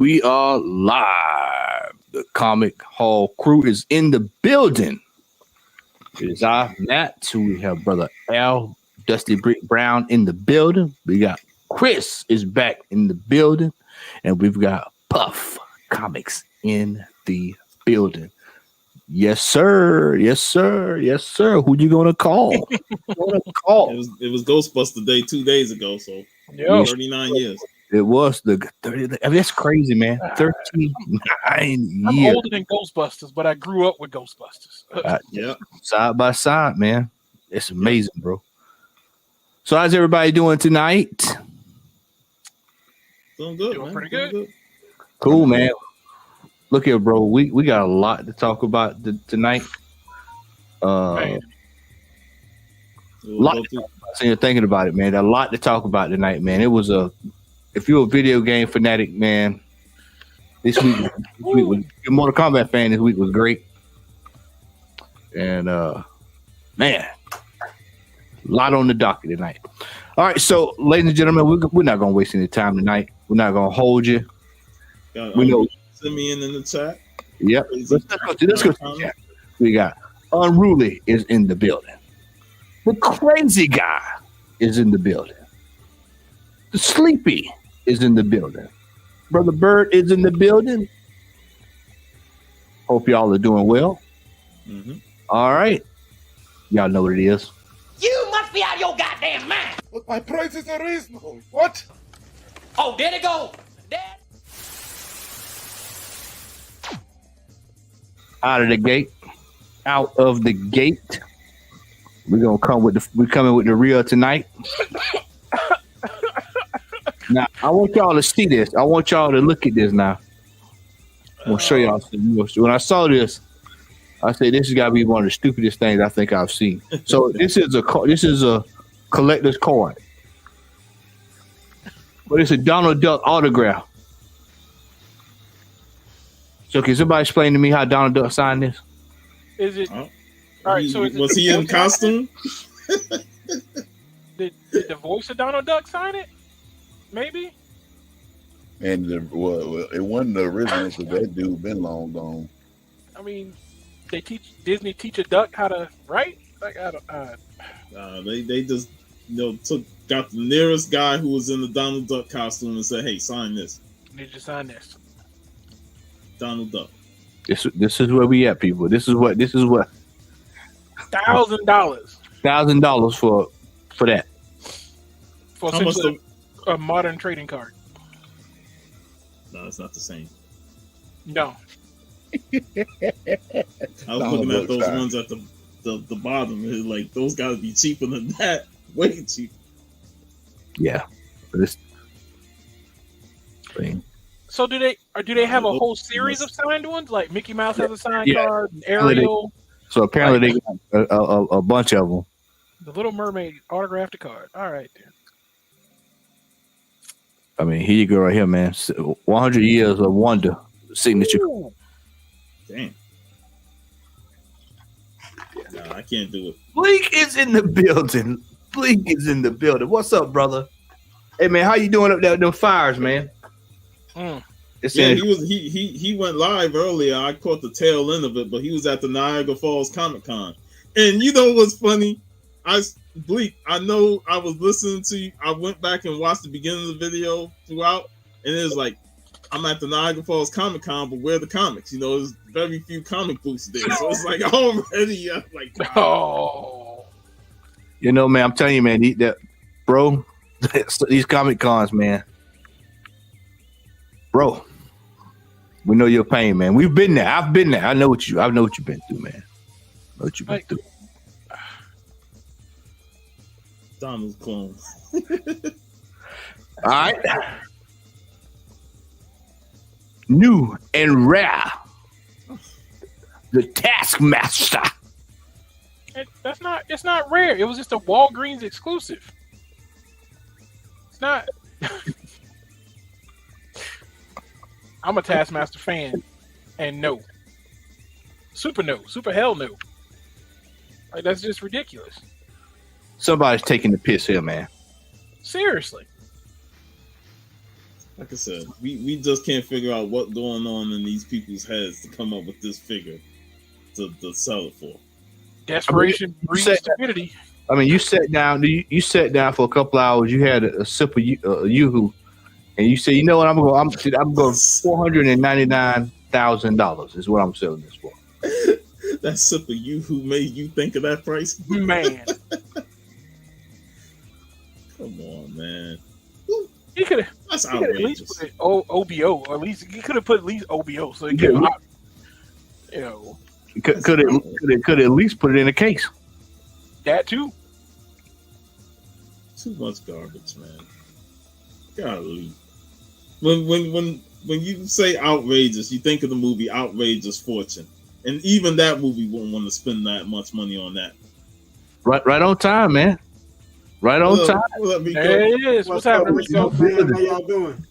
We are live. The Comic Hall crew is in the building. It is I, Matt. We have brother Al, Dusty Brick Brown in the building. We got Chris is back in the building. And we've got Puff Comics in the building. Yes, sir. Yes, sir. Yes, sir. Who you gonna call? It was Ghostbuster Day 2 days ago, so 39 years. It was the 30. I mean, that's crazy, man. 39 years. I'm older than Ghostbusters, but I grew up with Ghostbusters. Yeah, side by side, man. It's amazing, bro. So, how's everybody doing tonight? Doing good, Doing man. pretty good. Cool, man. Look here, bro. We got a lot to talk about tonight. Man. So you're thinking about it, man. A lot to talk about tonight, man. It was if you're a video game fanatic, man, this week was your Mortal Kombat fan. This week was great, and man, a lot on the docket tonight. All right, so ladies and gentlemen, we're not gonna waste any time tonight. We're not gonna hold you. We know. Send me in the chat. Yep. Let's go to the chat. We got Unruly is in the building. The Crazy Guy is in the building. The Sleepy is in the building. Brother Bird is in the building. Hope y'all are doing well. Mm-hmm. All right. Y'all know what it is. You must be out of your goddamn mind. But my prices are reasonable. What? Oh, there they go. There. Out of the gate. We're coming with the real tonight. Now, I want y'all to see this. I want y'all to look at this now. I'm gonna show y'all something. When I saw this, I said this has got to be one of the stupidest things I think I've seen. So this is a collector's card, but it's a Donald Duck autograph. So can somebody explain to me how Donald Duck signed this? Is it? Oh. All right. So was he in costume? Did the voice of Donald Duck sign it? Maybe. And it wasn't the original, so that dude been long gone. I mean, Disney teach a duck how to write. Like I don't. They just got the nearest guy who was in the Donald Duck costume and said, "Hey, sign this." Need to sign this. Donald Duck. This is where we at, people. This is what $1,000. $1,000 for that. For How much a modern trading card. No, it's not the same. No. I was looking at those ones at the bottom. It's like those gotta be cheaper than that. Way cheap. Yeah. This thing. So do they have a whole series of signed ones? Like Mickey Mouse has a signed card, and Ariel. So apparently they got a bunch of them. The Little Mermaid autographed a card. All right, then. I mean, here you go right here, man. 100 years of wonder signature. Ooh. Damn. No, I can't do it. Bleak is in the building. What's up, brother? Hey, man, how you doing up there with them fires, man? He went live earlier. I caught the tail end of it, but he was at the Niagara Falls Comic Con. And you know what's funny? Bleak, I know I was listening to you. I went back and watched the beginning of the video throughout, and it was like, I'm at the Niagara Falls Comic Con, but where are the comics? You know, there's very few comic booths there. So it's like already, like, wow. Oh. You know, man, I'm telling you, man, these Comic Cons, man. Bro, we know your pain, man. We've been there. I've been there. I know what you've been through, man. I know what you've been through. Donald's clone. All right. New and rare. The Taskmaster. It's not rare. It was just a Walgreens exclusive. It's not. I'm a Taskmaster fan, and no. Super hell no. Like, that's just ridiculous. Somebody's taking the piss here, man. Seriously. Like I said, we just can't figure out what's going on in these people's heads to come up with this figure to sell it for. Desperation breeds stupidity. I mean, you sat down. You sat down for a couple hours. You had a sip of Yoo-hoo, and you said, "You know what? I'm going $499,000 is what I'm selling this for." That sip of Yoo-hoo made you think of that price, Man. Come on, man. He could have. That's At least outrageous. put it OBO. Or at least he could have put at least OBO. So he could, you know, Could at least put it in a case. that too. Too much garbage, man. Golly. When you say outrageous, you think of the movie Outrageous Fortune, and even that movie wouldn't want to spend that much money on that. Right on time, man. Right on time. There it is. What's happening, Rico? How y'all doing?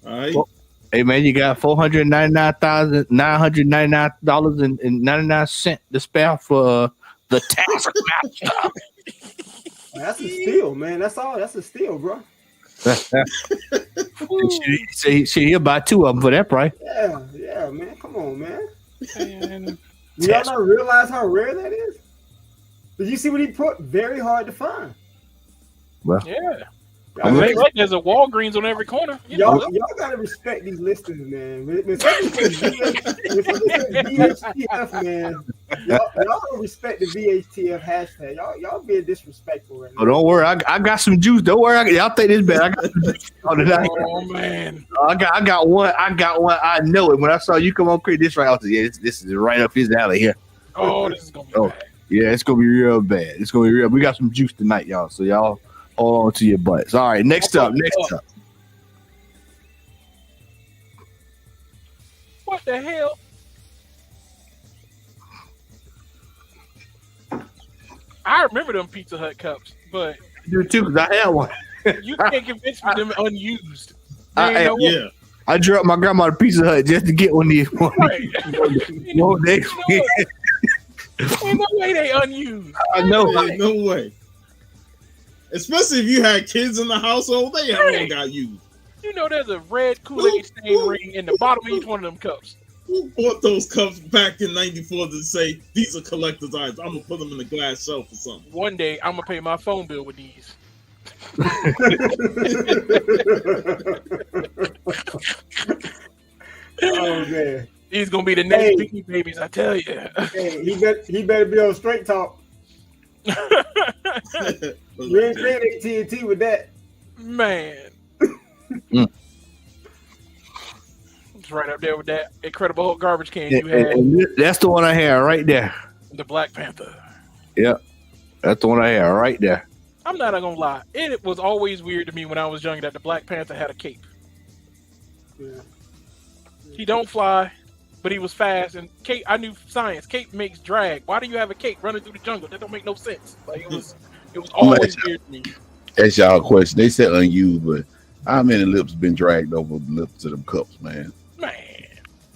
All right. Well, hey man, you got $499,999.99 to spare for the Taskmaster. That's a steal, man. That's all. That's a steal, bro. He'll buy two of them for that price. Yeah, man. Come on, man. And Do y'all not realize how rare that is? Did you see what he put? Very hard to find. Well, yeah. I mean, Like there's a Walgreens on every corner. y'all gotta respect these listings, man. When something says VHTF, man, y'all don't respect the VHTF hashtag. Y'all being disrespectful right now. oh, don't worry, I got some juice. Don't worry, y'all think this bad. I got some juice on tonight. Oh man, I got one. I know it. When I saw you come on, create this right, I was like, yeah, this is right up his alley here. oh, this is gonna be bad. Yeah, it's gonna be real bad. It's gonna be real. We got some juice tonight, y'all. So y'all hold on to your butts. All right, next up. What the hell? I remember them Pizza Hut cups, but I do too, because I had one. you can't convince me them unused. Yeah. I dropped my grandma to Pizza Hut just to get one of these. Right. No, Ain't no way they unused. I know. There's no way. Especially if you had kids in the household, they all got used. You know there's a red Kool-Aid stain ring in the bottom of each one of them cups. Who bought those cups back in '94 to say these are collector's items? I'm gonna put them in the glass shelf or something. One day I'm gonna pay my phone bill with these. Oh man, These gonna be the next Biggie babies, I tell you. hey, he better be on Straight Talk. We ain't playing AT&T with that. Man. It's right up there with that Incredible Hulk garbage can you had. And that's the one I had right there. The Black Panther. Yeah, that's the one I had right there. I'm not gonna lie. It was always weird to me when I was young that the Black Panther had a cape. Yeah. He don't fly, but he was fast. And cape, I knew science. Cape makes drag. Why do you have a cape running through the jungle? That don't make no sense. Like it was always weird to me. That's y'all question. They said unused, but how many lips been dragged over the lips of them cups, man? Man.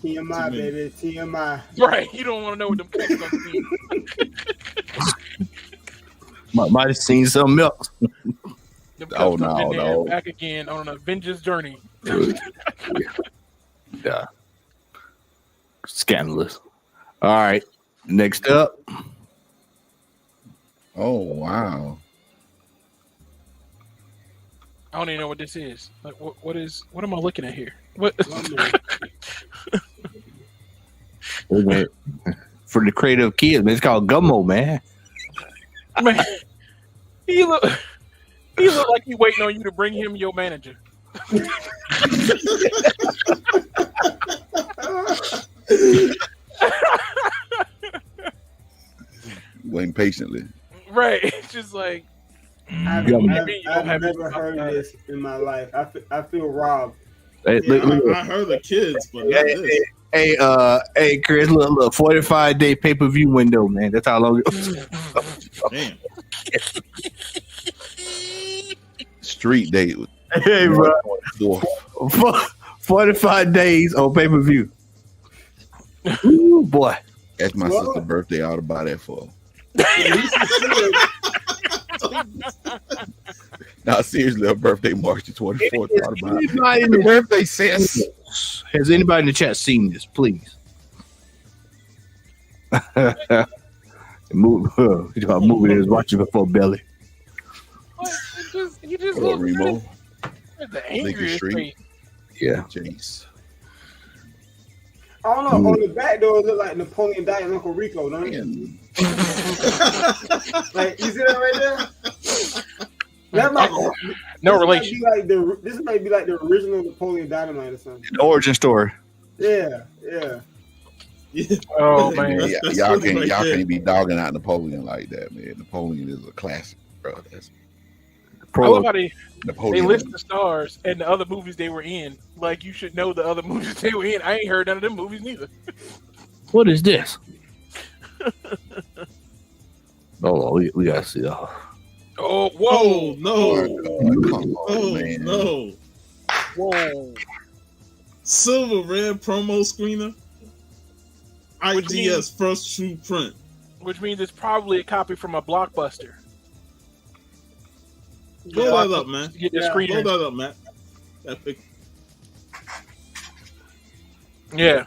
TMI, baby. TMI. Right. You don't want to know what them cups gonna be. Might have seen something else. Them cups Oh, been no, there no. back again on an Avengers journey. Yeah. Scandalous. All right. Next up. Oh wow. I don't even know what this is. Like, what am I looking at here? What? For the creative kids, man, it's called Gummo, man. Man, he look like he waiting on you to bring him your manager. Waiting patiently. Right. It's just like I've never heard this in my life. I feel robbed. Hey, Yeah, look. I heard the kids, but not this. Hey, Chris, look, 45-day pay-per-view window, man. That's how long. Damn. Street date. Hey, bro, 4th. 45 days on pay-per-view. Ooh, boy. That's my sister's birthday. I ought to buy that for her. Now, seriously, her birthday March the 24th. Thought about it. Anybody in The the- birthday sense. Has anybody in the chat seen this? Please. Move. You know, movie is watching before belly. What? You just What up, look Remo? at the angriest Street. face. Yeah. Chase. I don't know. On the back door, it look like Napoleon died and Uncle Rico, don't it? Man, Like, you see that right there? That might, No this relation. Might be like this might be like the original Napoleon Dynamite or something. The origin story. Yeah. Yeah. Oh man. That's- yeah, that's y'all funny right there. can't be dogging out Napoleon like that, man. Napoleon is a classic, bro. That's I love how they Napoleon. list the stars and the other movies they were in. Like you should know the other movies they were in. I ain't heard none of them movies neither. What is this? Oh, we gotta see. Oh, Oh whoa, no! Come on, Oh man. no! whoa. Silver red promo screener. Which IGS means- first true print. Which means it's probably a copy from a blockbuster. Blow that up, man. Get the Yeah, screen. Blow that up, Matt. That pic- Yeah.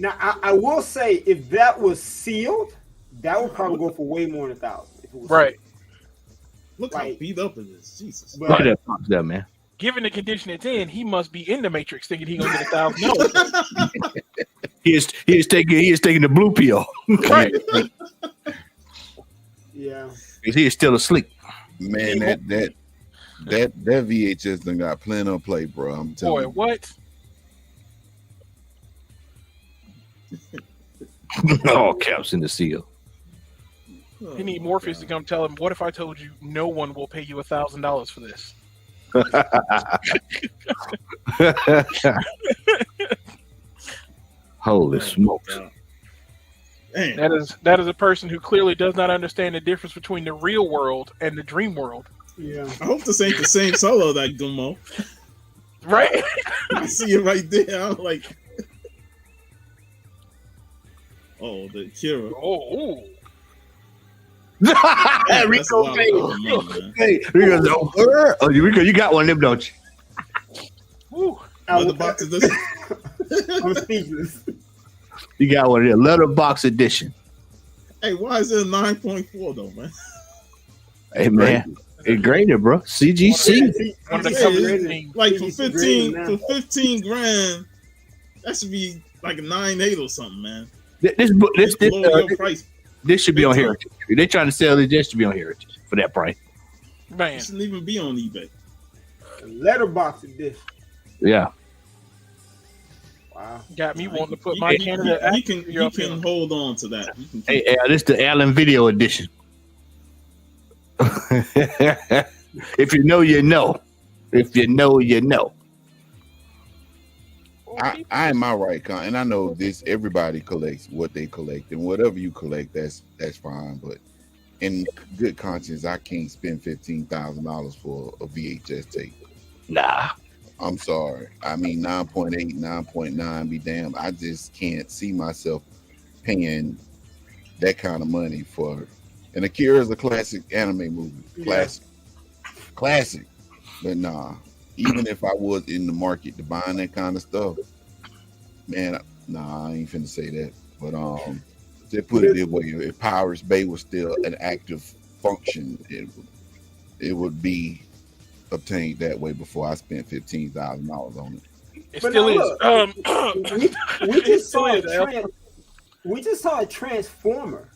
Now I will say if that was sealed, that would probably go for way more than 1,000. if it was Right. Look how Like- beat up it is. Jesus. sealed. Look But at that box there, man. Given the condition it's in, he must be in the Matrix thinking he gonna get $1,000. He is taking the blue pill. Right. yeah, He is still asleep. Man, that VHS done got plenty of play, bro. I'm telling Boy, you. what? All caps in the seal. Oh, He need Morpheus to come tell him, what if I told you no one will pay you $1,000 for this? Holy smokes. Damn. That is a person who clearly does not understand the difference between the real world and the dream world. yeah. I hope this ain't the same solo that Gummo. Right? I see it right there. I'm like, oh, the Kira. Oh, ooh. Damn, that's a Rico, lot of hey, fucking money, man. hey, Rico, Rico, you got one of them, don't you? Ooh. Letterbox edition. I'm speechless. You got one of them. Letterbox edition. Hey, why is it a 9.4 though, man? Hey, man. It graded, bro. CGC. One of the Yeah, cover it's things. like for CGC 15 grading for 15 grand, that should be like a 9.8 or something, man. This Lower your price. this should be on Heritage. They're trying to sell it. This should be on Heritage for that price. Man. It shouldn't even be on eBay. Letterbox edition. Yeah. Wow. Got me wanting to put You- my you- candidate you can you up can hold on to that. You can keep Hey, this the Allen Video Edition. If you know, you know. If you know, you know. I am my right, Con, and I know this. Everybody collects what they collect, and whatever you collect, that's fine. But in good conscience, I can't spend $15,000 for a VHS tape. Nah. I'm sorry. I mean, 9.8, 9.9, be damned. I just can't see myself paying that kind of money for. And Akira is a classic anime movie, classic. But nah, even if I was in the market to buying that kind of stuff, man, nah, I ain't finna say that. But just put it this way: if Pirates Bay was still an active function, it would be obtained that way before I spent $15,000 on it. It But still now is. We just saw It still is, we just saw a Transformer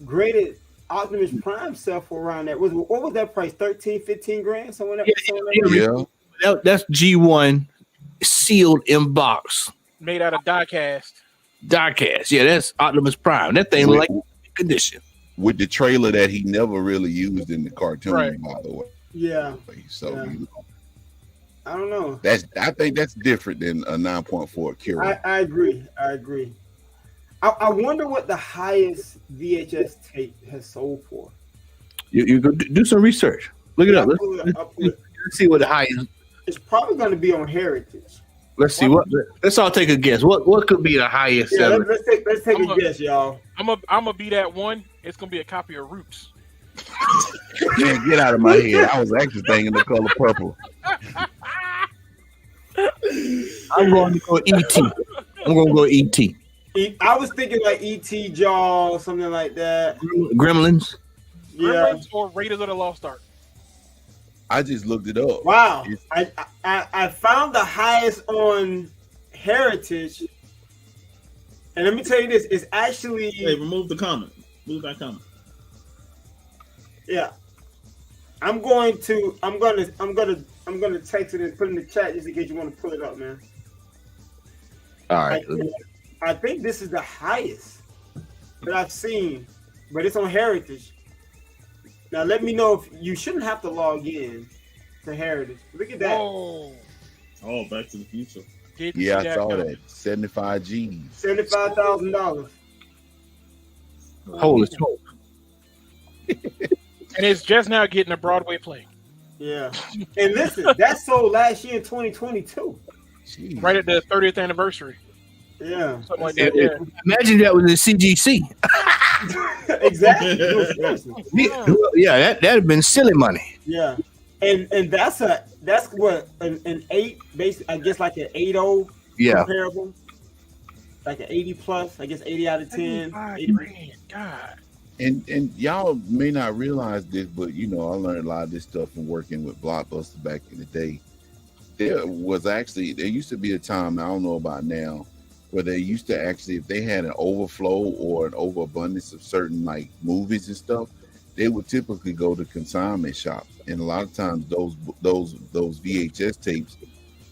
graded Optimus Prime sell for around that. What was that price? 13, 15 grand? Somewhere Yeah, That's G1 sealed in box. Made out of diecast. Diecast. Yeah, that's Optimus Prime. That thing With- like condition. with the trailer that he never really used in the cartoon, Right. by the way. Yeah, So Yeah. you know, I don't know. I think that's different than a 9.4 Akira. I agree. I wonder what the highest VHS tape has sold for. You go do some research. Look it up. I'll pull it up. Let's see what the highest. It's probably going to be on Heritage. Let's see what. Let's all take a guess. What could be the highest Yeah, seller? let's take I'm a guess, y'all. I'm gonna be that one. It's gonna be a copy of Roots. Man, get out of my head. I was actually thinking the color purple. I'm going to go ET. I'm going to go ET. I was thinking like ET Jaw, something like that. Gremlins. Yeah. Gremlins or Raiders of the Lost Ark. I just looked it up. Wow. I found the highest on Heritage. And let me tell you this, it's actually Hey, remove the comment. Move that comment. yeah. I'm gonna text it and put it in the chat just in case you want to pull it up, man. All right. I think this is the highest that I've seen, but it's on Heritage. Now let me know if you shouldn't have to log in to Heritage. Look at that. Whoa. Oh, Back to the Future. Didn't Yeah, see I saw coming. that. 75 G's. $75,000. Holy smoke. And it's just now getting a Broadway play. Yeah. And listen, that sold last year in 2022. Jeez. Right at the 30th anniversary. Yeah. Something like that. Yeah. Imagine that was in CGC. Exactly. No, seriously. Yeah, that'd have been silly money. Yeah. And that's what an 8 basically, I guess like an 8.0 Yeah. comparable. Like an 80 plus, I guess 80 out of 10. 80. $75,000. God. And y'all may not realize this, but you know, I learned a lot of this stuff from working with Blockbuster back in the day. There used to be a time, I don't know about now, where they used to actually, if they had an overflow or an overabundance of certain like movies and stuff, they would typically go to consignment shops. And a lot of times those VHS tapes,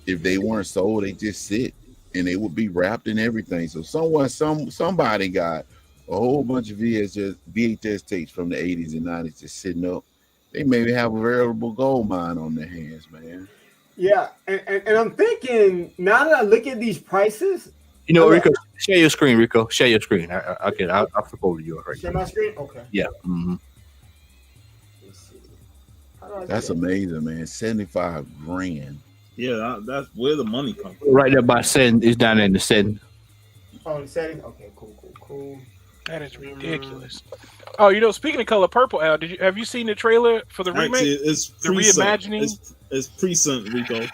if they weren't sold, they just sit and they would be wrapped in everything. So somebody got a whole bunch of VHS tapes from the 80s and 90s just sitting up. They maybe have a veritable gold mine on their hands, man. Yeah. And I'm thinking, now that I look at these prices. You know, Rico, share your screen, Rico. Share your screen. I'll flip over to yours right Share now. my screen? Okay. Yeah. Mm-hmm. Let's see. How do I do That's that? amazing, man. 75 grand. Yeah, that's where the money comes from. Right there by setting. It's down there in the setting. Oh, the setting? Okay, cool. That is ridiculous. Oh, you know, speaking of color purple, Al, have you seen the trailer for the remake? Actually, it's The pre-sent. reimagining? It's pre-sent, Rico.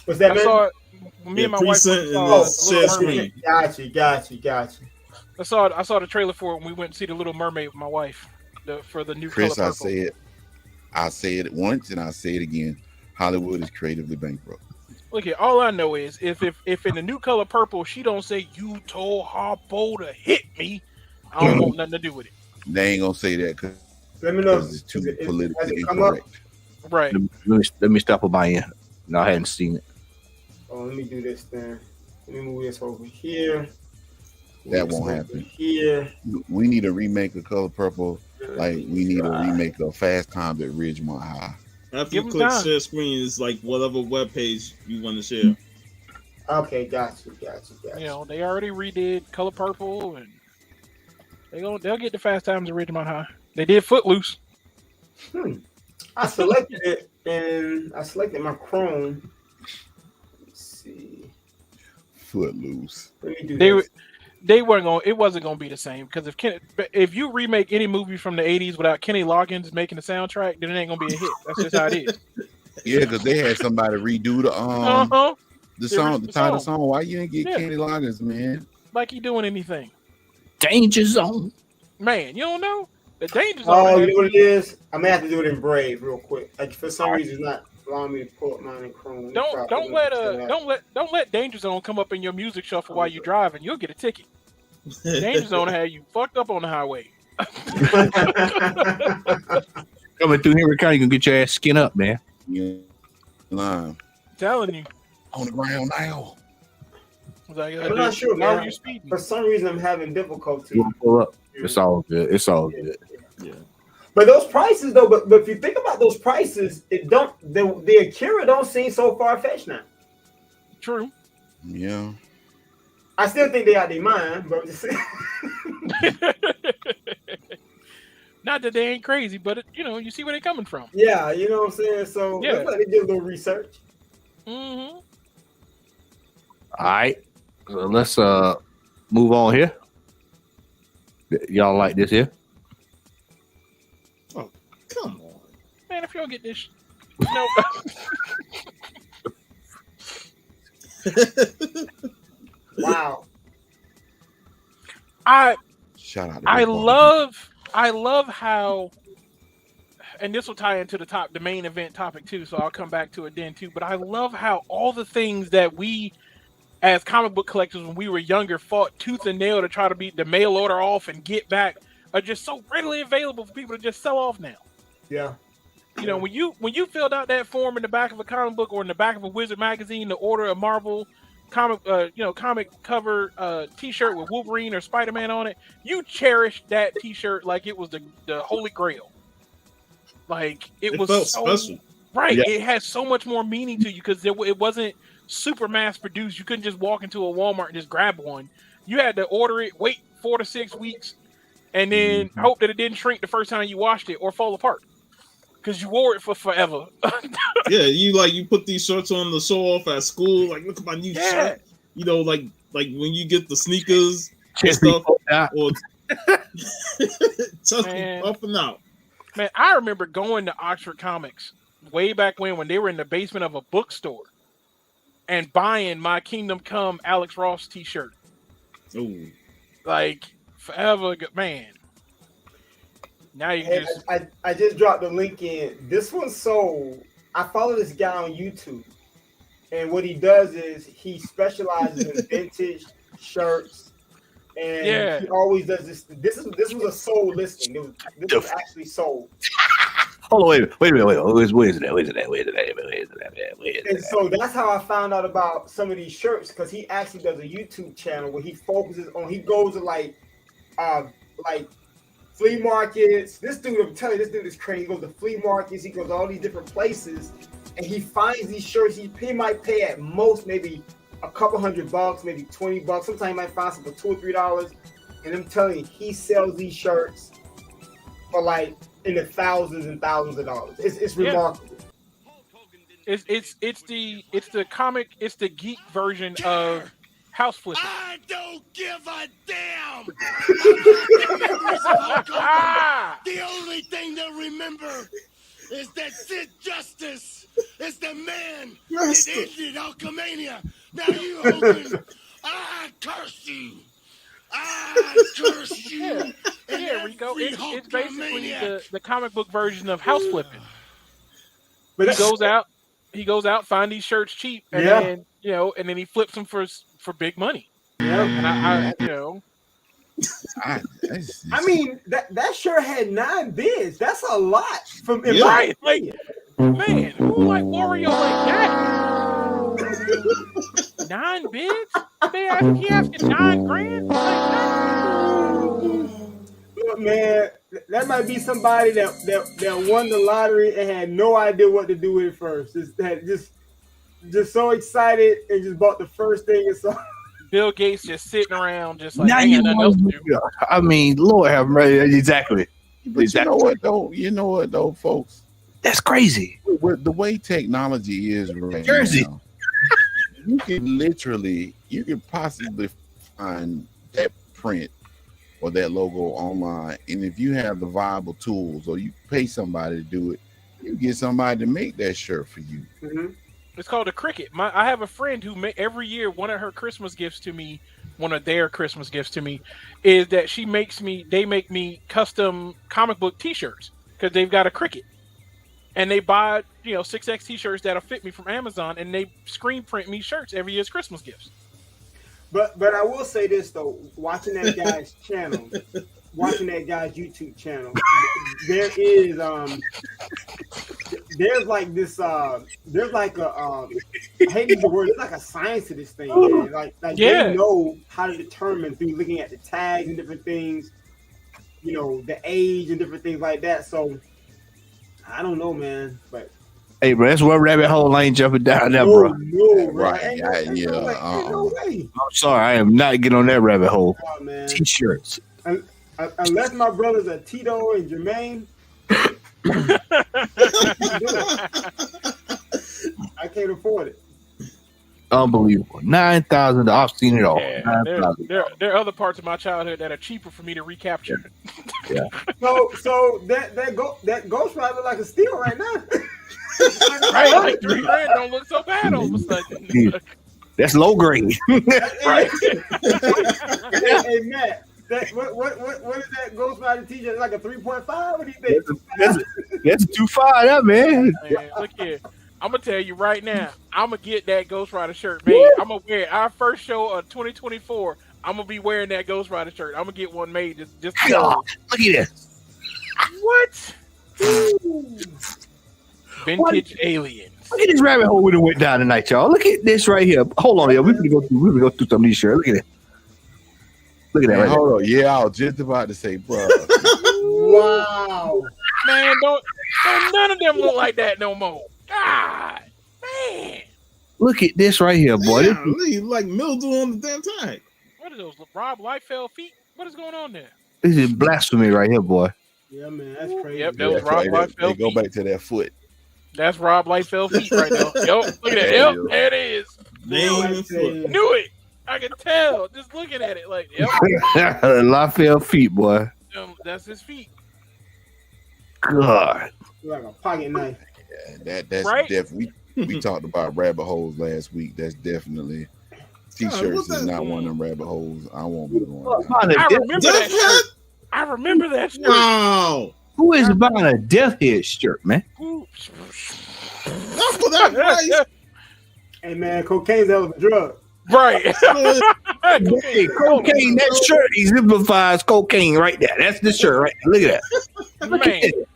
What's that, I man? saw it. Me and my wife pre-sent and saw it's The Little share Mermaid. screen. Got you. I saw the trailer for it when we went to see The Little Mermaid with my wife for the new Chris, color I purple. say it once and I say it again. Hollywood is creatively bankrupt. Look here, all I know is if in the new color purple she don't say you told Harpo to hit me, I don't want nothing to do with it. They ain't gonna say that because Let me know. it's too Has it politically come up? incorrect. Right. Let me stop by in. No, I hadn't seen it. Oh, let me do this then. Let me move this over here. That Move won't this happen. over Here. We need a remake of Color Purple, like we need a remake of Fast Times at Ridgemont High. After Give you 'em click time. share screen, it's like whatever web page you want to share. Okay, got you. You know, they already redid color purple and they'll get the Fast Times at Ridgemont High. They did Footloose. I selected it and I selected my Chrome. Let's see. Footloose. Let me do They this. they weren't going. It wasn't going to be the same because if you remake any movie from the '80s without Kenny Loggins making the soundtrack, then it ain't going to be a hit. That's just how it is. Yeah, because they had somebody redo the The song, original the title song. song. Why you didn't get Yeah. Kenny Loggins, man? Like he doing anything, Danger Zone. man. You don't know the danger Oh, zone. you know what it is? I'm gonna have to do it in Brave real quick. Like for some reason, it's not allowing me to pull up mine in Chrome. Don't let Danger Zone come up in your music shuffle while you're driving. You'll get a ticket. Danger Zone had you fucked up on the highway. Coming through Henry County, you can get your ass skin up, man. Yeah, line Telling you. on the ground now. I was like, I'm not sure, why were man. you speeding? For some reason, I'm having difficulty. You want to pull up? It's all good. It's all good. Yeah. But those prices, though, but if you think about those prices, the Akira don't seem so far fetched now. True. Yeah, I still think they out their mind, but I'm just saying. Not that they ain't crazy, but you see where they're coming from. Yeah, you know what I'm saying. So Yeah. let's let it do a little research. Mm-hmm. All right. So let's move on here. Y'all like this here? Oh, Come on. Man, if you don't get this, no. Wow. Shout out to I Big Balls. love how, and this will tie into the main event topic too. So I'll come back to it then too. But I love how all the things that we, as comic book collectors, when we were younger, fought tooth and nail to try to beat the mail order off and get back, are just so readily available for people to just sell off now. Yeah. You know, when you filled out that form in the back of a comic book or in the back of a Wizard magazine to order a Marvel comic cover T-shirt with Wolverine or Spider-Man on it, you cherished that T-shirt like it was the Holy Grail. Like it was felt so special. right. Yeah. It has so much more meaning to you because it wasn't super mass produced. You couldn't just walk into a Walmart and just grab one. You had to order it, wait 4 to 6 weeks, and then hope that it didn't shrink the first time you washed it or fall apart. Because you wore it for forever. Yeah, you put these shirts on to show off at school. Like, look at my new shirt. You know, like when you get the sneakers and stuff, or just puffing out. Man, I remember going to Oxford Comics way back when they were in the basement of a bookstore and buying my Kingdom Come Alex Ross T-shirt. Ooh. Like forever, man. Now you just. I just dropped the link in. This one's sold. I follow this guy on YouTube, and what he does is he specializes in vintage shirts, and he always does this. This was a sold listing. This was actually sold. Hold on, wait a minute. Where is that? And so that's how I found out about some of these shirts, because he actually does a YouTube channel where he focuses on. He goes to like flea markets. This dude, I'm telling you, this dude is crazy. He goes to flea markets. He goes to all these different places, and he finds these shirts. He might pay at most maybe a couple $100, maybe $20. Sometimes he might find some for $2 or $3. And I'm telling you, he sells these shirts for like in the thousands and thousands of dollars. It's remarkable. It's the geek version of house flipping. I don't give a damn. The only thing to remember is that Sid Justice is the man that ended Hulkamania. Now you, Hogan, I curse you. I curse you. Yeah, Rico. It's basically the comic book version of house flipping. But he goes out, find these shirts cheap, and then and then he flips them for big money. Yeah, and I I mean that shirt had 9 bids. That's a lot from right. Like, man, who like Wario like that? 9 bids? He asking $9,000? Look, man, that might be somebody that won the lottery and had no idea what to do with it first. Just so excited and just bought the first thing and saw. Bill Gates just sitting around, just like now ain't nothing else to do. I mean, Lord have mercy. Exactly. But you know what though, folks? That's crazy. With the way technology is right Jersey. now, you can possibly find that print or that logo online, and if you have the viable tools, or you pay somebody to do it, you get somebody to make that shirt for you. Mm-hmm. It's called a Cricket. I have a friend who every year one of their Christmas gifts to me is that they make me custom comic book T-shirts because they've got a Cricket, and they buy 6X T-shirts that'll fit me from Amazon, and they screen print me shirts every year as Christmas gifts. But I will say this though, watching that guy's YouTube channel, there's like this there's like a I hate to use the word, there's like a science to this thing, man. Like they know how to determine through looking at the tags and different things, the age and different things like that. So I don't know, man, but hey, bro, that's one rabbit hole I ain't jumping down there, bro. No, right? No way. I'm sorry, I am not getting on that rabbit hole. Oh, man. T-shirts. Unless my brothers are Tito and Jermaine, I can't afford it. Unbelievable. $9,000. I've seen it all. Yeah, $9,000. there are other parts of my childhood that are cheaper for me to recapture. So that Ghost Rider look like a steal right now. Right, like $3,000 don't look so bad all of a sudden. That's low grade. Right. Hey Matt, what is that Ghost Rider t-shirt? Like a 3.5? What do you think? That's a 2.5, that man. Man, look here. I'm gonna tell you right now. I'm gonna get that Ghost Rider shirt made. I'm gonna wear it. Our first show of 2024. I'm gonna be wearing that Ghost Rider shirt. I'm gonna get one made just God, look at this. What? Vintage aliens. Look at this rabbit hole we done went down tonight, y'all. Look at this right here. Hold on, y'all. We can go through some of these shirts. Look at it. Look at that. Man, Right hold on. Yeah, I was just about to say, bro. Wow. Man, don't none of them look like that no more. God, man. Look at this right here, boy. Yeah, look like mildew on the damn tag. What are those? Rob Liefeld feet? What is going on there? This is blasphemy right here, boy. Yeah, man, that's crazy. Yep, that was Rob They Liefeld go feet. back to that foot. That's Rob Liefeld feet right now. Yep, look at that. Yep, there it is. Name and foot. Knew it. I can tell just looking at it. Like, yep, Lafayette feet, boy. that's his feet. God. Like a pocket knife. Yeah, that's Right? definitely. We talked about rabbit holes last week. That's definitely t-shirts what's is that? not one of them rabbit holes. I won't be going down. I remember that Death head? shirt. I remember that shirt. Wow. Who is buying a death head shirt, man? Not for that price. Hey man, cocaine's a hell of a drug. Right. Hey, cocaine, that shirt exemplifies cocaine right there. That's the shirt right there. Look at that. Look at Man. it.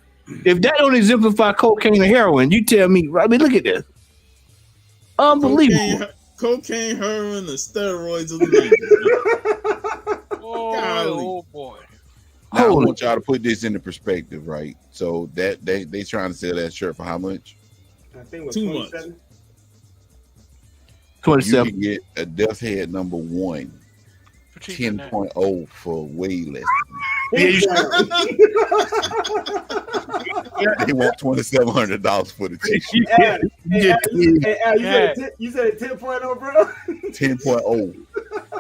If that don't exemplify cocaine or heroin, you tell me. I mean, look at this. Unbelievable. Cocaine, heroin, and steroids of the 90s. Oh boy. Now, I Holy- want y'all to put this into perspective, right? So that they trying to sell that shirt for how much? I think it was Too much. 27. You 27. can get a Death Head number 1, For cheaper than that. 10.0 for way less. Yeah, you They want $2,700 for the t-shirt. Hey, Al, Yeah. you said it 10.0, bro? 10.0.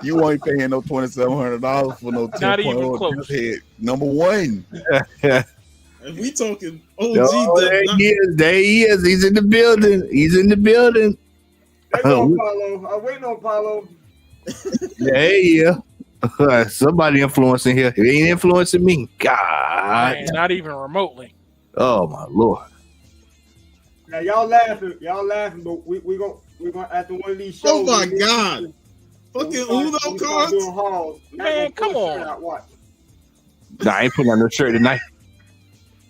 You ain't paying no $2,700 for no 10.0 Not even close. Death Head number 1. If we talking OG, Oh, there Death, he is. There he is. He's in the building. He's in the building. There go Paulo. I'm waiting on Paulo. Yeah. Somebody influencing here. It ain't influencing me. God. Man, not even remotely. Oh my Lord. Now y'all laughing, but we're gonna after one of these shows. Oh my God. Fucking Uno cards. Man, come on. Watch. Nah, I ain't putting on no shirt tonight.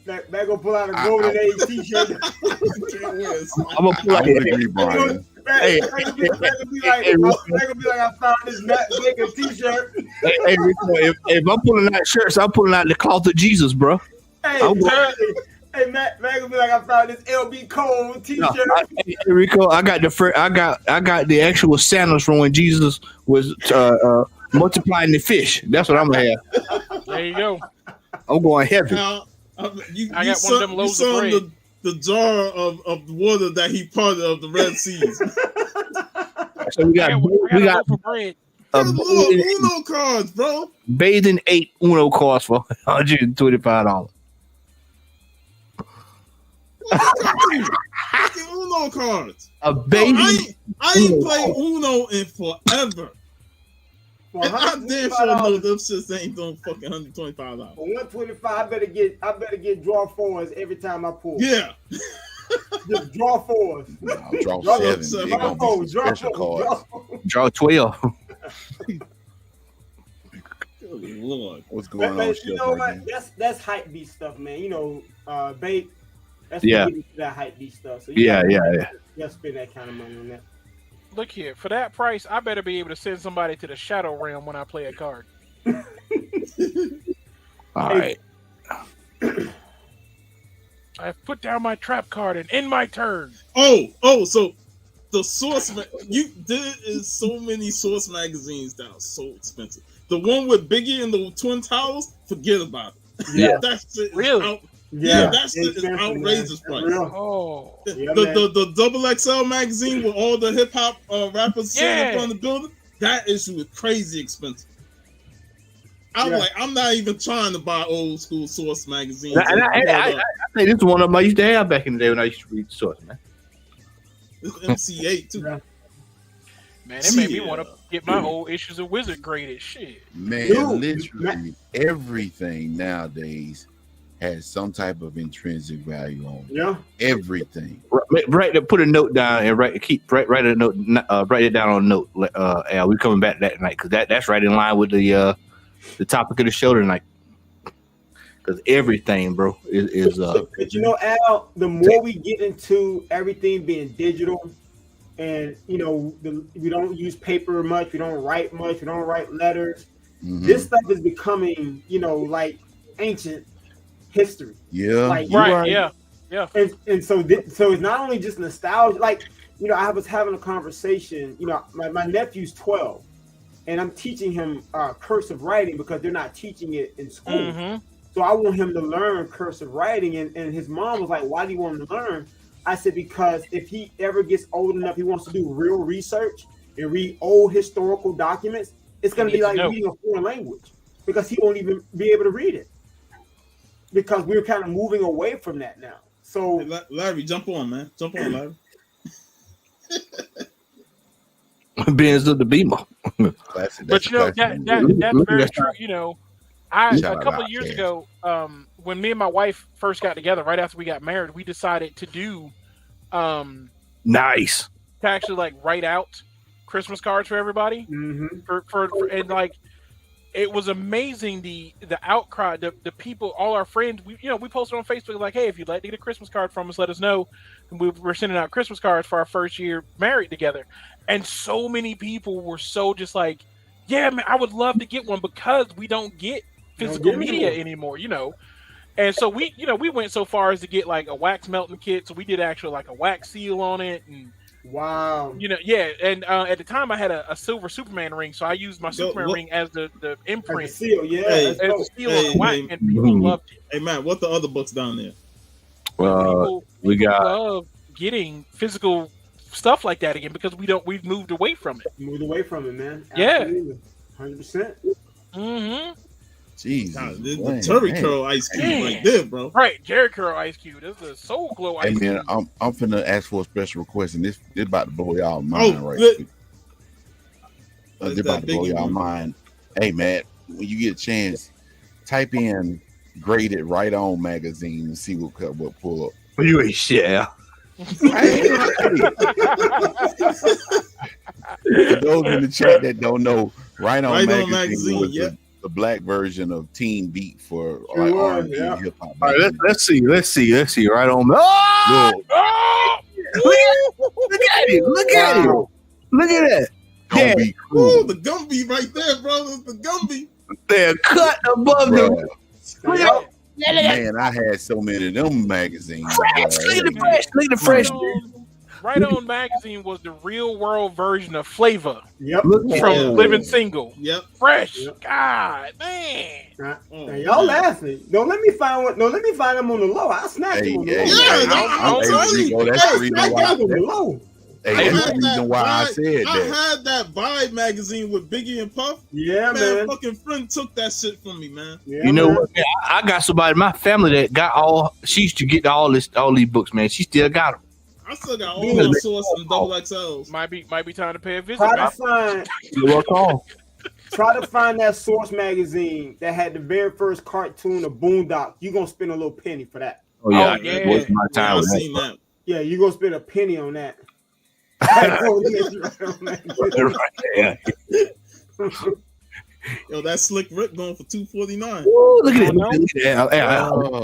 That gonna pull out a golden age t-shirt. I'm gonna pull I out would agree, Brian. Hey, That gonna be like I found this Matt Baker t-shirt. Hey, Rico, if I'm pulling out shirts, I'm pulling out the cloth of Jesus, bro. Hey, I'm hey, Matt gonna be like I found this LB Cole t-shirt. Hey, Rico, I got the actual sandals from when Jesus was multiplying the fish. That's what I'm gonna have. There you go. I'm going heavy. Now, I got one of them loaves of bread. The jar of the water that he parted of the Red Seas. So we got I got a loaf of bread. Uno cards, bro. bathing 8 Uno cards for $125. Fucking Uno cards. A Bro, bathing. I ain't played Uno in forever. And I damn sure know them shits ain't doing fucking $125. For 125, I better get draw fours every time I pull. Yeah. Just draw fours. I'll draw Draw 7. They're gonna be some special cards. Draw 12. Good Lord. What's going on, You Chef know Mikey? what? That's hype beast stuff, man. You know, bait. That's Yeah. that hype beast stuff. So Yeah. You gotta spend that kind of money on that. Look here, for that price, I better be able to send somebody to the Shadow Realm when I play a card. All right. I've put down my trap card and end my turn. Oh, so the source there is so many source magazines that are so expensive. The one with Biggie and the Twin Towers, forget about it. Yeah. That shit is Really? Yeah, that shit is outrageous price. Oh, The double XL magazine with all the hip hop rappers sitting in front of the building, that issue is crazy expensive. I'm not even trying to buy old school Source magazines. I think this is one of them I used to have back in the day when I used to read Source, man. This MC8 too. Man, it made me want to get my old issues of Wizard graded. Shit. Man, literally everything nowadays has some type of intrinsic value on it. Yeah. Everything. Right. Put a note down and write a note. Write it down on a note. We coming back that night because that's right in line with the topic of the show tonight. Because everything, bro, is. But you know, Al, the more we get into everything being digital, and you know, we don't use paper much, we don't write much, we don't write letters. Mm-hmm. This stuff is becoming, you know, like ancient history. Yeah, like, right. Yeah. And so it's not only just nostalgia. Like, you know, I was having a conversation. You know, my nephew's 12, and I'm teaching him cursive writing because they're not teaching it in school. Mm-hmm. So I want him to learn cursive writing, and his mom was like, "Why do you want him to learn?" I said, "Because if he ever gets old enough, he wants to do real research and read old historical documents. It's going to be like reading a foreign language because he won't even be able to read it because we're kind of moving away from that now." So, hey, Larry, jump on, man. Jump on, Larry. Benz of the Beamer. But you know that's very true. You know. A couple of years ago, when me and my wife first got together, right after we got married, we decided to do nice to actually like write out Christmas cards for everybody. Mm-hmm. For and like it was amazing the outcry, the people, all our friends. We posted on Facebook like, hey, if you'd like to get a Christmas card from us, let us know. And we were sending out Christmas cards for our first year married together, and so many people were so just like, yeah, man, I would love to get one because we don't get physical media anymore, you know. And so we went so far as to get like a wax melting kit. So we did actually like a wax seal on it. And wow. You know, yeah. And at the time I had a silver Superman ring. So I used my Superman ring as the imprint. As a seal, yeah. As a seal on the wax, and people loved it. Hey man, what the other books down there? People love getting physical stuff like that again because we've moved away from it. Moved away from it, man. Absolutely. Yeah. 100%. Mm-hmm. Jesus, the Terry Curl Ice Cube right there, bro. Right, Jerry Curl Ice Cube. This is a Soul Glow Ice Cube. Hey man, I'm finna ask for a special request, and this about to blow y'all mind This about to blow y'all mind. Hey man, when you get a chance, type in "Graded Right On" magazine and see what pull up. You ain't shit, Al. For those in the chat that don't know, Right On magazine was the black version of Teen Beat for like R&B and hip hop. All right, let's see. Right On. Oh! Look at it! Look at that! Gumby cool. Ooh, the Gumby right there, bro. The Gumby. They're cut above them. Man, I had so many of them magazines. Look at the fresh. Right On magazine was the real world version of Flavor. Yep. From Living Single. Yep. Fresh. Yep. God, man. Now, y'all laughing. Don't let me find one. Don't let me find them on the low. I'll snatch them on the low. That's the reason why. On the low. Hey, that's the reason why I said that. I had that Vibe magazine with Biggie and Puff. Yeah, man. Fucking friend took that shit from me, man. Yeah, you know what? I got somebody in my family that got all. She used to get all these books, man. She still got them. I still got all the Source and double XLs. Might be time to pay a visit. Try to find that Source magazine that had the very first cartoon of Boondock. You're gonna spend a little penny for that. Oh yeah, my time. I've seen that. Yeah, you're gonna spend a penny on that. Yo, that Slick Rick going for $249. Ooh, look at it.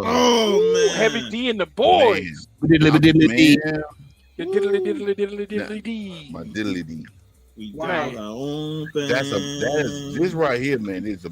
Oh man, Heavy D and the boys. Diddly D. My diddly D. We got our own thing. This right here, man. This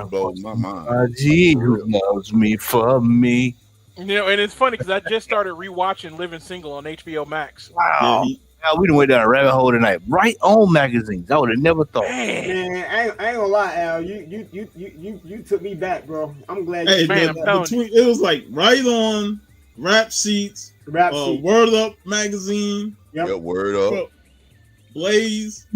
blows my mind. G who loves me for me. You know, and it's funny because I just started rewatching Living Single on HBO Max. Wow. Now we done went down a rabbit hole tonight. Right on magazines. I would have never thought. Man, I ain't gonna lie, Al. You took me back, bro. I'm glad Hey, you man, did I'm that. telling between it was like Right On, Rap Sheets, Rap sheet. Word Up magazine, Yep. Yeah, word up. Blaze.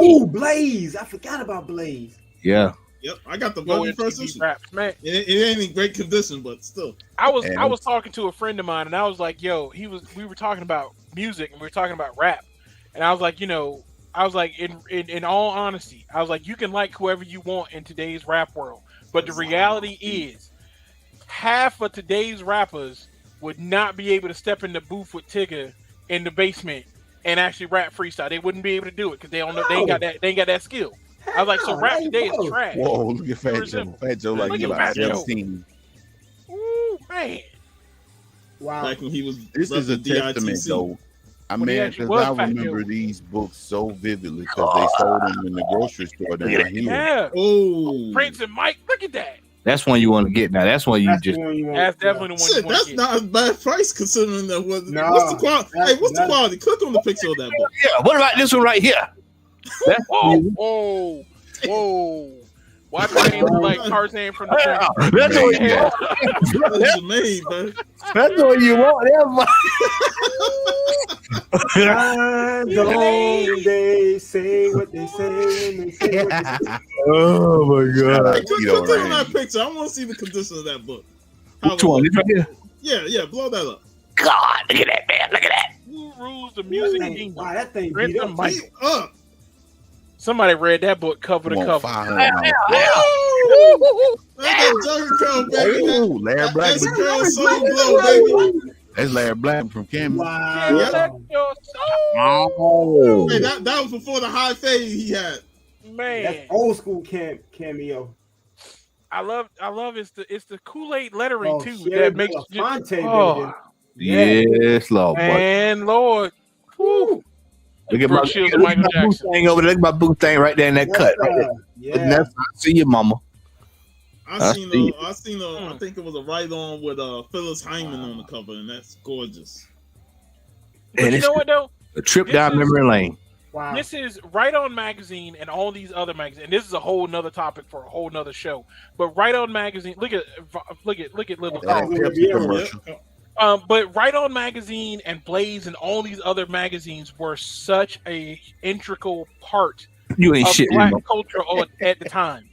Ooh, Blaze. I forgot about Blaze. Yeah. Yep, I got the Go very and first TV issue. raps, man. It ain't in great condition, but still. I was And- talking to a friend of mine, and I was like, "Yo," we were talking about music, and we were talking about rap, and I was like, in all honesty, I was like, you can like whoever you want in today's rap world, but the reality is, half of today's rappers would not be able to step in the booth with Tigger in the basement and actually rap freestyle. They wouldn't be able to do it because they don't know they ain't got that skill. I was like, so rap today is trash. Whoa, look at Fat Pure Joe. simple. Fat Joe like Look he at about Fat Joe. 17. Ooh, man. Wow. Back when he was This is a repping testament, DITC. though. I When he mean, actually because was I Fat remember Joe. these books so vividly because they sold them in the grocery store down here. Yeah. Oh, Prince and Mike, look at that. That's one you want to get now. That's one you That's just the one you want. That's definitely the one shit, you want that's to get. not a bad price considering that was. Nah, what's the quality? that's- Hey, what's the that's- quality? Click on the picture of that book. yeah. What about this one right here? That's Whoa. Why do they look like Tarzan from the yeah, jungle? that's what you Yeah. want. That's made, man. That's what you want. I don't they say what they say when they say what they say. Oh my Shout god. out Hey, click Tito on Randy. that picture. I want to see the condition of that book. How Which it one? look. This right here? Yeah, blow that up. God, look at that man. Look at that. Who rules the music Wow, kingdom? that thing Prince beat and up. Mike. Beat up. Somebody read that book cover to Want cover. 500 Woo! That's that Jerry Curl, baby. Oh, Larry That's Blackman. Curl Soul Glow, baby. That's Larry Blackman from Camden. Can't Wow. let your soul. Oh. Hey, that was before the high fade he had. Man, That's old school cameo. I love it's the Kool-Aid lettering Oh, too Sherry that makes Belafonte, oh, Yes, Lord. boy. man, Lord. Woo. Look at Brooke my, Shields look and at Michael my boot Jackson. thing over there. Look at my boot thing right there in that cut. Right there. Yeah. I see you, mama. I see. seen I think it was a Right On with Phyllis Hyman on the cover, and that's gorgeous. But And you it's know what though? a trip This down is- memory lane. Wow. This is Right On Magazine and all these other magazines. And this is a whole nother topic for a whole nother show. But Right On Magazine, look at little That Oh, Pepsi yeah. commercial. but Right On Magazine and Blaze and all these other magazines were such a integral part You ain't of shit. Black Mama. culture at the time.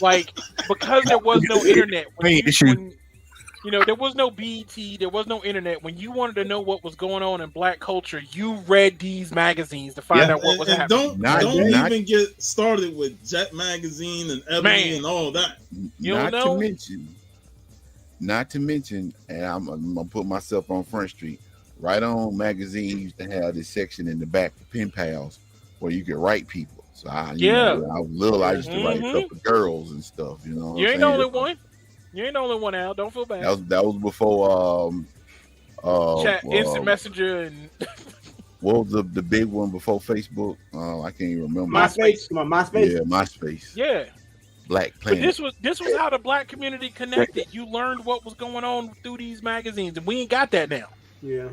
Like, because there was no internet. Ain't issue. There was no BET, there was no internet. When you wanted to know what was going on in Black culture, you read these magazines to find Yeah. out what was And happening. don't even get started with Jet Magazine and Ebony Man. and all that. You don't Not know? to mention, and I'm gonna put myself on Front Street. Right On Magazine used to have this section in the back for pen pals where you could write people. So I used to write a couple of girls and stuff. You know, what You I'm ain't the saying? only one. You ain't the only one, Al. Don't feel bad. That was before Chat, instant messenger, and what was the big one before Facebook? I can't even remember. MySpace. Come on, MySpace. Yeah, MySpace. yeah. Black But Planet. this was how the Black community connected. You learned what was going on through these magazines, and we ain't got that now. Yeah.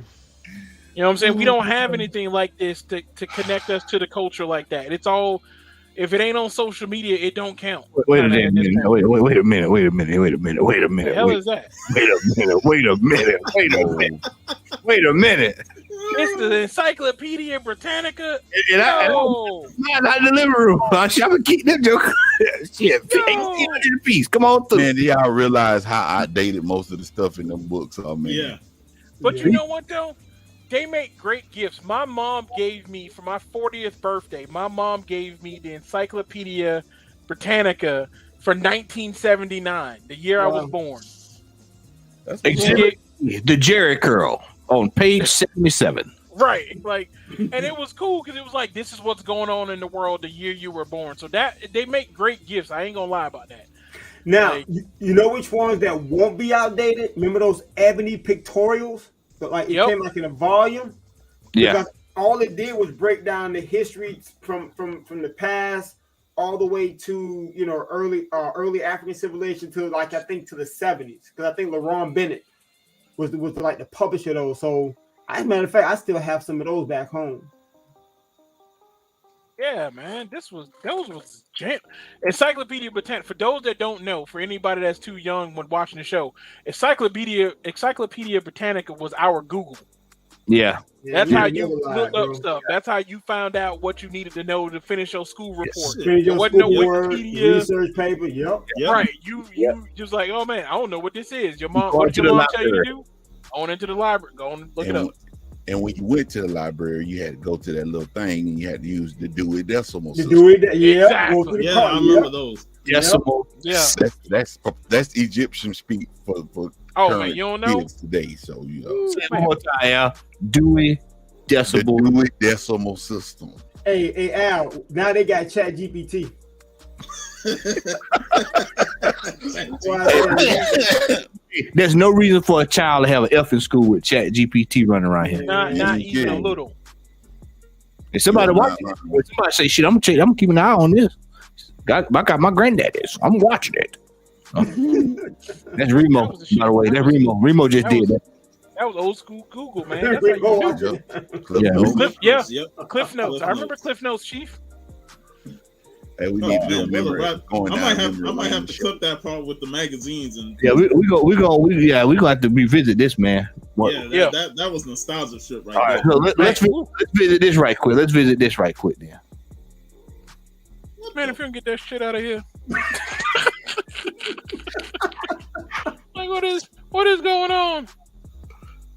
You know what I'm saying? We don't have anything like this to connect us to the culture like that. It's all, if it ain't on social media, it don't count. Wait a Kinda minute. at this point. Wait a minute. Wait a minute. Wait a minute. Wait a The minute. hell Wait is that? a minute. Wait a minute. Wait a minute. Wait a minute. It's the Encyclopedia Britannica. And I No. not in the living room. I'm gonna keep that joke. Shit, in piece. Come on through. Man, do y'all realize how outdated most of the stuff in them books are, man? Yeah. But you know what though? They make great gifts. My mom gave me for my 40th birthday. My mom gave me the Encyclopedia Britannica for 1979, the year I was born. That's Exhibit the Jerry Curl on page 77. Right, like, and it was cool because it was like, this is what's going on in the world the year you were born. So that they make great gifts. I ain't gonna lie about that. Now, Like- you know which ones that won't be outdated? Remember those ebony pictorials? But like it Yep. came like in a volume? Yeah. Because all it did was break down the history from the past all the way to early African civilization to I think to the 70s. Because I think LaRon Bennett was like the publisher of those. So As a matter of fact, I still have some of those back home. Yeah, man, those was jam. Encyclopedia Britannica. For those that don't know, for anybody that's too young when watching the show, Encyclopedia Britannica was our Google. Yeah. That's how you looked up stuff. That's how you found out what you needed to know to finish your school report. Finish your wasn't no school Wikipedia research paper. Yep. Right. You just like, oh man, I don't know what this is. Your mom, what did your mom tell you to do? Going into the library, go and look it up. And when you went to the library, you had to go to that little thing and you had to use the Dewey Decimal The System. Dewey, yeah. Exactly. Yeah, I remember those. Decimal. Yeah. That's Egyptian speak for man, you don't know kids today. So you know. Say it one more time, Al. Dewey Decimal. The Dewey Decimal System. Hey, Al. Now they got Chat GPT. There's no reason for a child to have an F in school with Chat GPT running around here. not even a little. If somebody watching, somebody say, "Shit, I'm gonna keep an eye on this." I got my granddad is. I'm watching it. That's Remo, by the way. That's Remo. Remo just did that. That was old school Google, man. That's how you do it. Cliff Notes. I remember Cliff Notes, Chief. Hey, we need to remember. I might have to clip that part with the magazines and. Yeah, we gonna have to revisit this, man. That was nostalgia shit right All right, there. so let's visit this right quick. Let's visit this right quick, then. Man, if you can get that shit out of here. Like, what is going on?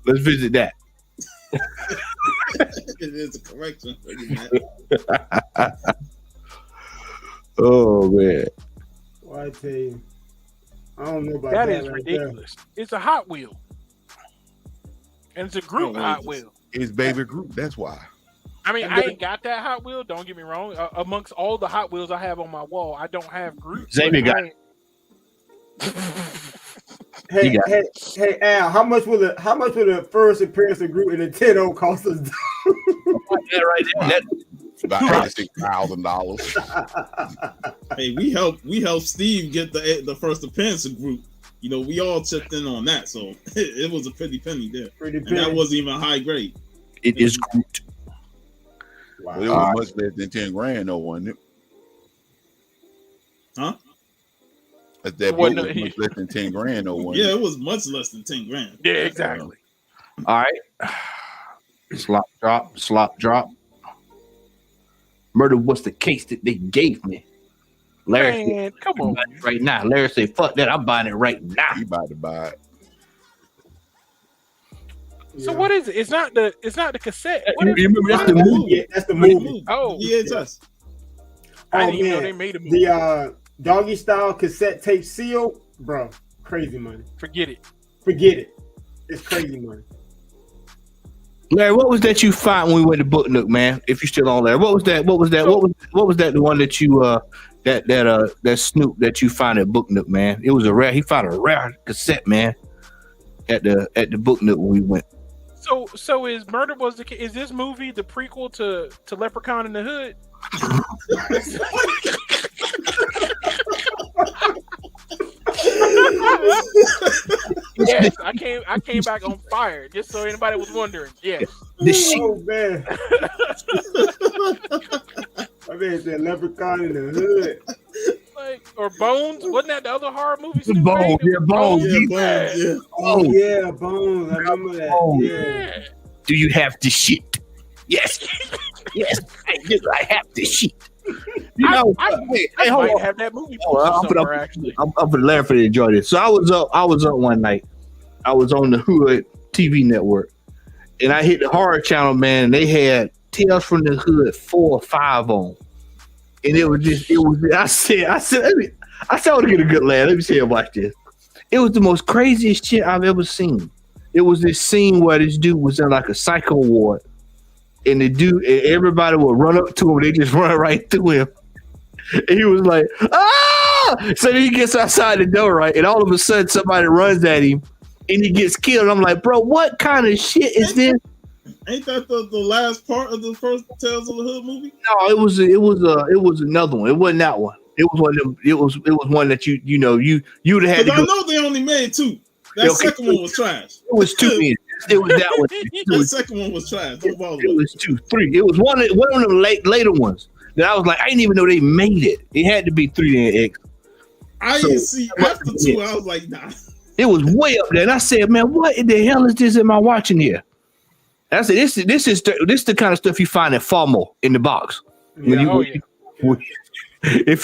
Let's visit that. It is a correction for you, man. Oh man. Well, I tell you, I don't know about that. That is right ridiculous. There. It's a Hot Wheel, and it's a group Hot Wheel. It's baby group. That's why. I mean, I ain't got that Hot Wheel. Don't get me wrong. Amongst all the Hot Wheels I have on my wall, I don't have groups. Xavier got it. Hey, Al, how much will the first appearance of Groot in Nintendo cost us? That right there. About $6,000. Hey, we helped Steve get the first appearance of Groot. You know, we all chipped in on that, so it was a pretty penny there. And that wasn't even high grade. It is Groot. Wow. Well, it was much less than 10 grand, though, wasn't it? Huh? That book was much less than 10 grand, though, wasn't it? It was much less than 10 grand. Yeah, exactly. All right. Slop drop. Murder was the case that they gave me. Larry, man, come on, right now. Larry said, "Fuck that! I'm buying it right now." He about to buy it. So what is it? It's not the cassette. You remember that's the movie? Yeah, that's the movie. Oh, VHS. I didn't even know they made a movie. The doggy style cassette tape seal, bro. Crazy money. Forget it. It's crazy money. Larry, what was that you found when we went to Book Nook, man? If you're still on there, what was that? What was that? The one that you that Snoop that you found at Book Nook, man? It was he found a rare cassette, man, at the Book Nook when we went. So is Murder Was the Case? Is this movie the prequel to Leprechaun in the Hood? Yes, I came back on fire, just so anybody was wondering. Yes. Oh man. I mean, said Leprechaun in the Hood. Or Bones? Wasn't that the other horror movie? Bones. Oh yeah, Bones. I remember that. Bones. Yeah. Do you have the shit? Yes. Yes, I have the shit. You know, I might have that movie somewhere, actually. I'm for Larry to enjoy this. So I was up one night. I was on the Hood TV network, and I hit the horror channel, man. And they had Tales from the Hood 4 or 5 on, and it was. I said, I want to get a good laugh. Let me see and watch this. It was the most craziest shit I've ever seen. It was this scene where this dude was in like a psycho ward. And the dude, and everybody would run up to him. They just run right through him. And he was like, "Ah!" So then he gets outside the door, right? And all of a sudden, somebody runs at him, and he gets killed. And I'm like, "Bro, what kind of shit is this?" Ain't that the last part of the first Tales of the Hood movie? No, it was another one. It wasn't that one. It was one of them. It was one that you'd have had. I know they only made 2. That second one was trash. It was 2. It was that one. The second one was trash. Don't bother. It was 2, 3. It was one of the later ones that I was like, I didn't even know they made it. It had to be 3 then X. I didn't see after 2. I was like, nah. It was way up there, and I said, man, what in the hell is this? Am I watching here? And I said, this is the kind of stuff you find at FOMO in the box. If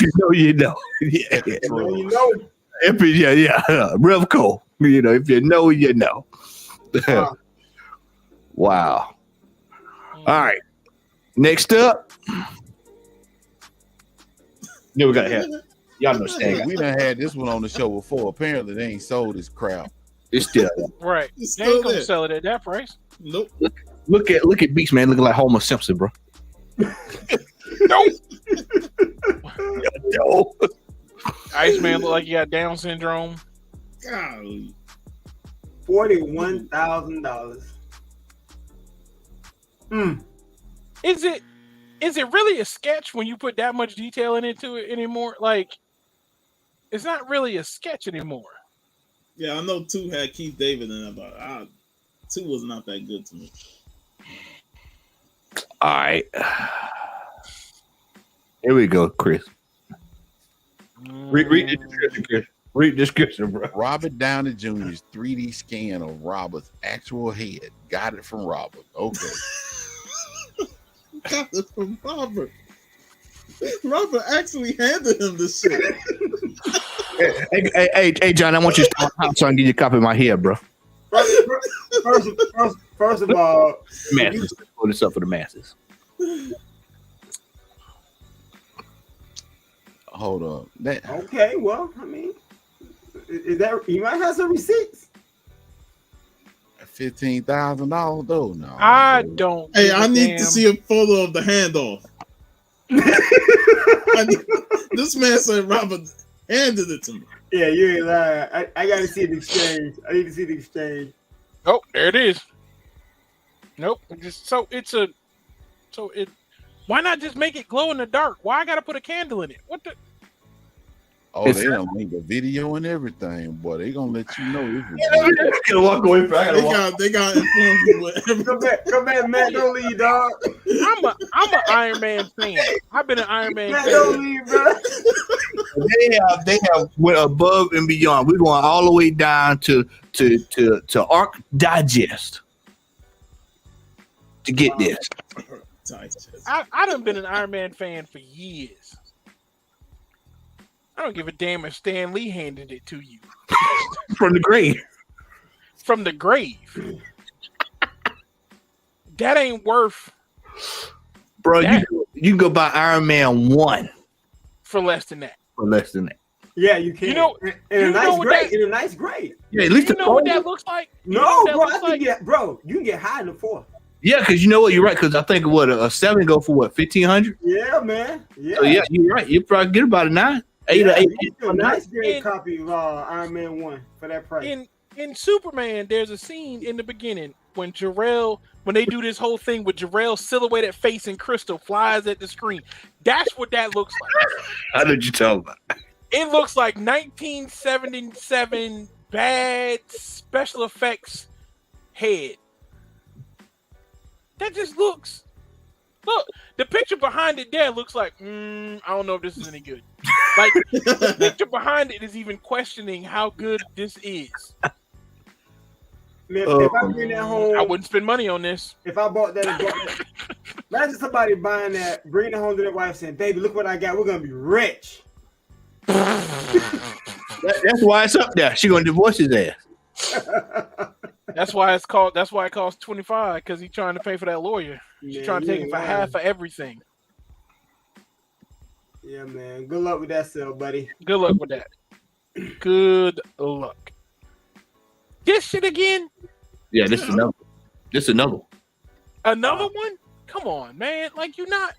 you know, you know. Yeah. You know. Revco. You know, if you know, you know. Wow. All right. Next up. Yeah, we got to have. Y'all know Stan. We done had this one on the show before. Apparently, they ain't sold this crap. It's still right. It's They ain't still gonna there. sell it at that price. Nope. Look at Beast Man looking like Homer Simpson, bro. Nope. No. Iceman look like he got Down syndrome. Golly. $41,000. Is it really a sketch when you put that much detail into it anymore? Like, it's not really a sketch anymore. Yeah, I know 2 had Keith David in it, but 2 was not that good to me. All right. Here we go, Chris. Read the description, Chris. Read the description, bro. Robert Downey Jr.'s 3D scan of Robert's actual head. Got it from Robert. Okay. Got it from Robert. Robert actually handed him this shit. Hey, John, I want you to start out so I can give you a copy of my hair, bro. First of all, Masses. Put this up for the masses. Hold up. okay. Well, I mean, is that you might have some receipts? $15,000 though. No, I don't. Hey, give a I need damn. to see a photo of the handoff. This man said Robert handed it to me. Yeah, you ain't lying. I got to see the exchange. I need to see the exchange. Oh, there it is. Nope. Why not just make it glow in the dark? Why I gotta put a candle in it? What the? Oh, they don't link the video and everything, boy. They gonna let you know. I gotta walk away from They got informed you with everything. Come back, Matt. Don't leave, dog. I'm an Iron Man fan. I've been an Iron Man Matt, fan. don't leave, bro. They have went above and beyond. We're going all the way down to Arc Digest to get this. I done been an Iron Man fan for years. I don't give a damn if Stan Lee handed it to you From the grave. from the grave. That ain't worth Bro, that you can go buy Iron Man 1 for less than that. for less than that. Yeah, you can. You know- in you a know nice what grade. that- In a nice grade. Yeah, at least You know what that looks like? You know No, what that bro. I looks think like? you can get high in the 4. Yeah, because you know what, you're right. Because I think a 7 go for what, 1,500. Yeah, man. Yeah. So yeah, you're right. You probably get about a 9, 8 or Yeah, 8. you can do a nice grade And- copy of Iron Man 1 for that price. In Superman, there's a scene in the beginning when they do this whole thing with Jarrell's silhouetted face and Crystal flies at the screen. That's what that looks like. I know what you're talking about. It looks like 1977 bad special effects head. That just looks. Look, the picture behind it there looks like, I don't know if this is any good. Like, the picture behind it is even questioning how good this is. Man, if I bring that home, I wouldn't spend money on this. if I bought that, imagine somebody buying that, bringing it home to their wife, saying, "Baby, look what I got. We're gonna be rich." That's why it's up there. She gonna divorce his ass. That's why it costs 25 because he's trying to pay for that lawyer. She's trying to take it for half of everything. Yeah, man. Good luck with that sale, buddy. Good luck with that. Good luck. This shit again? Yeah, this is another. This is another. Another one? Come on, man. Like, you not.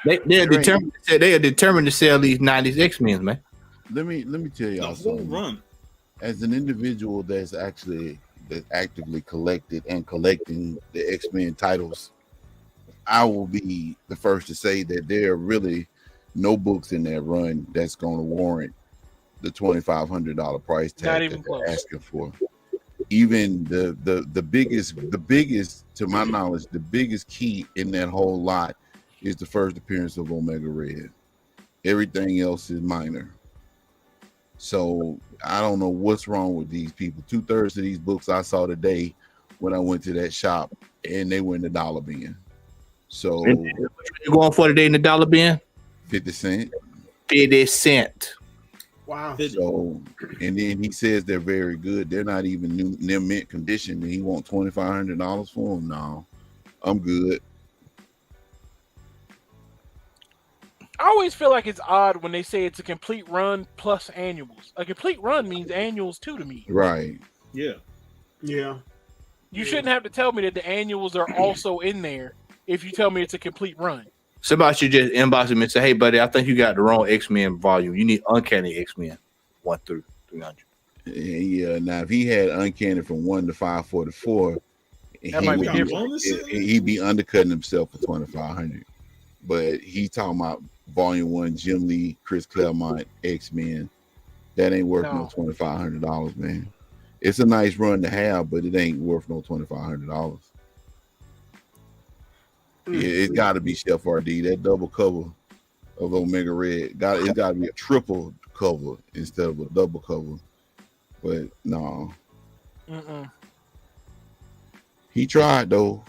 They are determined. They are determined to sell these 90s X-Men, man. Let me tell The y'all whole something. run. As an individual that's actively collected and collecting the X-Men titles, I will be the first to say that there are really no books in that run that's going to warrant the $2,500 price Not tag even that close. they're asking for. even the biggest, to my knowledge, the biggest key in that whole lot is the first appearance of Omega Red. Everything else is minor. So I don't know what's wrong with these people. 2/3 of these books I saw today when I went to that shop, and they were in the dollar bin. So you going for today in the dollar bin? 50 cents. 50 cent. Wow. So, and then he says they're very good. They're not even new, they're mint condition, and he want $2,500 for them. No, I'm good. I always feel like it's odd when they say it's a complete run plus annuals. A complete run means annuals too to me. Right. Yeah. Yeah. You shouldn't have to tell me that the annuals are also in there if you tell me it's a complete run. Somebody should just inbox him and say, "Hey, buddy, I think you got the wrong X-Men volume. You need Uncanny X-Men 1 through 300." Yeah. Now, if he had Uncanny from 1 to 544, That might be different. He'd be undercutting himself for 2,500. But he talking about Volume 1, Jim Lee, Chris Claremont, X-Men. That ain't worth no $2,500, man. It's a nice run to have, but it ain't worth no $2,500. It's got to be Chef RD. That double cover of Omega Red, it's got to be a triple cover instead of a double cover. But no, he tried though.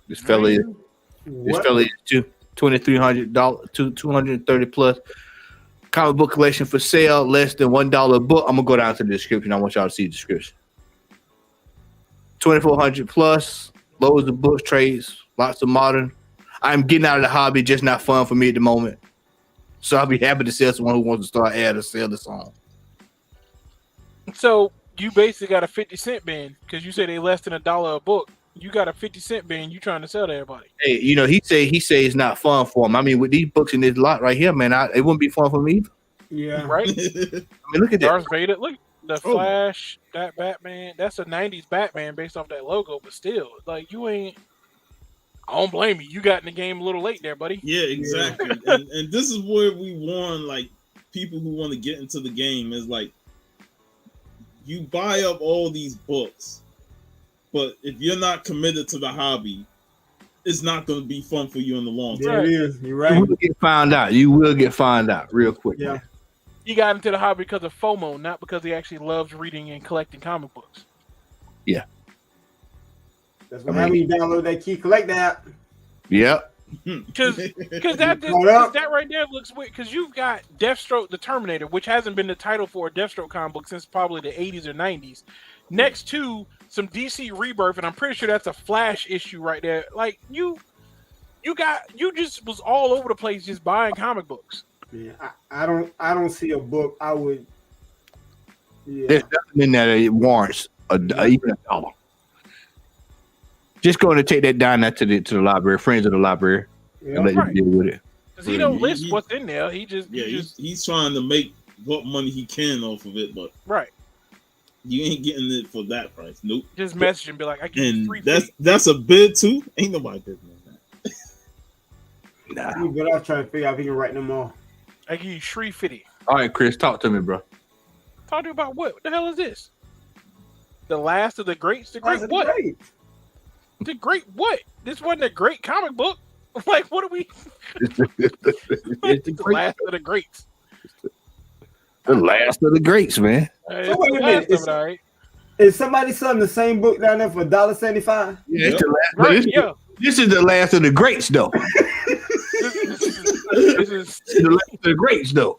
This fella is $2,300 to $230 plus. Comic book collection for sale, less than $1 a book. I'm gonna go down to the description. I want y'all to see the description. 2,400 plus, loads of books, trades, lots of modern. I'm getting out of the hobby, just not fun for me at the moment. So I'll be happy to sell someone who wants to start ad or sell the song. So you basically got a 50-cent bin because you say they less than $1 a book. You got a 50-cent bin you trying to sell to everybody. Hey, he say it's not fun for him. I mean, with these books in this lot right here, man, it wouldn't be fun for me either. Yeah. Right? I mean, look at that. Darth Vader, look, the Flash, that Batman, that's a 90s Batman based off that logo, but still, like, I don't blame you. You got in the game a little late there, buddy. Yeah, exactly. and this is where we warn like people who want to get into the game is like you buy up all these books, but if you're not committed to the hobby, it's not going to be fun for you in the long term. Yeah, it is. You're right. You will get found out. You will get found out real quick. Yeah. Man. He got into the hobby because of FOMO, not because he actually loves reading and collecting comic books. Yeah. That's what happens. You download that key collect app. Yep. Because that right there looks weird. Because you've got Deathstroke the Terminator, which hasn't been the title for a Deathstroke comic book since probably the 80s or 90s. Next to some DC Rebirth, and I'm pretty sure that's a Flash issue right there. Like you just was all over the place just buying comic books. Yeah, I don't see a book I would. Yeah. There's nothing in there that warrants even $1. Just going to take that down to the library, friends of the library, and let you deal with it. Because he don't list what's in there. He's trying to make what money he can off of it, but you ain't getting it for that price. Nope. Just message and be like, I give you free. That's a bid too. Ain't nobody bidding on Nah. that. But I was trying to figure out if he can write them all. I give you $3.50. All right, Chris, talk to me, bro. Talk to you about what? What the hell is this? The last of the greats? The great what? The great what? This wasn't a great comic book. Like, what are we? It's the last of the greats. The last of the greats, man. So wait a minute. Is somebody selling the same book down there for $1.75? Yeah, it's the last. This is the last of the greats, though. This is the last of the greats, though.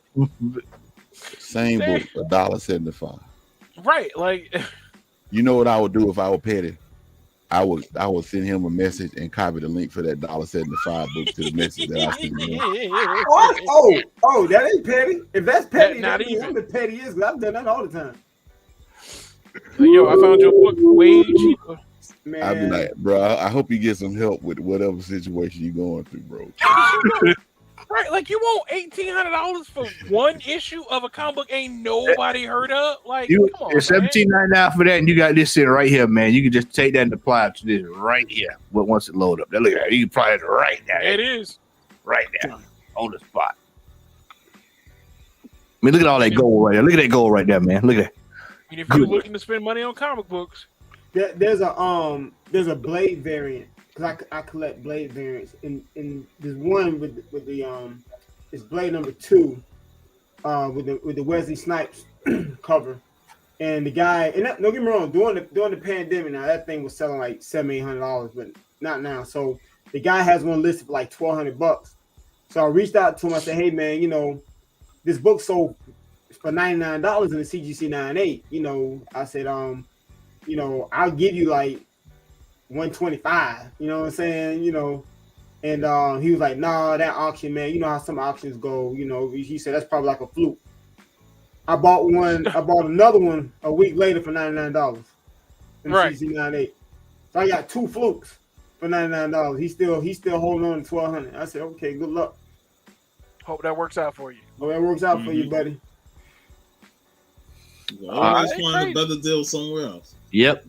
Same book, $1.75. Right, like. You know what I would do if I were petty? I would send him a message and copy the link for that $1.75 book to the message that I sent him. Oh, that ain't petty. If that's petty, not that even. I'm the petty is. I've done that all the time. Yo, I found your book way cheaper. Man. I'd be like, bro, I hope you get some help with whatever situation you're going through, bro. Right, like you want $1,800 for one issue of a comic book ain't nobody heard of? Like, come on, it's $17.99 for that, and you got this sitting right here, man. You can just take that and apply it to this right here. But once it load up, now look at that. You can apply it right now. It is right now on the spot. I mean, look at all that gold right there. Look at that gold right there, man. Look at that. And if you're looking to spend money on comic books, There's a Blade variant because I collect Blade variants, and there's one with the it's Blade number 2, with the Wesley Snipes cover, and the guy, and don't get me wrong, during the pandemic, now that thing was selling like $700-800, but not now. So the guy has one listed for like $1,200. So I reached out to him. I said, hey man, this book sold for $99 in the CGC 98. I said, I'll give you like $125. You know what I'm saying? And he was like, nah, that auction, man. You know how some auctions go. He said that's probably like a fluke. I bought another one a week later for $99 in the CGC 98. So I got 2 flukes for $99. He's still holding on to $1,200. I said, okay, good luck. Hope that works out for you. Hope that works out for you, buddy. Always find a better deal somewhere else. Yep.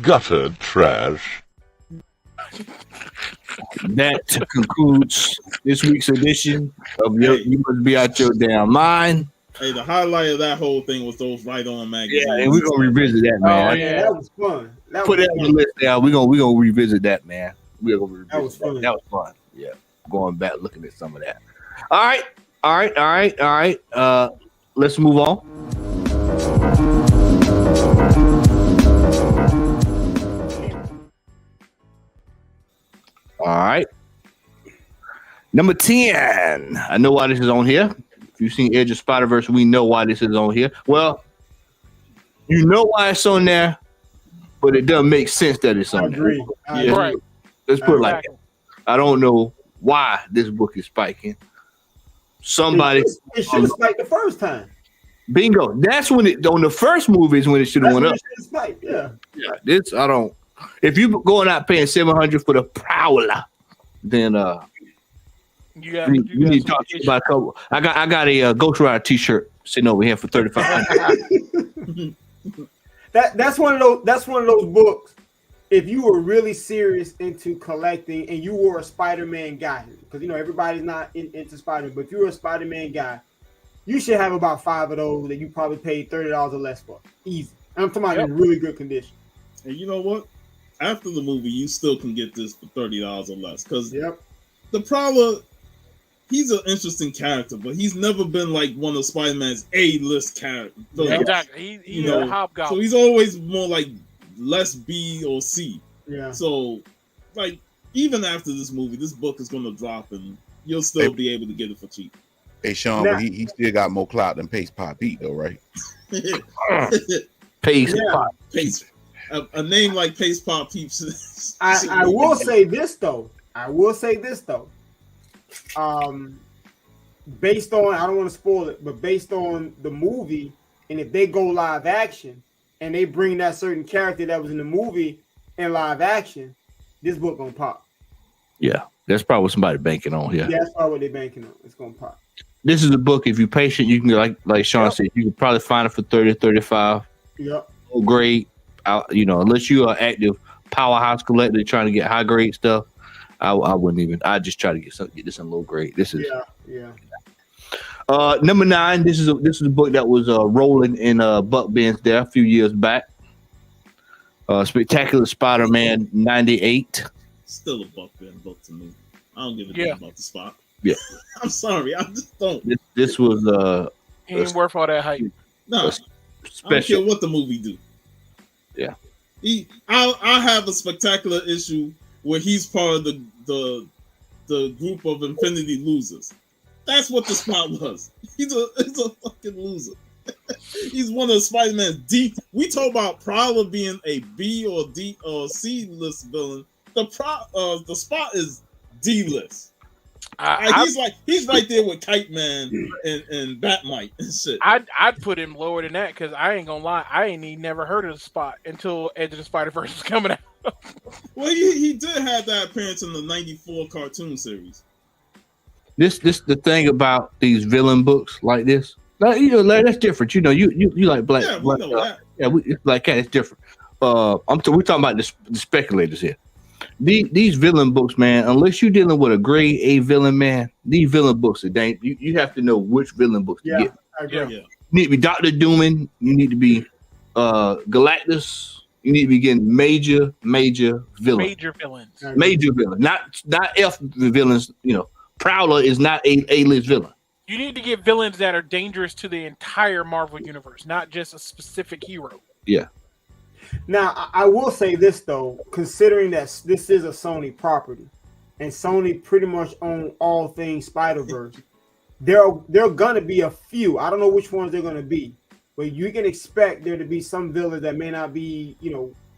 Gutter trash. That concludes this week's edition of You Must Be Out Your Damn Mind. Hey, the highlight of that whole thing was those Right On magazines. Yeah, and we're gonna revisit that, man. Oh, yeah. That was fun. Put it on the list now. We're gonna revisit that, man. We're gonna revisit that. Was fun. That was fun. Yeah, going back looking at some of that. All right. Let's move on. All right. Number 10. I know why this is on here. If you've seen Edge of Spider-Verse, we know why this is on here. Well, you know why it's on there, but it doesn't make sense that it's on there. I agree. Right. Let's put it like that. I don't know why this book is spiking. Somebody it should have spiked the first time. Bingo. That's when it on the first movie is when it should have went up. Spiked, yeah. This I don't. If you going out paying $700 for the Prowler, then we need to talk about a couple. I got a Ghost Rider T-shirt sitting over here for $3,500. That's one of those books. If you were really serious into collecting and you were a Spider-Man guy, because everybody's not into Spider-Man, but if you were a Spider-Man guy, you should have about 5 of those that you probably paid $30 or less for. Easy. I'm talking about in really good condition. And you know what? After the movie, you still can get this for $30 or less. Because the Prowler, he's an interesting character, but he's never been like one of Spider-Man's A-list characters. Exactly. He's a hobgoblin. So he's always more like less B or C. Yeah. So, like, even after this movie, this book is going to drop and you'll still be able to get it for cheap. Hey, Sean, but he still got more clout than Pace Pop Pete, though, right? Pace Pop. Pace. A name like Pace Pop Peeps. I will say this though. Based on, I don't want to spoil it, but based on the movie, and if they go live action and they bring that certain character that was in the movie in live action, this book gonna pop. Yeah, that's probably what somebody banking on here. Yeah, that's probably what they're banking on. It's gonna pop. This is a book. If you're patient, you can like Sean said, you can probably find it for $30, $35. Yep. Low grade. Unless you are active powerhouse collector trying to get high grade stuff, I wouldn't even. I just try to get this in low grade. This is number 9. This is a book that was rolling in Buck Ben's there a few years back. Spectacular Spider-Man 98. Still a Buck Ben book to me. I don't give a damn about the Spot. Yeah, I'm sorry, I just don't. This was he ain't worth all that hype. No, I don't care what the movie do. Yeah, I have a Spectacular issue where he's part of the group of Infinity Losers. That's what the Spot was. He's a fucking loser. He's one of Spider-Man's D. We talk about Prowler being a B or D or C list villain. The Spot is D list. He's right there with Kite Man and Batmite and shit. I'd put him lower than that because I ain't gonna lie, I ain't even never heard of the Spot until Edge of the Spider-Verse was coming out. Well, he did have that appearance in the '94 cartoon series. This the thing about these villain books like this. Like, that's different. You like black. Yeah, we know that. Yeah, Black Cat is different. We're talking about the speculators here. These villain books, man, unless you're dealing with a grade A villain, man, these villain books are dangerous. You have to know which villain books to get. I agree. You need to be Doctor Dooman. You need to be Galactus. You need to be getting major villains. Major villains. Major villains, not F villains. Prowler is not a list villain. You need to get villains that are dangerous to the entire Marvel universe, not just a specific hero. Yeah. Now, I will say this though, considering that this is a Sony property, and Sony pretty much own all things Spider-Verse, there are gonna be a few. I don't know which ones they're gonna be, but you can expect there to be some villains that may not be,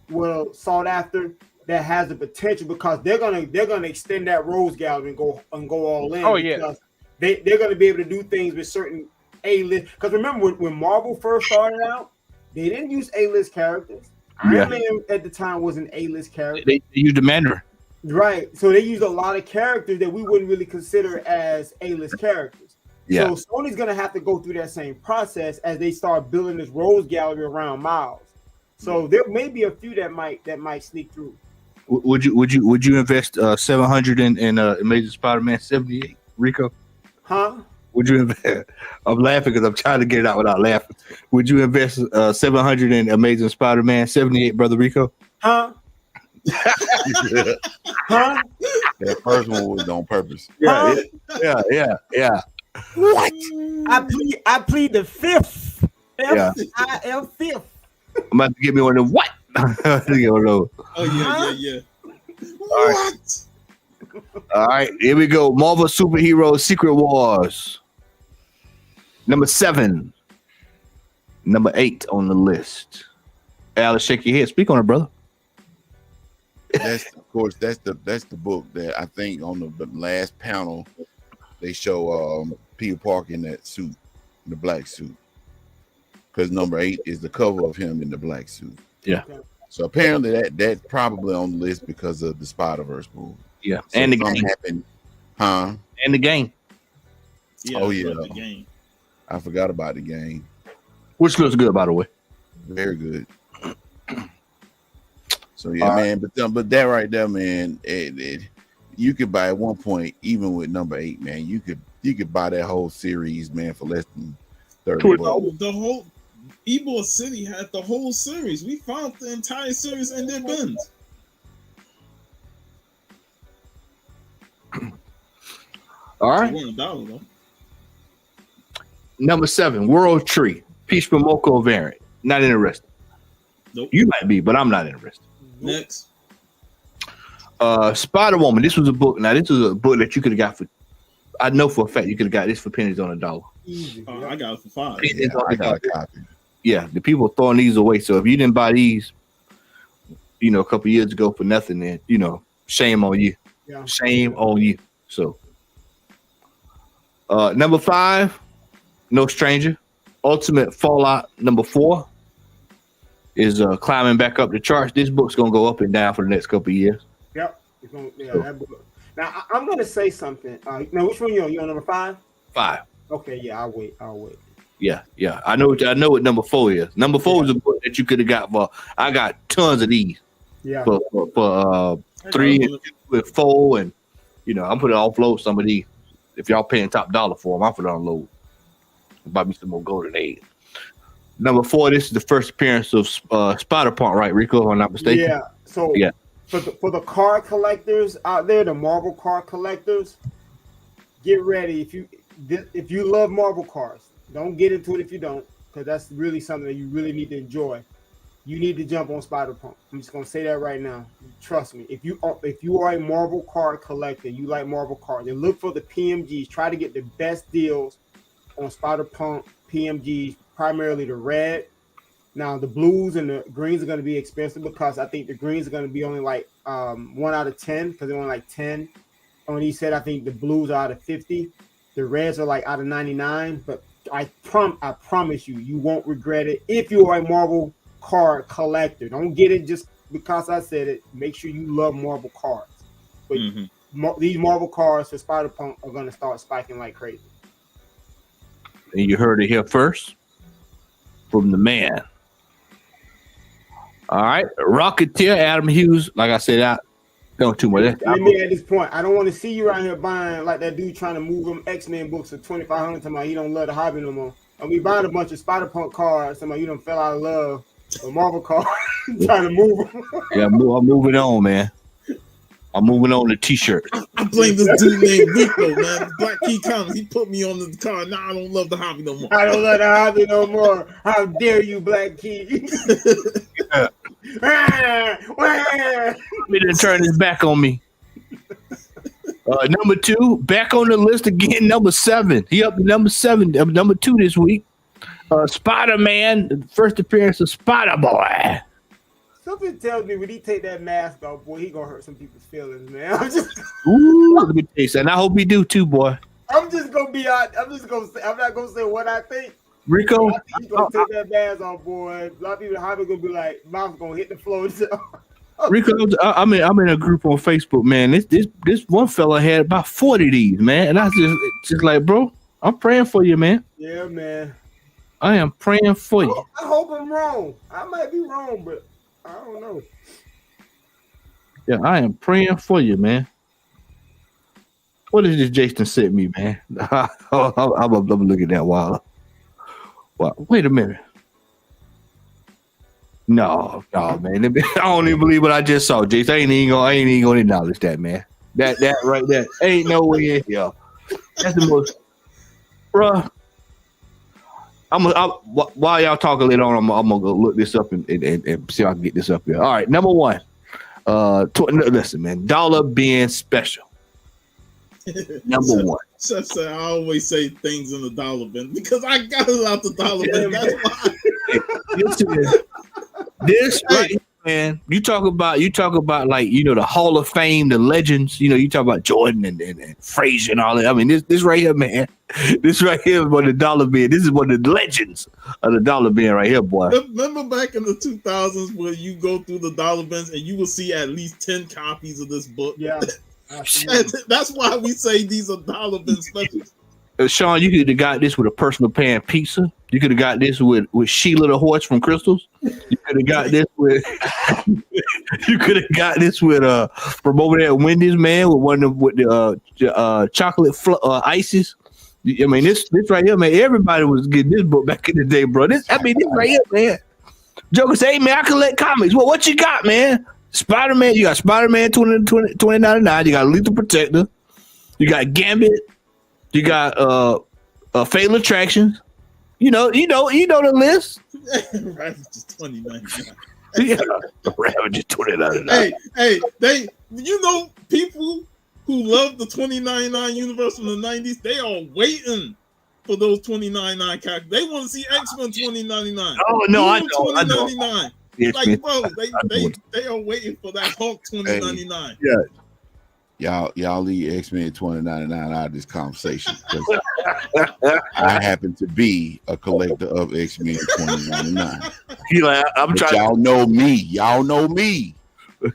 well sought after, that has the potential, because they're gonna extend that rose gallery and go all in. Oh yeah. They're gonna be able to do things with certain A-list. Because remember when Marvel first started out, they didn't use A-list characters. Iron Man at the time was an A-list character. They used the Mandarin. Right. So they used a lot of characters that we wouldn't really consider as A-list characters. Yeah. So Sony's gonna have to go through that same process as they start building this rose gallery around Miles. So there may be a few that might sneak through. Would you invest 700 in Amazing Spider-Man 78, Rico? Huh? Would you invest? I'm laughing because I'm trying to get it out without laughing. Would you invest 700 in Amazing Spider-Man 78, brother Rico? Huh? Huh? That first one was on purpose. Yeah. What? I plead the fifth. F-I-F fifth. I'm about to get me one of them. What? Oh yeah. What? All right, here we go. Marvel Superhero Secret Wars. Number 7. Number 8 on the list. Alice, shake your head. Speak on it, brother. That's the book that I think on the last panel they show Peter Parker in that suit, in the black suit. Because number 8 is the cover of him in the black suit. Yeah. So apparently that's probably on the list because of the Spider-Verse movie. Yeah. So And the game. happened, huh? And the game. Yeah, Oh yeah. the game. I forgot about the game. Which looks good, by the way. Very good. So yeah, man. But that right there, man, you could buy at one point, even with number 8, man, you could buy that whole series, man, for less than $30. The whole Ybor City had the whole series. We found the entire series in their bins. All right. $1 though. Number 7, World Tree. Peach Momoko variant. Not interested. Nope. You might be, but I'm not interested. Next. Spider-Woman. This was a book. Now, this was a book that you could have got for, I know for a fact you could have got this for pennies on a dollar. I got it for $5. Yeah, I got a copy. Yeah, the people throwing these away. So if you didn't buy these, a couple years ago for nothing, then, shame on you. Yeah. Shame on you. So, number 5, No Stranger. Ultimate Fallout number 4 is climbing back up the charts. This book's gonna go up and down for the next couple of years. Yep. That book. Now I'm gonna say something. Now which one you on? You on number 5? 5. Okay, yeah, I'll wait. Yeah. I know what number 4 is. Number 4 is a book that you could have got for. I got tons of these. Yeah. For 3 and 4, and I'm putting offload some of these. If y'all paying top dollar for them, I'm putting unload. Buy me some more golden age. Number 4, this is the first appearance of Spider-Punk, right, Rico? If I'm not mistaken. Yeah. So yeah. For the card collectors out there, the Marvel card collectors, get ready. If you love Marvel cards, don't get into it if you don't, because that's really something that you really need to enjoy. You need to jump on Spider-Punk. I'm just gonna say that right now. Trust me. If you are a Marvel card collector, you like Marvel cards, then look for the PMGs. Try to get the best deals on Spider-Punk PMGs, primarily the red. Now the blues and the greens are going to be expensive because I think the greens are going to be only like 1 out of 10 because they're only like 10 on each set. I think the blues are out of 50. The reds are like out of 99. But I promise you won't regret it if you are a Marvel card collector. Don't get it just because I said it. Make sure you love Marvel cards. But these Marvel cards for Spider-Punk are going to start spiking like crazy. And you heard it here first from the man. All right, Rocketeer, Adam Hughes. Like I said, I don't too much. Let me at this point. I don't want to see you around here buying like that dude trying to move them X-Men books for $2,500. He don't love the hobby no more. And we buying a bunch of Spider-Punk cards. Somebody, you done fell out of love with Marvel cards, trying to move them. Yeah, I'm moving on, man. I'm moving on to t-shirts. I blame this dude named Rico, man. Black Key Comics. He put me on the card. Now I don't love the hobby no more. I don't love the hobby no more. How dare you, Black Key? He didn't turn his back on me. Number 2, back on the list again. Number 7. He up to number 7. Number 2 this week. Spider-Man. First appearance of Spider-Boy. Something tells me when he take that mask off, boy, he gonna hurt some people's feelings, man. Ooh, let me tell you something. I hope he do too, boy. I'm just gonna be out. I'm not gonna say what I think. Rico, He's gonna take that mask off, boy. A lot of people in Hollywood gonna be like, mouth gonna hit the floor. Rico, I'm in a group on Facebook, man. This one fella had about 40 of these, man, and I just like, bro, I'm praying for you, man. Yeah, man. I am praying for you. I hope I'm wrong. I might be wrong, but I don't know. Yeah, I am praying for you, man. What is this Jason sent me, man? I'm looking at that while. Wait a minute. No, man. I don't even believe what I just saw, Jason. I ain't even gonna acknowledge that, man. That right there. Ain't no way in here. That's the most, bruh. While y'all talking later on, I'm gonna go look this up and see if I can get this up here. All right, number 1. Listen, man, dollar being special. Number 1. I always say things in the dollar bin because I got it out the dollar bin. That's why. This right here, man. You talk about like, the Hall of Fame, the legends. You talk about Jordan and Frazier and all that. I mean, this right here, man. This right here is what the dollar bin. This is one of the legends of the dollar bin right here, boy. Remember back in the 2000s where you go through the dollar bins and you will see at least 10 copies of this book. Yeah. That's why we say these are dollar bin specials. Sean, you could have got this with a personal pan pizza. You could have got this with Sheila the horse from Crystals. You could have got this with. You could have got this with from over there at Wendy's, man, with the chocolate ices. I mean, this right here, man. Everybody was getting this book back in the day, bro. This right here, man. Joker say, hey, man, I collect comics. Well, what you got, man? Spider-Man. You got Spider-Man 2099. You got Lethal Protector. You got Gambit. You got Fatal Attractions. You know the list. Ravages 2099. Yeah, Ravages 2099. Hey, people who love the 2099 universe from the 90s, they are waiting for those 2099 characters. They want to see X-Men 2099. Oh no, I know. 2099. Like, bro, they are waiting for that Hulk 2099. Yeah. Y'all leave X-Men 2099 out of this conversation. I happen to be a collector of X-Men 2099. I'm trying. Y'all know me.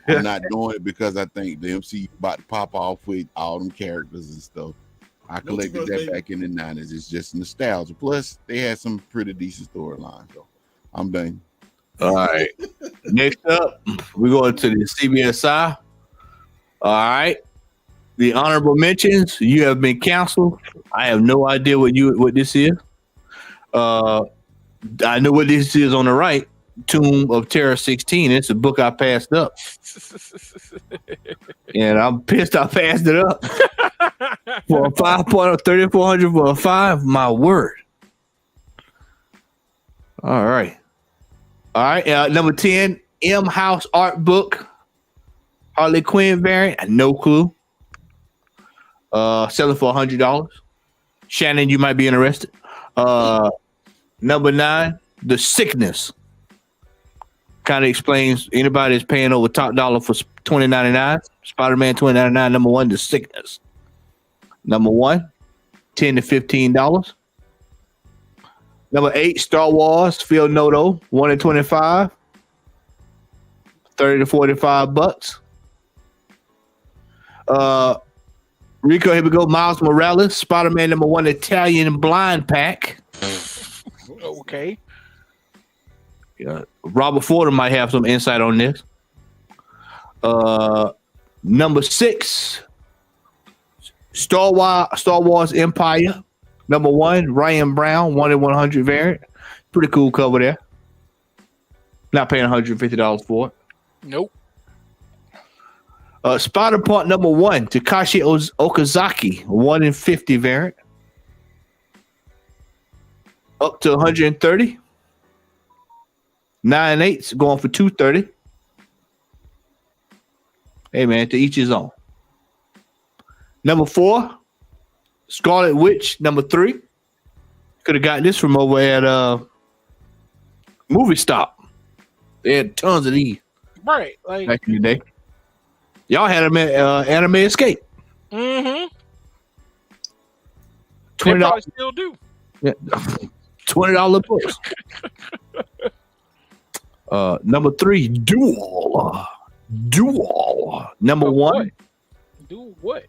I'm not doing it because I think the MCU about to pop off with all them characters and stuff. I collected that back in the 90s. It's just nostalgia. Plus, they had some pretty decent storylines. So I'm done. All right. Next up, we're going to the CBSI. All right. The honorable mentions, you have been canceled. I have no idea what this is. I know what this is on the right. Tomb of Terror 16. It's a book I passed up. And I'm pissed I passed it up. For a 3,400 for a 5. My word. All right. Number 10, M House art book. Harley Quinn variant. No clue. Selling for $100. Shannon, you might be interested. Number 9, The Sickness. Kind of explains anybody that's paying over top dollar for $20.99. Spider-Man $20.99. Number 1, The Sickness. Number 1, $10 to $15. Number 8, Star Wars Phil Noto, 1 in 25. 30 to 45 bucks. Rico, here we go. Miles Morales, Spider-Man number 1, Italian blind pack. Okay. Robert Fordham might have some insight on this. Number 6, Star Wars Empire, Number 1, Ryan Brown, 1 in 100 variant. Pretty cool cover there. Not paying $150 for it. Nope. Spider Punk number 1, Takashi Okazaki, 1 in 50 variant. Up to 130. 9 8s going for 230. Hey man, to each his own. Number 4, Scarlet Witch number 3. Could have got this from over at Movie Stop. They had tons of these Right. Like back in the day. Y'all had them at Anime Escape. mm-hmm. They $20. probably still do. Yeah. $20 books. Number 3, Duel. Number Of 1. what? Do what?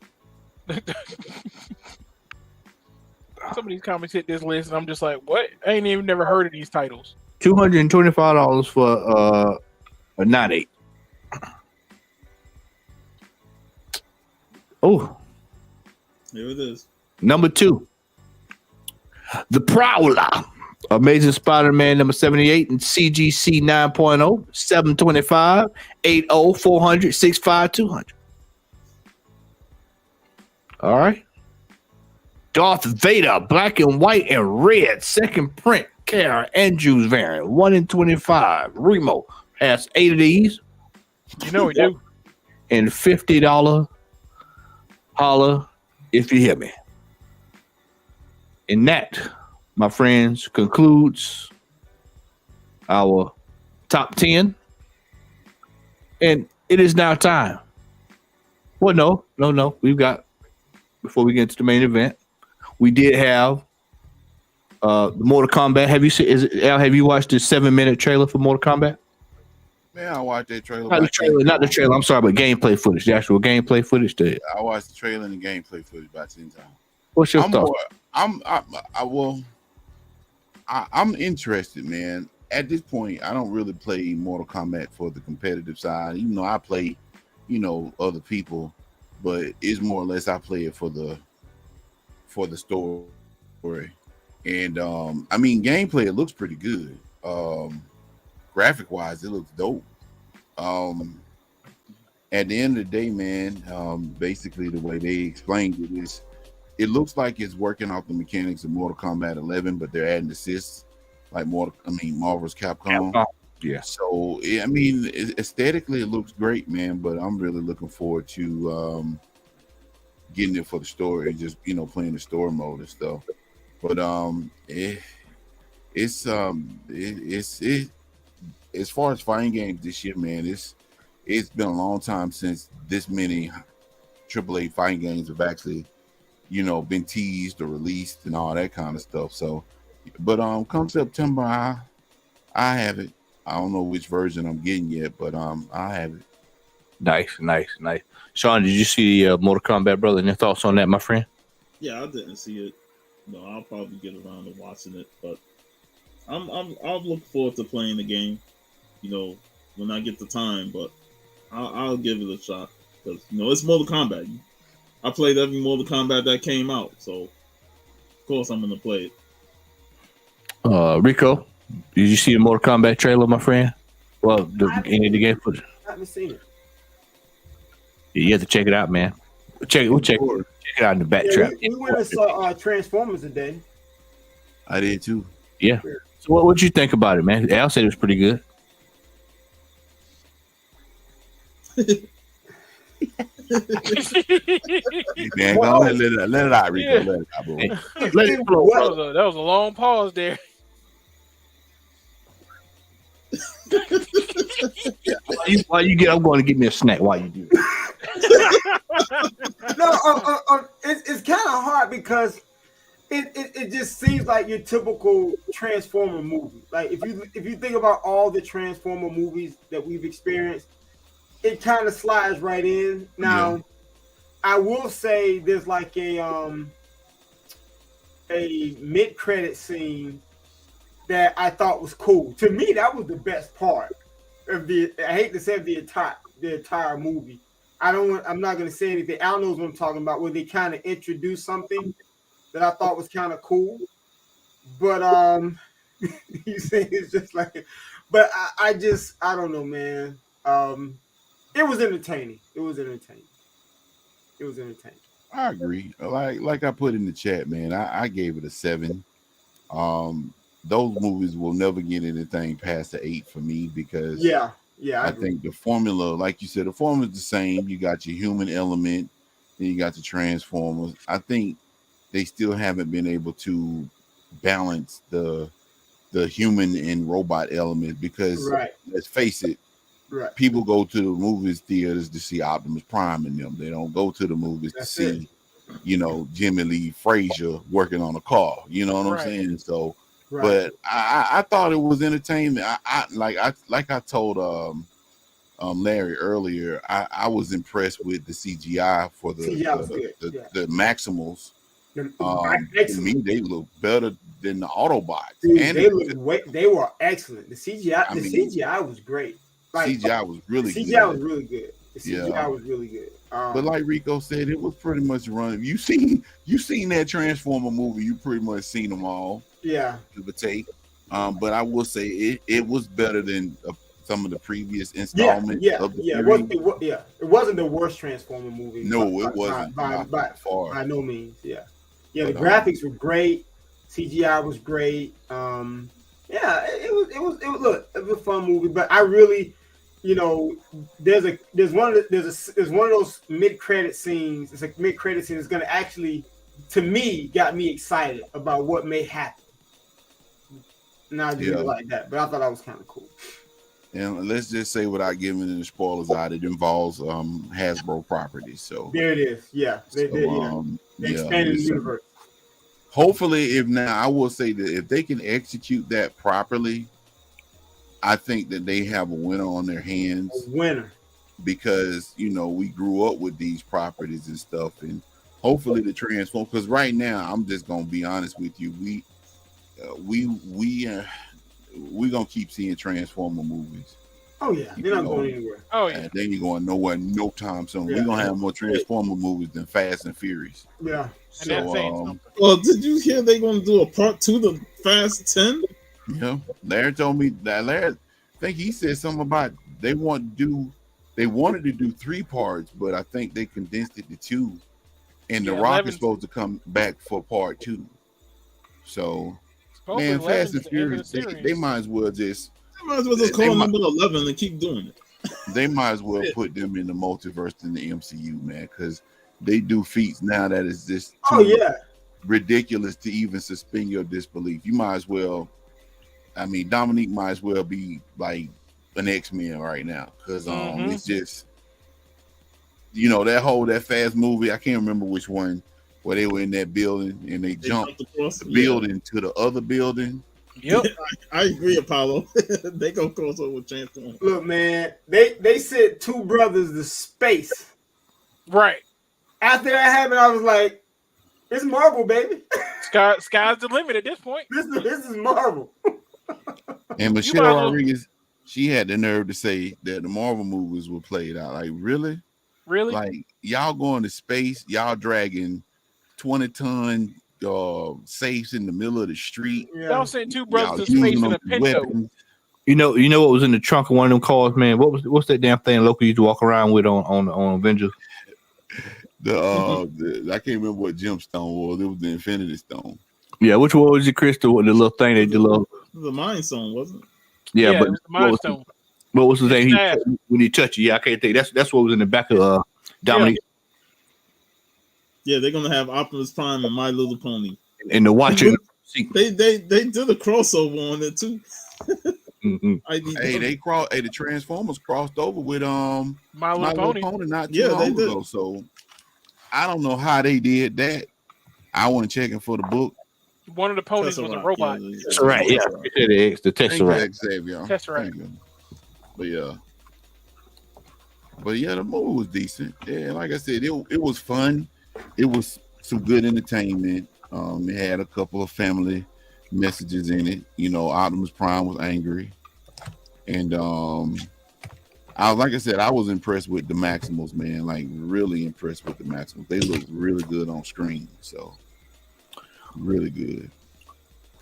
Some of these comics hit this list, and I'm just like, what? I ain't even never heard of these titles. $225 for a 9/8. Oh, Here it is. number 2, The Prowler, Amazing Spider-Man number 78 and CGC 9.0, 725, 80, 400, 65, 200. All right. Darth Vader, black and white and red, second print, Kara Andrews variant, 1 in 25. Remo has 8 of these. You know we do. And $50 holla if you hear me. And that, my friends, concludes our top 10. And it is now time. Well, no. We've got, before we get into the main event, we did have the Mortal Kombat. Have you watched the 7-minute trailer for Mortal Kombat? Man, I watched that trailer. Not the trailer. I'm sorry, but gameplay footage. The actual gameplay footage. I watched the trailer and the gameplay footage about 10 times. What's your thought? I'm interested, man. At this point, I don't really play Mortal Kombat for the competitive side, even though I play, other people, but it's more or less I play it for the story. And gameplay, it looks pretty good. Graphic wise, it looks dope. At the end of the day, man, basically the way they explained it is, it looks like it's working off the mechanics of Mortal Kombat 11, but they're adding assists like Marvel's Capcom. Yeah. So aesthetically, it looks great, man. But I'm really looking forward to getting it for the story and just playing the story mode and stuff. But it's as far as fighting games this year, man, it's been a long time since this many AAA fighting games have actually, been teased or released and all that kind of stuff. So, but come September, I have it. I don't know which version I'm getting yet, but I have it. Nice. Sean, did you see Mortal Kombat, brother? And your thoughts on that, my friend? Yeah, I didn't see it. No, I'll probably get around to watching it, but I'll look forward to playing the game. When I get the time, but I'll give it a shot because it's Mortal Kombat. I played every Mortal Kombat that came out, so of course I'm gonna play it. Rico, did you see the Mortal Kombat trailer, my friend? Well, any of the game footage. I haven't seen it. You have to check it out, man. We'll check it out in the back trap. We went and saw Transformers today. I did too. Yeah. So what you think about it, man? Al said it was pretty good. Man, let it out, Rico. Yeah. Let it out, bro. Let it flow. That was a long pause there. While you get, I'm going to give me a snack while you do. No, it's kind of hard because it just seems like your typical Transformer movie. Like if you think about all the Transformer movies that we've experienced, it kind of slides right in. Now, I will say there's like a mid-credit scene that I thought was cool. To me, that was the best part of I hate to say the entire movie. I'm not gonna say anything. Al knows what I'm talking about, where they kind of introduce something that I thought was kind of cool. But you say it's just like, but I don't know, man. It was entertaining. It was entertaining. I agree. Like I put in the chat, man. I gave it a 7. Those movies will never get anything past the 8 for me because yeah, I think the formula, like you said, the formula is the same. You got your human element, then you got the Transformers. I think they still haven't been able to balance the human and robot element because let's face it, people go to the movies theaters to see Optimus Prime in them. They don't go to the movies to see, Jimmy Lee Frazier working on a car. You know what I'm saying? So, but I thought it was entertainment. I told Larry earlier, I was impressed with the CGI for the Maximals. To me, they look better than the Autobots. Dude, they were excellent. The CGI was great. CGI was really good. CGI was really good. The CGI was really good. But like Rico said, it was pretty much running. You seen that Transformer movie? You pretty much seen them all. Yeah. Give or take. But I will say it was better than some of the previous installments of the series. It wasn't the worst Transformer movie. No, it wasn't. By no means. Yeah. Yeah, the graphics were great. CGI was great. It was a fun movie, but I really, there's one of those mid-credit scenes. It's a mid-credit scene that's gonna actually, to me, got me excited about what may happen. Not just like that, but I thought that was kind of cool. And let's just say, without giving any spoilers out, it involves Hasbro properties. So there it is. Yeah, they expanded the universe. Hopefully, I will say that if they can execute that properly, I think that they have a winner on their hands. A winner. Because, we grew up with these properties and stuff. And hopefully the Transform, because right now, I'm just going to be honest with you. We're going to keep seeing Transformer movies. Oh, yeah. They're not going anywhere. Oh, yeah. And they ain't going nowhere no time soon. We're going to have more Transformer movies than Fast and Furious. Yeah. So, well, did you hear they're going to do a part 2 to Fast 10? Yeah. Larry told me that. Larry, I think he said something about they wanted to do 3 parts, but I think they condensed it to 2. And The Rock is supposed to come back for part 2. So, man, Fast and Furious, they might as well just call number 11 and keep doing it. They might as well put them in the multiverse in the MCU, man, because they do feats now that is just ridiculous to even suspend your disbelief. You might as well, Dominique might as well be like an X-Men right now, because it's just, that Fast movie, I can't remember which one, where they were in that building and they jumped the building to the other building. Yep. I agree, Apollo. They gonna cross over with Transformers. Look, man, they sent 2 brothers to space. Right. After that happened, I was like, it's Marvel, baby. Sky's the limit at this point. This is Marvel. And Michelle Rodriguez, she had the nerve to say that the Marvel movies were played out. Like, really? Really? Like, y'all going to space, y'all dragging 20-ton safes in the middle of the street. Y'all sent 2 brothers to space in a Pinto. Weapons. You know what was in the trunk of one of them cars, man? What's that damn thing Loki used to walk around with on Avengers? I can't remember what gemstone was. It was the Infinity Stone. Yeah, which one was it, Chris? The little thing they did. The Mind Stone, wasn't it? Yeah, but it was the Mind Stone. What was his name? When he touched it, I can't think. That's what was in the back of Dominique. Yeah, they're gonna have Optimus Prime and My Little Pony. And the watching. They did a crossover on it too. The Transformers crossed over with My Little Pony not too long ago. So I don't know how they did that. I wasn't checking for the book. One of the ponies was a robot. That's right. Yeah, the Tesseract. Tesseract. But yeah, the movie was decent. Yeah, like I said, it was fun. It was some good entertainment. It had a couple of family messages in it. Optimus Prime was angry, and I was impressed with the Maximals, man. Like, really impressed with the Maximals. They look really good on screen. So Really good.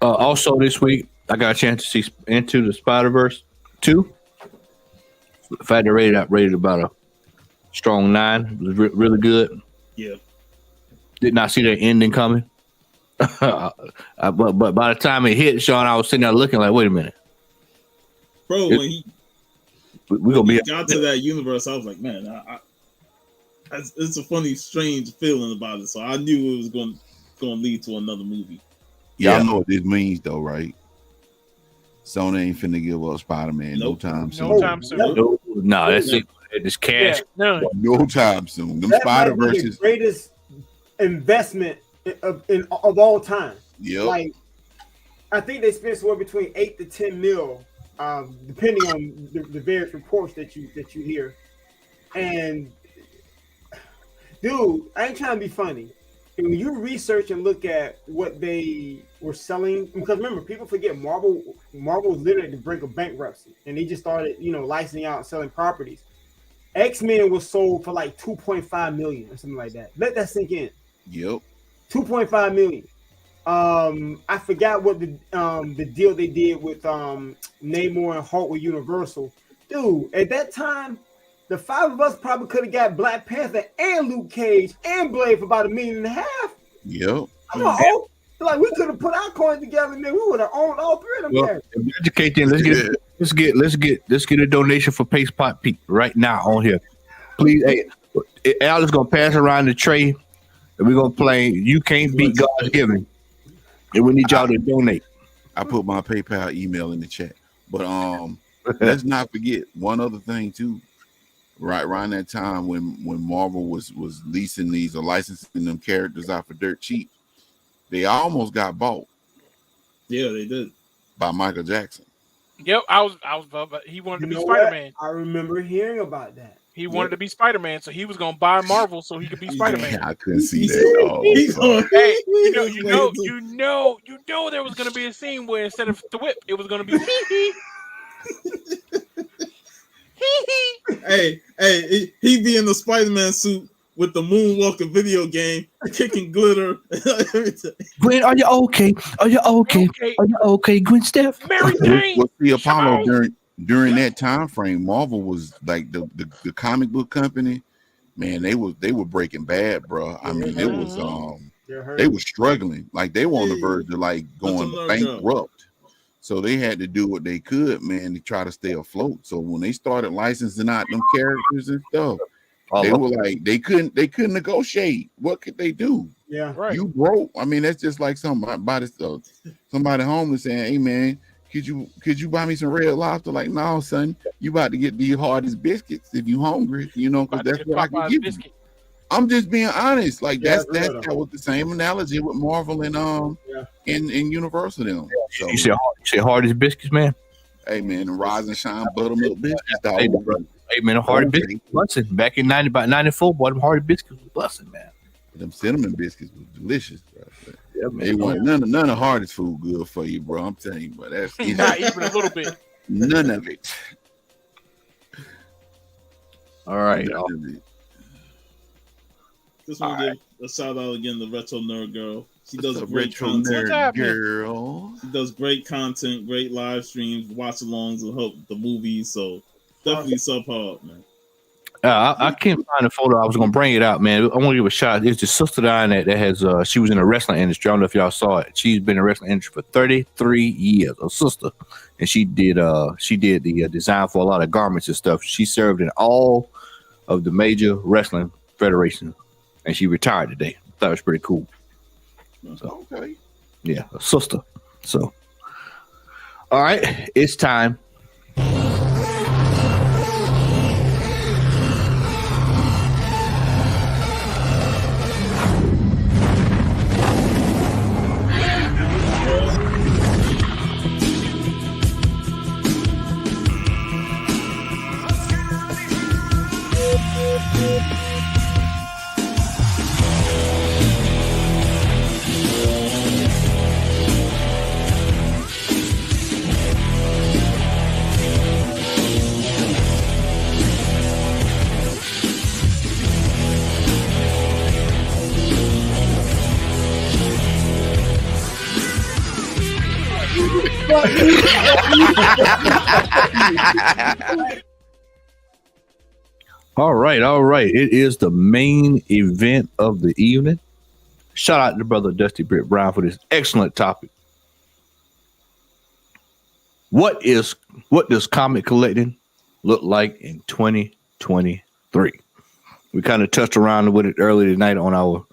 Also this week, I got a chance to see Into the Spider-Verse 2. The fact they rated about a strong 9. It was really good. Yeah. Did not see that ending coming. But by the time it hit, Sean, I was sitting there looking like, wait a minute. Bro, when he got to that universe, I was like, man, it's a funny, strange feeling about it. So I knew it was going to lead to another movie. Y'all know what this means, though, right? Sony ain't finna give up Spider-Man no Nope. time soon. No time soon. No, that's it. It's cash. Yeah, No time soon. Them That might be Spider-Verses. the greatest investment of all time. Yep. Like, I think they spent somewhere between 8 to 10 mil, depending on the various reports that you hear. And dude, I ain't trying to be funny. When you research and look at what they were selling, because remember, people forget Marvel was literally at the brink of bankruptcy, and they just started, licensing out and selling properties. X-Men was sold for like 2.5 million or something like that. Let that sink in. Yep. 2.5 million. I forgot what the deal they did with Namor and Hulk with Universal. Dude, at that time, the 5 of us probably could have got Black Panther and Luke Cage and Blade for about $1.5 million. Yep. Come on, like we could have put our coins together and then we would have owned all 3 of them. Well, educate them. Let's get a donation for Pace Pot Pete right now on here. Please, hey, Al is gonna pass around the tray and we're gonna play You Can't Beat God's Giving. And we need y'all to donate. I put my PayPal email in the chat. But let's not forget one other thing too. Right around that time when Marvel was leasing these or licensing them characters out for dirt cheap, they almost got bought. Yeah, they did. By Michael Jackson. Yep, I was he wanted to be know Spider-Man. what? I remember hearing about that. He wanted to be Spider-Man, so he was gonna buy Marvel so he could be Spider-Man. I couldn't see that. Hey, you know there was gonna be a scene where instead of Thwip, it was gonna be hee Hey, he be in the Spider-Man suit with the moonwalking video game, kicking glitter and everything. Gwen, are you okay? Are you okay? Are you okay, Gwen Steph? Mary Jane. Well, see, Apollo during that time frame, Marvel was like the comic book company. Man, they were breaking bad, bro. I mean, it was they were struggling, like they were on the verge of like going bankrupt. So they had to do what they could, man, to try to stay afloat. So when they started licensing out them characters and stuff, they were like they couldn't negotiate. What could they do? Yeah, right. You broke. I mean, that's just like somebody homeless saying, "Hey, man, could you buy me some Red Lobster?" Like, no, son, you about to get the hardest biscuits if you hungry, because that's what I can give you. I'm just being honest. Like that was the same analogy with Marvel and in Universal. Them. So, you say hardest biscuits, man. Hey man, the Rise and Shine buttermilk biscuits. Hey man, the hard biscuits busting. Back in about 94, boy, them hard biscuits was busting, man. Them cinnamon biscuits was delicious, bro. Yeah, they weren't none of the hardest food good for you, bro. I'm telling you, but that's not even a little bit. None of it. All right. Just want to give a shout out again to Retro Nerd Girl. She does great content. Nerd Girl. She does great content, great live streams, watch-alongs, and help the movies. So definitely sub hard, man. I can't find the photo. I was gonna bring it out, man. I want to give a shout. It's the sister that has. She was in the wrestling industry. I don't know if y'all saw it. She's been in the wrestling industry for 33 years. A sister, and she did the design for a lot of garments and stuff. She served in all of the major wrestling federations, and she retired today. I thought it was pretty cool. So, okay. Yeah, a sister. So, all right, it's time. All right, all right. It is the main event of the evening. Shout out to brother Dusty Britt Brown for this excellent topic. What does comic collecting look like in 2023? We kind of touched around with it earlier tonight on our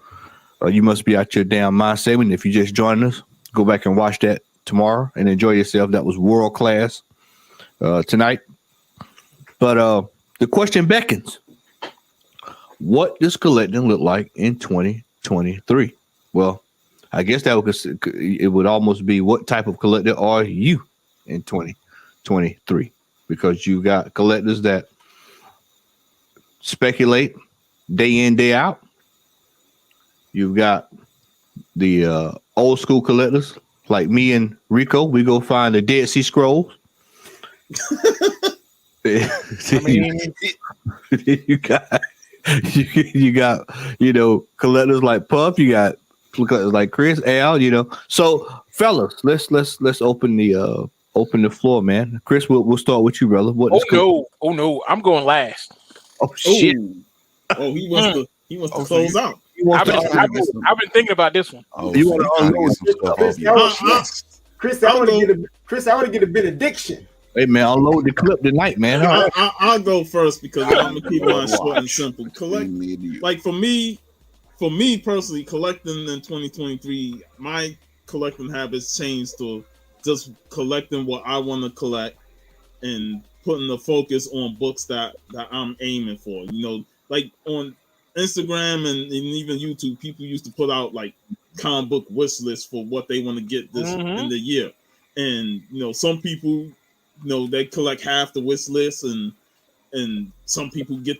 You Must Be Out Your Damn Mind segment. If you just joined us, go back and watch that tomorrow and enjoy yourself. That was world class tonight. But the question beckons. What does collecting look like in 2023? Well, I guess it would almost be what type of collector are you in 2023? Because you got collectors that speculate day in, day out. You've got the old school collectors like me and Rico. We go find the Dead Sea Scrolls. I mean, you got collectors like Puff. You got collectors like Chris, Al. So fellas, let's open the floor, man. Chris, we'll start with you, brother. oh no, I'm going last. Oh shit! Oh, he wants to close out. I've been thinking about this one. Oh, You so want to trying to get some stuff off you. Chris, I want to get a benediction. Hey man, unload the clip tonight, man. All right. I'll go first because I'm gonna keep mine short and simple. Like for me personally, collecting in 2023, my collecting habits changed to just collecting what I want to collect and putting the focus on books that I'm aiming for. Like on Instagram and even YouTube, people used to put out like comic book wish lists for what they want to get this in the year. And some people, they collect half the wish list, and some people get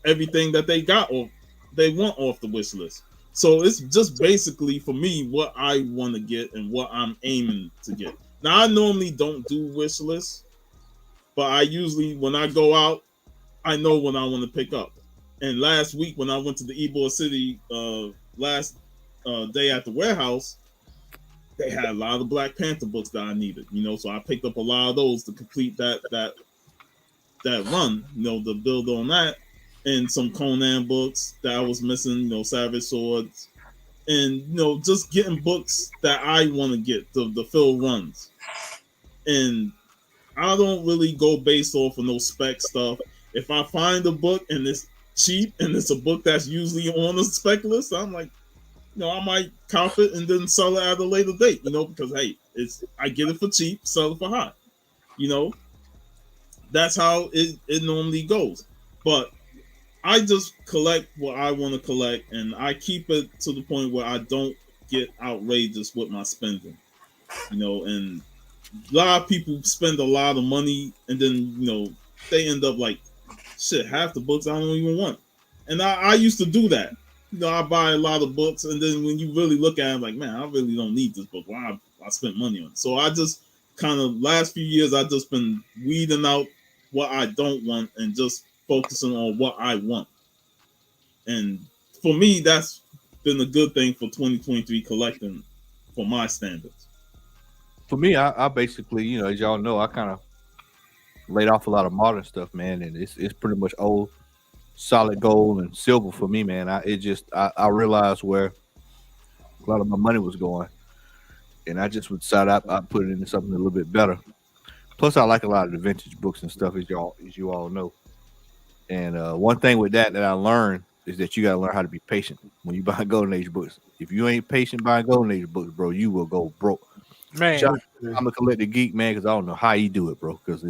everything that they got or they want off the wish list. So it's just basically for me what I want to get and what I'm aiming to get. Now I normally don't do wish lists, but I usually when I go out, I know what I want to pick up. And last week when I went to the Ybor City last day at the warehouse, they had a lot of Black Panther books that I needed, so I picked up a lot of those to complete that run, to build on that, and some Conan books that I was missing, Savage Swords, and just getting books that I want to get the fill runs. And I don't really go based off of no spec stuff. If I find a book and it's cheap and it's a book that's usually on the spec list, I'm like, I might cop it and then sell it at a later date, because hey, I get it for cheap, sell it for high. That's how it normally goes. But I just collect what I want to collect, and I keep it to the point where I don't get outrageous with my spending. And a lot of people spend a lot of money, and then they end up like, shit, half the books I don't even want. And I used to do that. I buy a lot of books, and then when you really look at it, I'm like, man, I really don't need this book. Why I spent money on it? So I just kind of last few years, I've just been weeding out what I don't want and just focusing on what I want. And for me, that's been a good thing for 2023 collecting for my standards. For me, I basically, as y'all know, I kind of laid off a lot of modern stuff, man, and it's pretty much old, solid gold and silver for me, man. I realized where a lot of my money was going, and I just would decide I put it into something a little bit better. Plus, I like a lot of the vintage books and stuff, as you all know. And one thing with that I learned is that you got to learn how to be patient when you buy golden age books. If you ain't patient buying golden age books, bro, you will go broke. Man, I'm a collector geek, man, because I don't know how you do it, bro. Because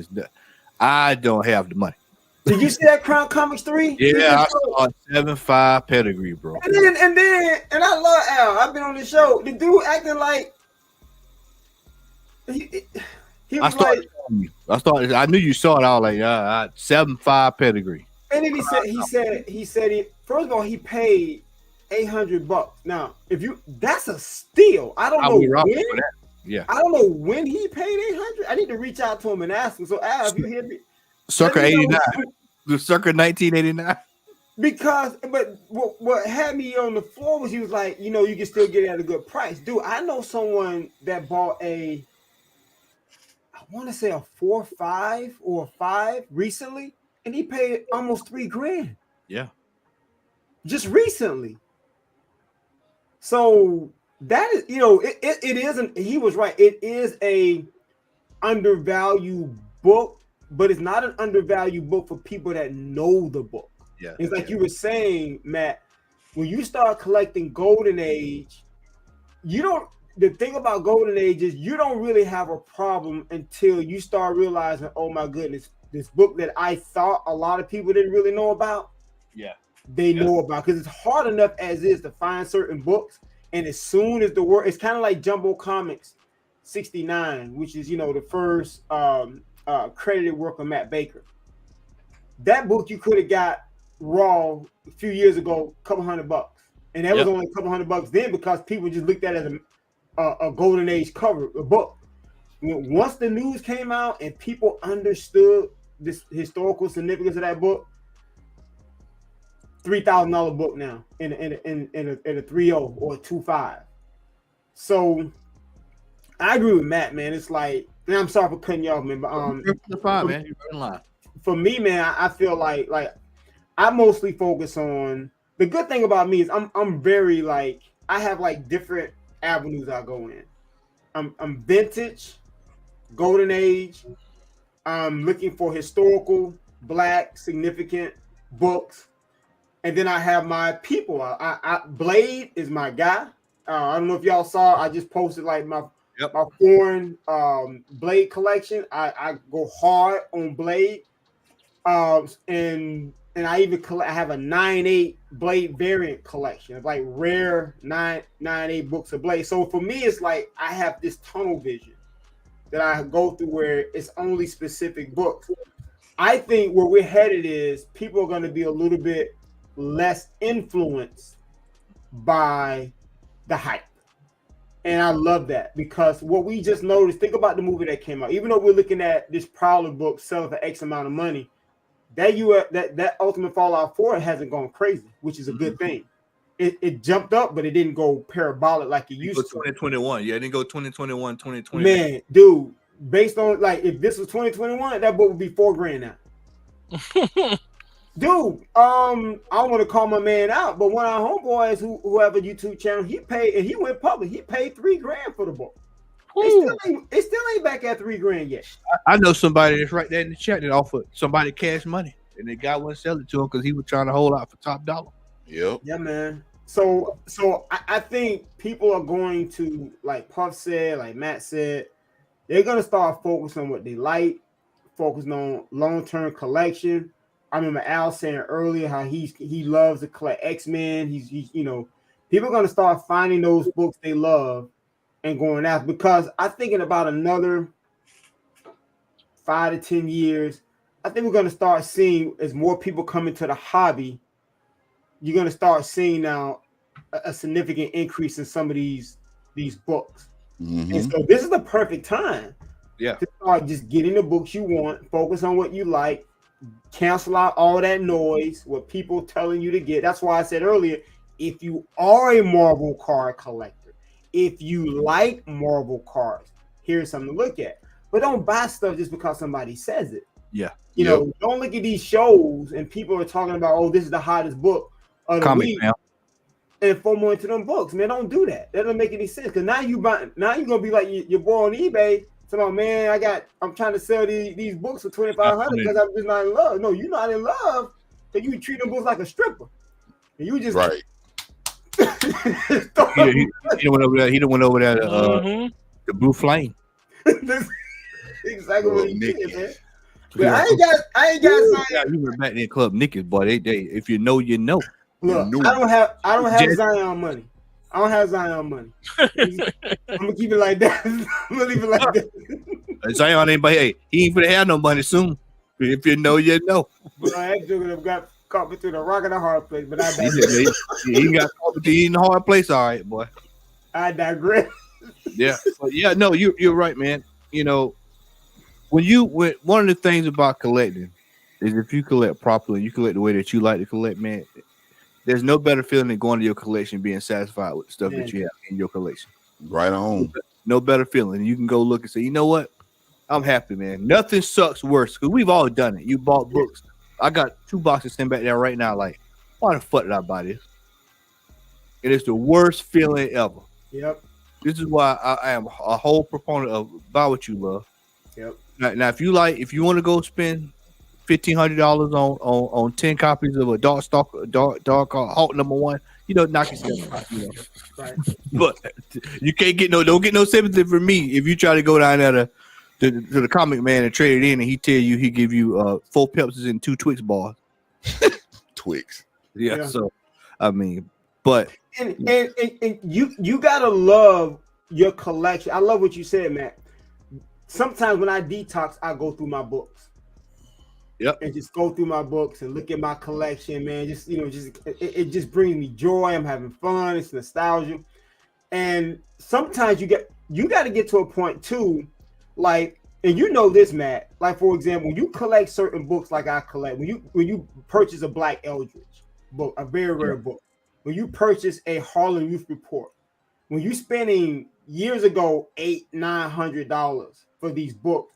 I don't have the money. Did you see that Crown Comics 3? Yeah, I saw 7.5 pedigree, bro. And I love Al. I've been on the show. The dude acting like he was I knew you saw it. I was like, 7.5 pedigree. And then he said first of all, he paid $800. Now, that's a steal. I don't know when. Yeah. I don't know when he paid $800. I need to reach out to him and ask him. So Al, if you hear me, circa 89. The circa 1989. Because, but what had me on the floor was he was like, you can still get it at a good price. Dude, I know someone that bought want to say a 4.5 or a 5 recently, and he paid almost $3,000. Yeah. Just recently. So that is, it isn't. He was right. It is a undervalued book, but it's not an undervalued book for people that know the book. Yeah. It's like you were saying, Matt, when you start collecting Golden Age, the thing about Golden Age is you don't really have a problem until you start realizing, oh my goodness, this book that I thought a lot of people didn't really know about, they know about, because it's hard enough as is to find certain books. And as soon as it's kind of like Jumbo Comics 69, which is the first credited work of Matt Baker. That book you could have got raw a few years ago, a couple $100, and that was only a couple $100 then because people just looked at it as a Golden Age cover, a book. Once the news came out and people understood this historical significance of that book, $3,000 book now in a 3.0 or a 2.5. So I agree with Matt, man. It's like, man, I'm sorry for cutting you off, man, but you're fine, man. You're in line. For me, man, I feel like I mostly focus on the good thing about me is I'm very like I have like different avenues I go in. I'm vintage, Golden Age. I'm looking for historical, Black, significant books, and then I have my people. I Blade is my guy. I don't know if y'all saw. I just posted like my foreign Blade collection. I go hard on Blade, and I even I have a 9.8 Blade variant collection of like rare 9.8 books of Blade. So for me, it's like I have this tunnel vision that I go through where it's only specific books. I think where we're headed is people are going to be a little bit less influenced by the hype. And I love that because what we just noticed, think about the movie that came out. Even though we're looking at this Prowler book selling for X amount of money, that Ultimate Fallout 4 hasn't gone crazy, which is a good thing. It jumped up, but it didn't go parabolic like it used to. 2021. Yeah, it didn't go 2021, 2020. Man, dude, based on like if this was 2021, that book would be $4,000 now. Dude, I don't want to call my man out, but one of our homeboys who have a YouTube channel, he paid and he went public. He paid $3,000 for the book. It still ain't back at $3,000 yet. I know somebody that's right there in the chat that offered somebody cash money, and the guy wouldn't sell it to him because he was trying to hold out for top dollar. Yep. Yeah, man. So I think people are going to, like Puff said, like Matt said, they're gonna start focusing on what they like, focusing on long-term collection. I remember Al saying earlier how he loves to collect X-Men. He's people are gonna start finding those books they love and going out, because I think in about another 5 to 10 years, I think we're going to start seeing, as more people come into the hobby, you're going to start seeing now a significant increase in some of these books. Mm-hmm. And so this is the perfect time to start just getting the books you want, focus on what you like, cancel out all that noise, what people telling you to get. That's why I said earlier, if you are a Marvel card collector, if you like Marvel cards, here's something to look at. But don't buy stuff just because somebody says it. Yeah. You know, don't look at these shows and people are talking about, oh, this is the hottest book of the week. And FOMO into them books. Man, don't do that. That doesn't make any sense. Because now you're gonna be like your boy on eBay. Saying, man, I'm trying to sell these books for $2,500 because I'm just not in love. No, you're not in love because you treat them books like a stripper. And you just right. He went over there. The Blue Flame. Exactly what he did, man. But I ain't got Zion. You were back in Club Nicky's, boy. They if you know, you know. Look, I don't have Zion money. I don't have Zion money. I'm gonna keep it like that. I'm gonna leave it like that. Zion ain't, but hey, he ain't gonna have no money soon. If you know, you know. Bro, that joker have got caught between a rock and a hard place, but I digress. He got caught between the hard place. All right, boy. I digress. Yeah, but no, you're right, man. You know, when one of the things about collecting is if you collect properly, you collect the way that you like to collect, man. There's no better feeling than going to your collection, being satisfied with the stuff that you have in your collection. Right on. No better feeling. You can go look and say, you know what? I'm happy, man. Nothing sucks worse because we've all done it. You bought books. I got 2 boxes sitting back there right now. Like, why the fuck did I buy this? And it's the worst feeling ever. Yep. This is why I am a whole proponent of buy what you love. Yep. Now if you want to go spend $1,500 on 10 copies of a Dark Halt #1, knock yourself out. Right. But you can't don't get no sympathy from me if you try to go down there to the comic man and trade it in, and he tell you he give you 4 Pepsis and 2 Twix bars. Twix. Yeah. So I mean, but and you gotta love your collection. I love what you said, Matt. Sometimes when I detox, I go through my books. Yep. And just go through my books and look at my collection, man. Just it just brings me joy. I'm having fun. It's nostalgia. And sometimes you got to get to a point too, like, and you know this, Matt. Like, for example, when you collect certain books, like I collect, when you purchase a Black Eldridge book, a very rare book, when you purchase a Harlem Youth Report, when you spending years ago $800-900 for these books,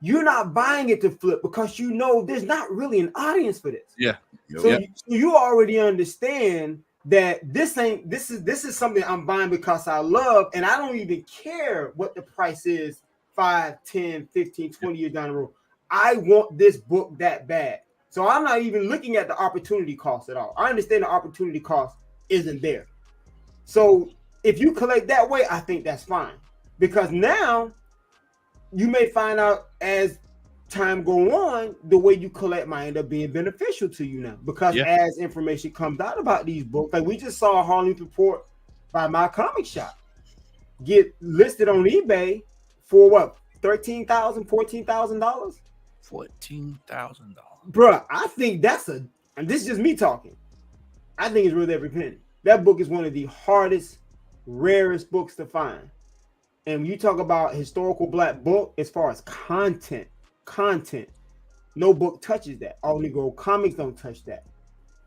you're not buying it to flip because you know there's not really an audience for this. Yeah. So you already understand that this is something I'm buying because I love, and I don't even care what the price is 5, 10, 15, 20 years down the road. I want this book that bad. So I'm not even looking at the opportunity cost at all. I understand the opportunity cost isn't there. So if you collect that way, I think that's fine. Because now you may find out as time go on, the way you collect might end up being beneficial to you now. Because as information comes out about these books, like we just saw a Harlem Report by My Comic Shop get listed on eBay for what? $13,000, $14,000? $14,000. Bruh, I think and this is just me talking. I think it's worth every penny. That book is one of the hardest, rarest books to find. And when you talk about historical Black book, as far as content, no book touches that. All Negro comics don't touch that.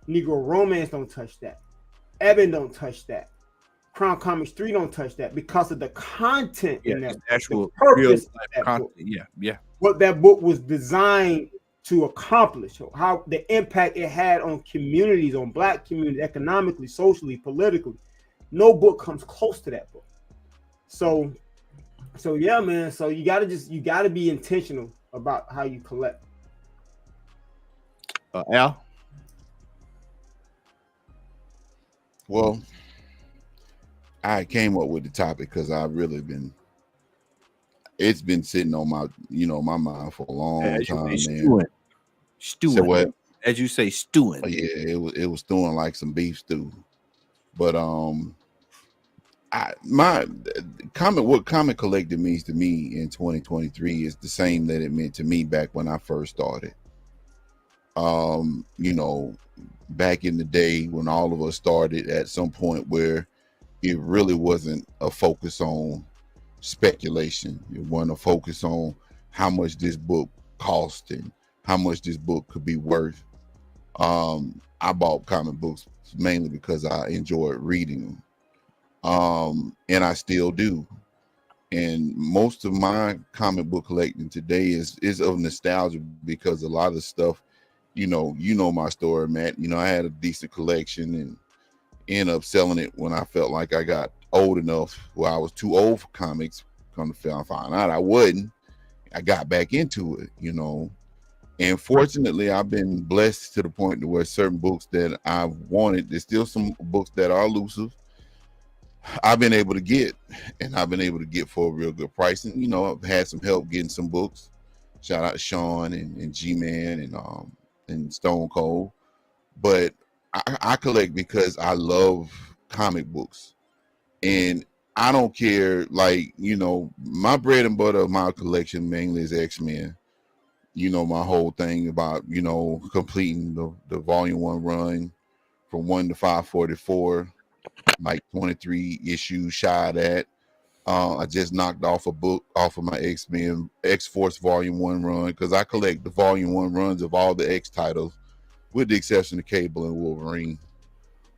Negro romance don't touch that. Eben don't touch that. Crown Comics 3 don't touch that because of the content in that. Actual purpose of that content. book. Yeah. What that book was designed to accomplish, how the impact it had on communities, on Black communities, economically, socially, politically. No book comes close to that book. So yeah, man. So you gotta be intentional about how you collect. Al? Well, I came up with the topic because it's been sitting on my my mind for a long time, man. Stewing. So what? As you say, stewing. Oh, yeah, it was stewing like some beef stew. But what comic collecting means to me in 2023 is the same that it meant to me back when I first started. Back in the day when all of us started at some point where it really wasn't a focus on speculation. It wasn't a focus on how much this book cost and how much this book could be worth. I bought comic books mainly because I enjoyed reading them. And I still do. And most of my comic book collecting today is of nostalgia because a lot of stuff, you know my story, Matt. I had a decent collection and ended up selling it when I felt like I got old enough where I was too old for comics. Come to find out I wasn't. I got back into it, And fortunately, I've been blessed to the point to where certain books that I've wanted, there's still some books that are elusive. I've been able to get, and I've been able to get for a real good price. And I've had some help getting some books. Shout out to Sean and G-Man and Stone Cold. But I collect because I love comic books, and I don't care. Like my bread and butter of my collection mainly is X-Men. My whole thing about completing the volume 1 run from 1 to 544. Like 23 issues shy of that. I just knocked off a book off of my X-Men X-Force Volume 1 run because I collect the Volume 1 runs of all the X titles, with the exception of Cable and Wolverine.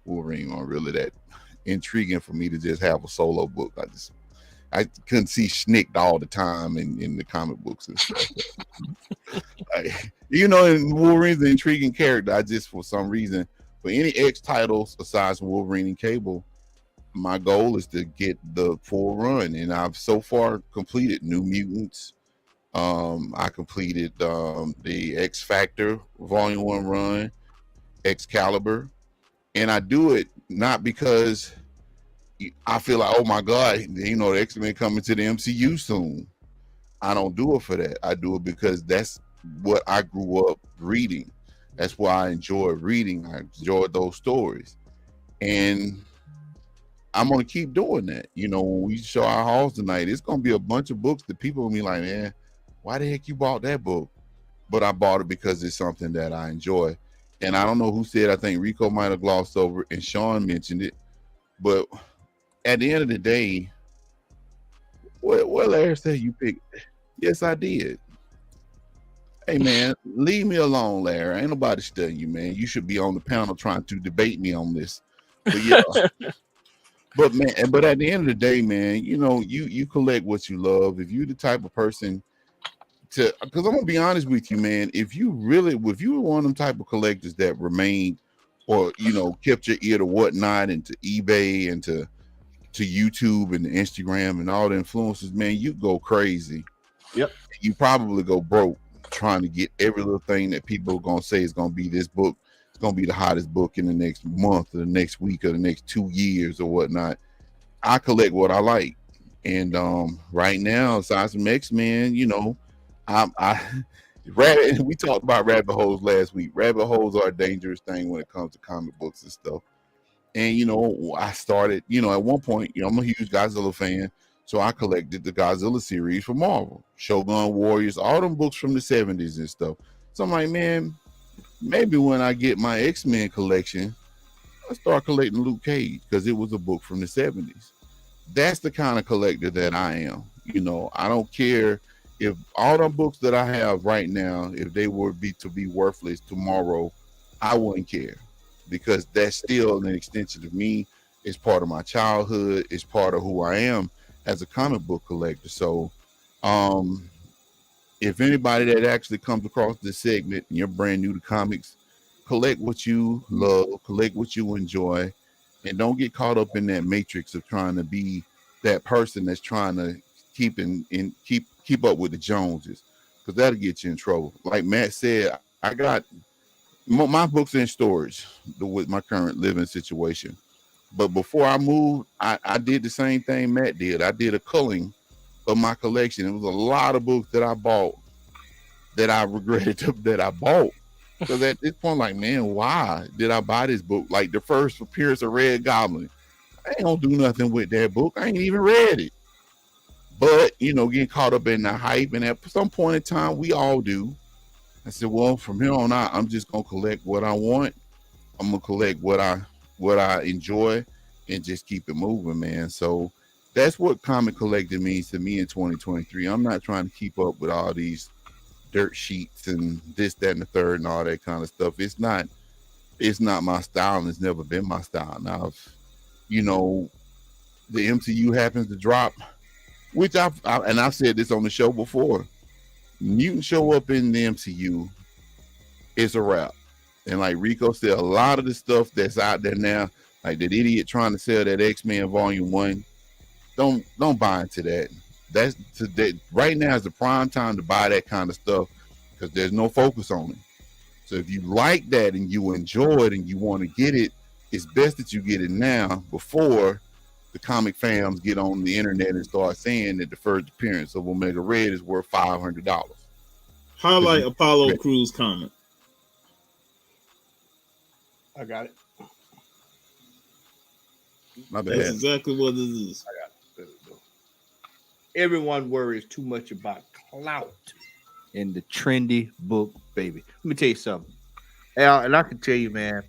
Wolverine aren't really that intriguing for me to just have a solo book. I couldn't see Schnick all the time in the comic books and stuff. And Wolverine's an intriguing character. I just, for some reason, for any X titles aside from Wolverine and Cable, my goal is to get the full run, and I've so far completed New Mutants. I completed the X Factor Volume 1 run, Excalibur, and I do it not because I feel like, oh my God, the X-Men coming to the MCU soon. I don't do it for that. I do it because that's what I grew up reading. That's why I enjoy reading. I enjoy those stories. And I'm going to keep doing that. When we show our halls tonight, it's going to be a bunch of books that people will be like, man, why the heck you bought that book? But I bought it because it's something that I enjoy. And I don't know who said, I think Rico might have glossed over it, and Sean mentioned it. But at the end of the day, what Larry said you picked? Yes, I did. Hey, man, leave me alone, Larry. Ain't nobody studying you, man. You should be on the panel trying to debate me on this. But yeah. But at the end of the day, man, you collect what you love. If you're the type of person because I'm gonna be honest with you, man, if you were one of them type of collectors that remained or kept your ear to Whatnot and to eBay and to YouTube and Instagram and all the influencers, man, you go crazy. Yep. You probably go broke trying to get every little thing that people are gonna say is gonna be this book. It's gonna be the hottest book in the next month or the next week or the next 2 years or whatnot. I collect what I like, and right now, aside from X-Men, we talked about rabbit holes last week. Rabbit holes are a dangerous thing when it comes to comic books and stuff. And I started, at one point, I'm a huge Godzilla fan, so I collected the Godzilla series for Marvel, Shogun Warriors, all them books from the 70s and stuff. So I'm like, man, maybe when I get my X-Men collection, I start collecting Luke Cage because it was a book from the 70s. That's the kind of collector that I am. I don't care if all the books that I have right now, if they were to be worthless tomorrow, I wouldn't care because that's still an extension of me. It's part of my childhood. It's part of who I am as a comic book collector. So, if anybody that actually comes across this segment and you're brand new to comics, collect what you love, collect what you enjoy, and don't get caught up in that matrix of trying to be that person that's trying to keep up with the Joneses, because that'll get you in trouble. Like Matt said, I got my books in storage with my current living situation. But before I moved, I did the same thing Matt did. I did a culling of my collection. It was a lot of books that I bought that I regretted that I bought. Because at this point, like, man, why did I buy this book? Like the first appearance of Red Goblin, I ain't gonna do nothing with that book. I ain't even read it. But getting caught up in the hype, and at some point in time, we all do. I said, well, from here on out, I'm just gonna collect what I want. I'm gonna collect what I enjoy, and just keep it moving, man. So that's what comic collecting means to me in 2023. I'm not trying to keep up with all these dirt sheets and this, that, and the third, and all that kind of stuff. It's not my style, and it's never been my style. Now, if the MCU happens to drop, which I've said this on the show before, mutants show up in the MCU, it's a wrap. And like Rico said, a lot of the stuff that's out there now, like that idiot trying to sell that X-Men Volume 1, don't buy into that. That's today. Right now is the prime time to buy that kind of stuff because there's no focus on it. So if you like that and you enjoy it and you want to get it, it's best that you get it now before the comic fans get on the internet and start saying that the first appearance of Omega Red is worth $500. Highlight Apollo Crews' comment. I got it. My bad. That's exactly what it is. I got it. There we go. Everyone worries too much about clout in the trendy book, baby. Let me tell you something. Al, and I can tell you, man,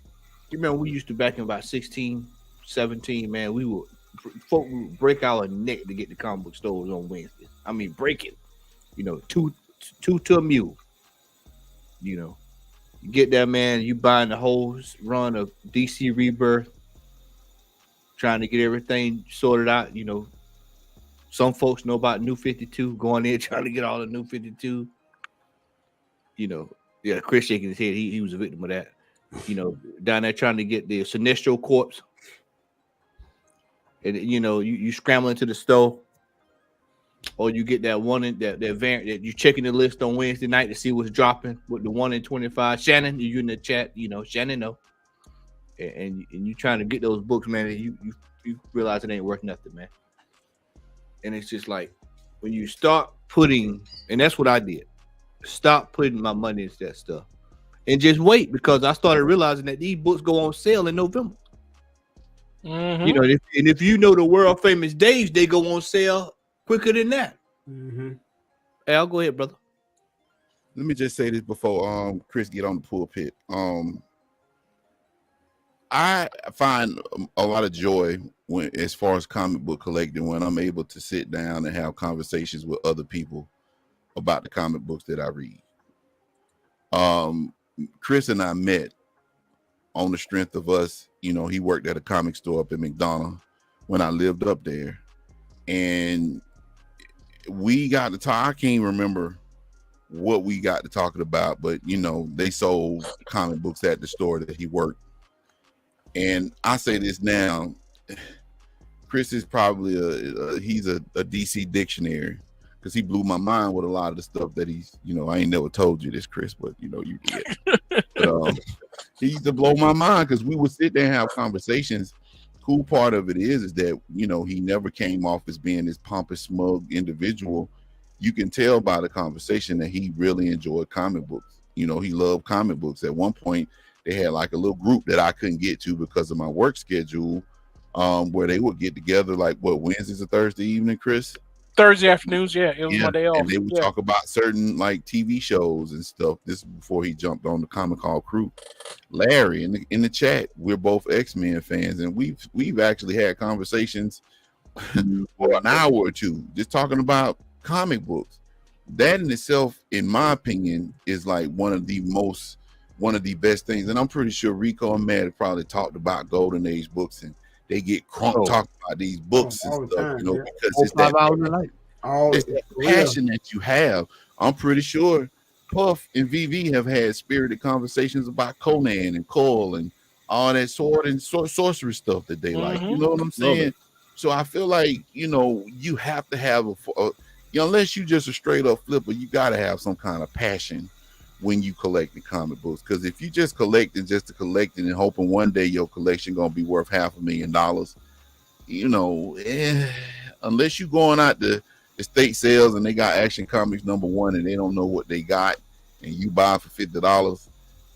you remember we used to back in about 16, 17, man, folk would break our neck to get the comic book stores on Wednesday. I mean, break it. Two to a mule. You get that, man, you buying the whole run of DC Rebirth, trying to get everything sorted out, Some folks know about New 52, going in trying to get all the New 52. You know, yeah, Chris shaking his head. He was a victim of that. You know, down there trying to get the Sinestro corpse. And you know, you scramble into the store, or you get that one in that variant that you checking the list on Wednesday night to see what's dropping with the 1 in 25. Shannon, you in the chat, you know, Shannon know. And you trying to get those books, man, and you realize it ain't worth nothing, man. And it's just like when you start putting, and that's what I did. Stop putting my money into that stuff. And just wait, because I started realizing that these books go on sale in November. Mm-hmm. You know, if you know the world famous days, they go on sale quicker than that. Mm-hmm. Al, go ahead, brother. Let me just say this before Chris get on the pulpit. I find a lot of joy when, as far as comic book collecting, when I'm able to sit down and have conversations with other people about the comic books that I read. Chris and I met on the strength of us. You know, he worked at a comic store up in McDonough when I lived up there, and we got to talk. I can't remember what we got to talking about, but you know, they sold comic books at the store that he worked. And I say this now, Chris is probably he's a DC dictionary, because he blew my mind with a lot of the stuff that he's, you know, I ain't never told you this, Chris, but you know, you did. But, he used to blow my mind because we would sit there and have conversations. Cool part of it is that, you know, he never came off as being this pompous, smug individual. You can tell by the conversation that he really enjoyed comic books. You know, he loved comic books. At one point, they had like a little group that I couldn't get to because of my work schedule, where they would get together like what, Wednesdays or Thursday evening, Chris? Thursday afternoons, yeah, it was my day off. And they would talk about certain like TV shows and stuff. This is before he jumped on the Comic Hall crew. Larry in the chat, we're both X-Men fans, and we've actually had conversations for an hour or two just talking about comic books. That in itself, in my opinion, is like one of the best things. And I'm pretty sure Rico and Matt have probably talked about Golden Age books, and they get crunk talking about these books and stuff, time, you know, yeah. because it's that That passion that you have. I'm pretty sure Puff and VV have had spirited conversations about Conan and Cole and all that sword and sorcery stuff that they like. You know what I'm saying? So I feel like, you know, you have to have you know, unless you just a straight up flipper, you got to have some kind of passion when you collect the comic books. Because if you just collecting just to collecting and hoping one day your collection gonna be worth $500,000, you know, unless you going out to estate sales and they got Action Comics #1 and they don't know what they got, and you buy for $50,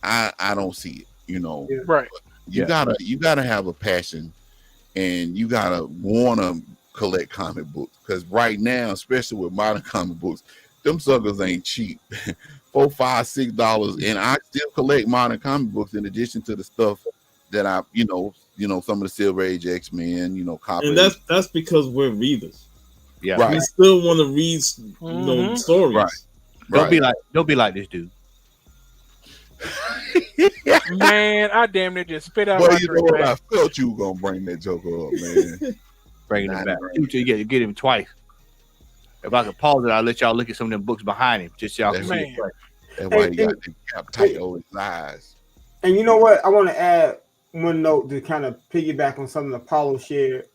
I don't see it. You know, right? You gotta have a passion, and you gotta want to collect comic books, because right now, especially with modern comic books, them suckers ain't cheap. $4, $5, $6, and I still collect modern comic books in addition to the stuff that I, you know, some of the Silver Age X-Men, you know, copy. And that's because we're readers. Yeah, right. We still want to read, you know, stories. Right. Don't be like this dude. Man, I damn near just spit out Well, my you know drink, what? man. I felt you were gonna bring that joker up, man. Bringing him back. You get him twice. If I could pause it, I'll let y'all look at some of them books behind him. Just y'all can see it. That's why he got the cap tight over his eyes. And you know what? I want to add one note to kind of piggyback on something Apollo shared.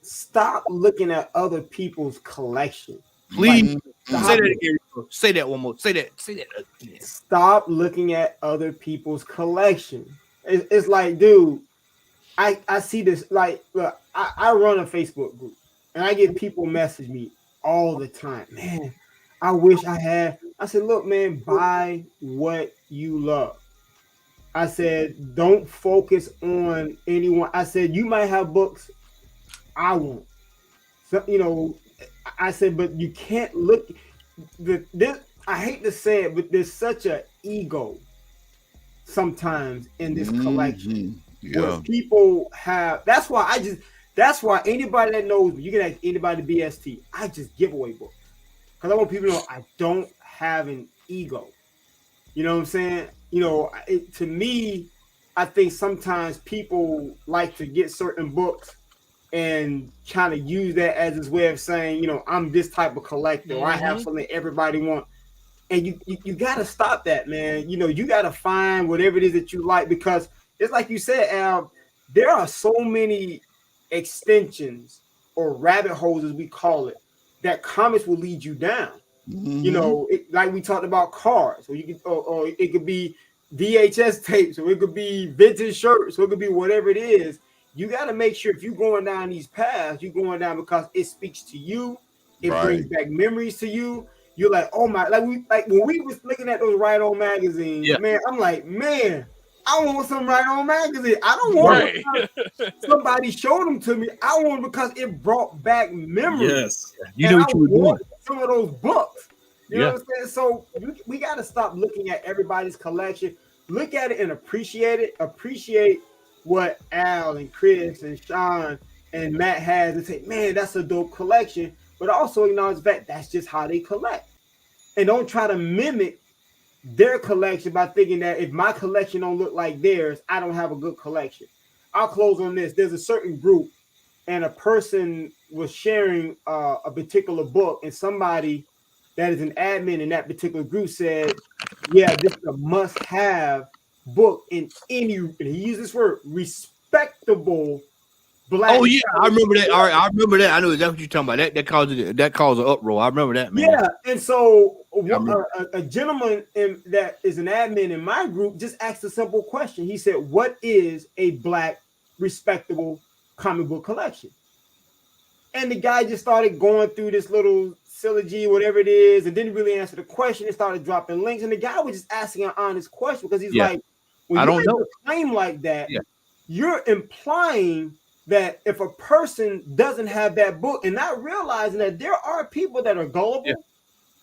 Stop looking at other people's collection. Please say that again. Say that one more. Say that again. Stop looking at other people's collection. It's like, dude, I see this. Like, look, I run a Facebook group, and I get people message me all the time. Man, I wish I had. I said, look, man, buy what you love. I said, don't focus on anyone. I said, you might have books I won't. So, you know, I said, but you can't look. This, I hate to say it, but there's such an ego sometimes in this collection. Where people have. That's why anybody that knows me, you can ask anybody to BST. I just give away books because I want people to know I don't have an ego. You know what I'm saying? You know, to me, I think sometimes people like to get certain books and kind of use that as his way of saying, you know, I'm this type of collector, or I have something everybody wants. And you got to stop that, man. You know, you got to find whatever it is that you like, because it's like you said, Al, there are so many extensions or rabbit holes, as we call it, that comics will lead you down. You know, like we talked about cars, or you can, or it could be VHS tapes, or it could be vintage shirts, or it could be whatever it is. You got to make sure if you're going down these paths, you're going down because it speaks to you, it brings back memories to you. You're like, oh my, like when we was looking at those Right On magazines, man, I'm like, man, I want some Right On magazine. I don't want it because somebody showed them to me. I want it because it brought back memories. Yes, you know what you were doing. Some of those books. You know what I'm saying? So we got to stop looking at everybody's collection. Look at it and appreciate it. Appreciate what Al and Chris and Sean and Matt has, and say, man, that's a dope collection. But also acknowledge that that's just how they collect. And don't try to mimic their collection by thinking that if my collection don't look like theirs, I don't have a good collection. I'll close on this. There's a certain group, and a person was sharing a particular book, and somebody that is an admin in that particular group said, yeah, this is a must-have book in any, and he used this word, respectable black. Oh yeah, I remember that. All right, I remember that. I know exactly what you're talking about. That caused an uproar. I remember that, man. Yeah, and so a gentleman that is an admin in my group just asked a simple question. He said, "What is a black respectable comic book collection?" And the guy just started going through this little syllogy, whatever it is, and didn't really answer the question. It started dropping links, and the guy was just asking an honest question because he's like, "When you make a claim like that, you're implying that if a person doesn't have that book, and not realizing that there are people that are gullible,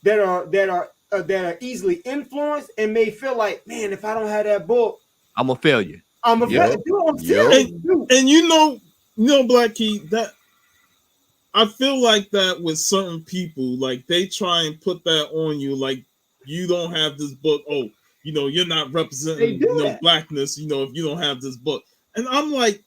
that are easily influenced, and may feel like, man, if I don't have that book, I'm a failure. I'm a failure." And you know, Black Key, that I feel like that with certain people, like they try and put that on you, like you don't have this book. Oh, you know, you're not representing blackness. You know, if you don't have this book, and I'm like,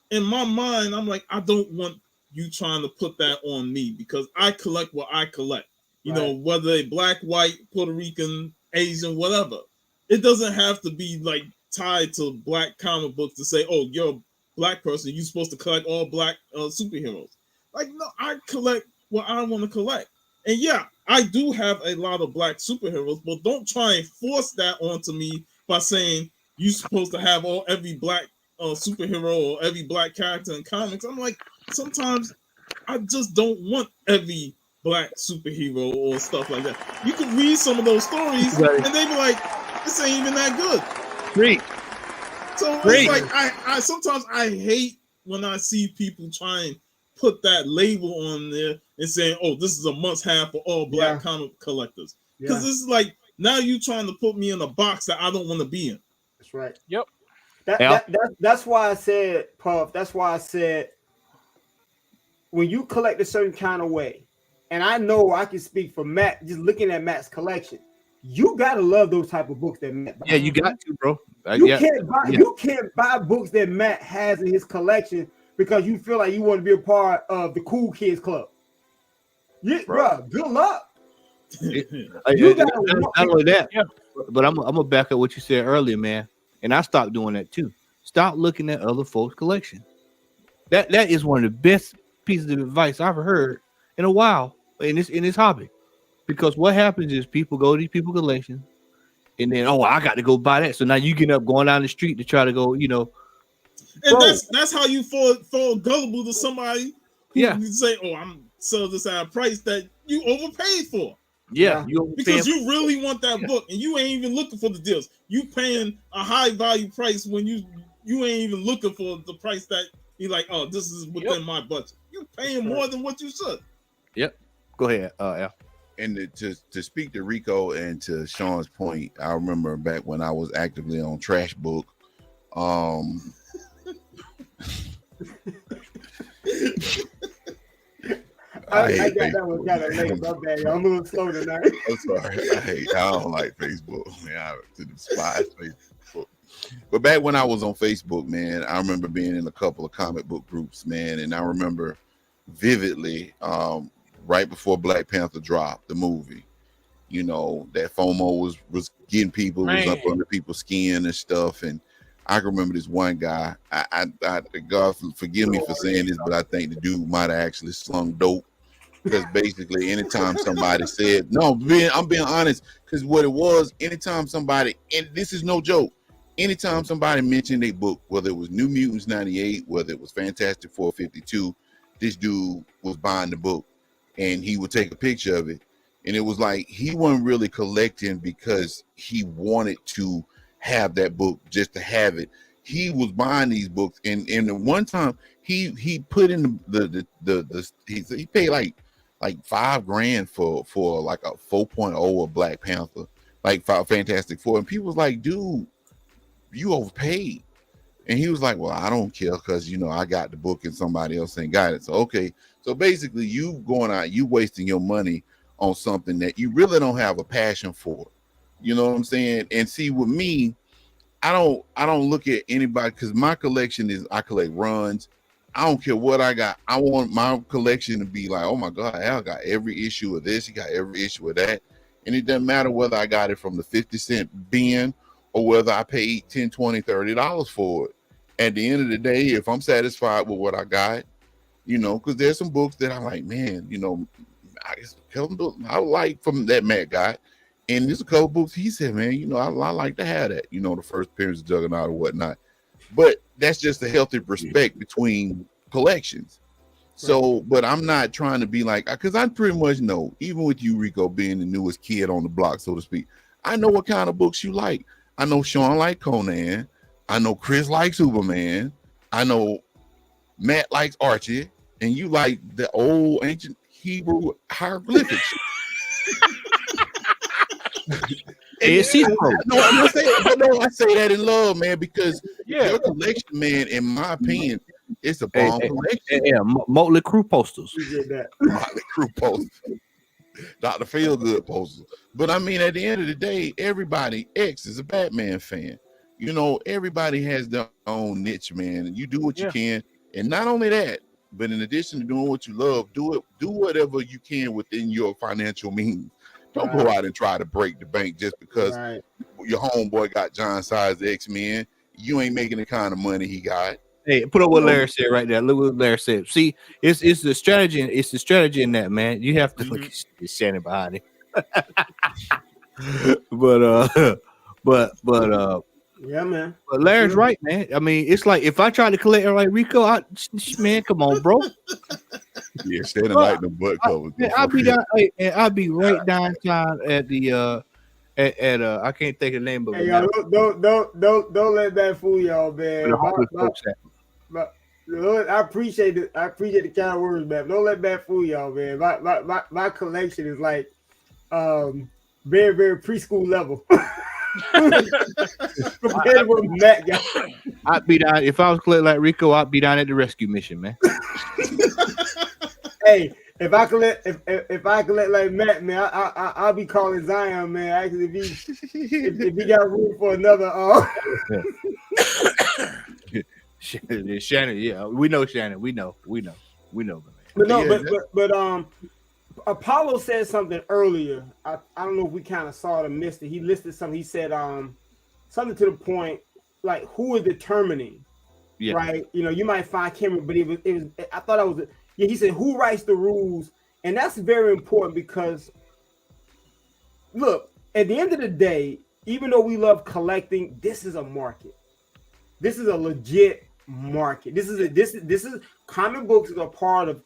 in my mind, I'm like, I don't want you trying to put that on me because I collect what I collect. You know, whether they black, white, Puerto Rican, Asian, whatever. It doesn't have to be like tied to black comic books to say, oh, you're a black person, you're supposed to collect all black superheroes. Like, no, I collect what I want to collect. And yeah, I do have a lot of black superheroes, but don't try and force that onto me by saying you're supposed to have every black superhero or every black character in comics. I'm like, sometimes I just don't want every black superhero or stuff like that. You can read some of those stories and they be like, this ain't even that good. Great. So it's like I sometimes I hate when I see people try and put that label on there and saying, oh, this is a must-have for all black comic collectors. Because this is like, now you trying to put me in a box that I don't want to be in. That's right. Yep. That's why I said, Puff, that's why I said, when you collect a certain kind of way, and I know I can speak for Matt, just looking at Matt's collection, you gotta love those type of books that Matt buys. Yeah, you got to, bro. You can't buy books that Matt has in his collection because you feel like you want to be a part of the cool kids club. Bro, good luck. Not only that, but I'm gonna back up what you said earlier, man. And I stopped doing that too. Stop looking at other folks' collection. That is one of the best pieces of advice I've heard in a while in this hobby. Because what happens is people go to these people's collections, and then I got to go buy that. So now you get up going down the street to try to go, you know. And that's how you fall gullible to somebody who say, oh, I'm selling this at a price that you overpaid for. Yeah, because you really want that book and you ain't even looking for the deals. You paying a high value price when you ain't even looking for the price that you're like, oh, this is within my budget. You paying more than what you should. Yep. Go ahead, Al. And to speak to Rico and to Sean's point, I remember back when I was actively on Trash Book. I got that one kind of late. My bad. I'm a little slow tonight. I'm sorry. I don't like Facebook. Man, I despise Facebook. But back when I was on Facebook, man, I remember being in a couple of comic book groups, man, and I remember vividly, right before Black Panther dropped the movie, you know, that FOMO was getting people, was up Man. under people's skin and stuff. And I can remember this one guy. God forgive me for saying this, but I think the dude might have actually slung dope. Because basically, anytime somebody said, no, I'm being honest, because what it was, anytime somebody, and this is no joke, anytime somebody mentioned a book, whether it was New Mutants 98, whether it was Fantastic Four 52, this dude was buying the book and he would take a picture of it. And it was like he wasn't really collecting because he wanted to have that book just to have it. He was buying these books, and the one time he put in he paid like $5,000 for like a 4.0 of Black Panther, like Fantastic Four, and people was like, dude, you overpaid. And he was like, well, I don't care because, you know, I got the book and somebody else ain't got it. So, okay. So basically you going out, you wasting your money on something that you really don't have a passion for. You know what I'm saying? And see, with me, I don't look at anybody, because my collection is, I collect runs. I don't care what I got. I want my collection to be like, oh my God, Al got every issue of this. He got every issue of that. And it doesn't matter whether I got it from the 50-cent bin or whether I paid $10, $20, $30 for it. At the end of the day, if I'm satisfied with what I got, you know, because there's some books that I'm like, man, you know, I like from that Matt guy. And there's a couple books he said, man, you know, I like to have that, you know, the first appearance of Juggernaut or whatnot. But that's just a healthy respect between collections. So, but I'm not trying to be like, because I pretty much know, even with you, Rico, being the newest kid on the block, so to speak, I know what kind of books you like. I know Sean likes Conan. I know Chris likes Superman. I know Matt likes Archie. And you like the old ancient Hebrew hieroglyphics. I say that in love, man, because your collection, man, in my opinion, it's a bomb collection. Motley Crue posters. Motley Crue posters. Dr. Feelgood posters. But I mean, at the end of the day, everybody, X is a Batman fan. You know, everybody has their own niche, man. And you do what you can. And not only that, but in addition to doing what you love, do whatever you can within your financial means. Don't go out and try to break the bank just because your homeboy got John Size X-Men. You ain't making the kind of money he got. Hey, put up what Larry said right there. Look what Larry said. See, it's the strategy. It's the strategy in that, man. You have to look at standing behind it. but yeah, man. But Larry's right, man. I mean, it's like if I try to collect like Rico, man, come on, bro. Yeah, standing like the butt covers. I'll be right downtown at the I can't think of the name of it. Hey, y'all, don't let that fool y'all, man. I appreciate it. I appreciate the kind words, man. Don't let that fool y'all, man. My collection is like very, very preschool level. Compared to what Matt got. I'd be down if I was collecting like Rico. I'd be down at the rescue mission, man. Hey, if I collect like Matt, man, I'll be calling Zion, man. Actually, if he got room for another, Shannon, yeah, we know Shannon, we know, man. But Apollo said something earlier. I don't know if we kind of saw it or missed it. He listed something. He said something to the point like who is determining, right? You know, you might find Cameron, but it was. I thought I was. He said who writes the rules, and that's very important because look, at the end of the day, even though we love collecting, this is a market. This is a legit market. This is comic books is a part of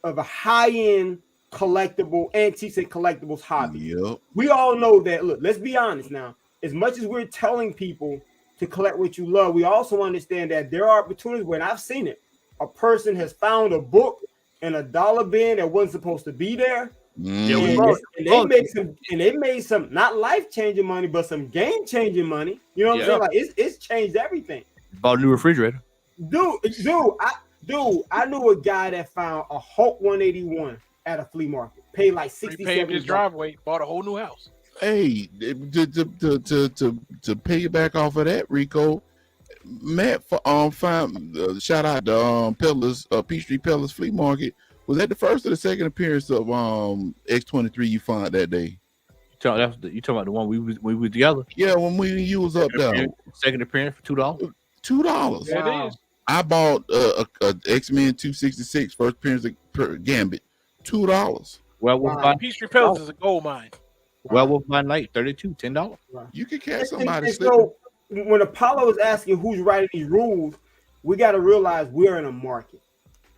a high-end collectible antiques and collectibles hobby. Yep. We all know that. Look, let's be honest now. As much as we're telling people to collect what you love, we also understand that there are opportunities when I've seen it. A person has found a book in a dollar bin that wasn't supposed to be there. And they made some not life-changing money, but some game-changing money. You know what I'm saying? Like it's changed everything. Bought a new refrigerator. Dude, I knew a guy that found a Hulk 181 at a flea market. Paid like $60. Repaved his driveway, bought a whole new house. Hey, to piggyback off of that, Rico, Matt, shout out to Peddlers, Peachtree Peddlers Flea Market. Was that the first or the second appearance of X23 you found that day? You talking about the one we were together? Yeah, when you was up there. Second appearance for $2. $2. It is. I bought a X-Men 266 first appearance per Gambit. $2. Werewolf by Peachtree Pellets is a gold mine. Werewolf by Night, $32, $10. You can catch somebody And slipping. so when Apollo is asking who's writing these rules, we got to realize we're in a market,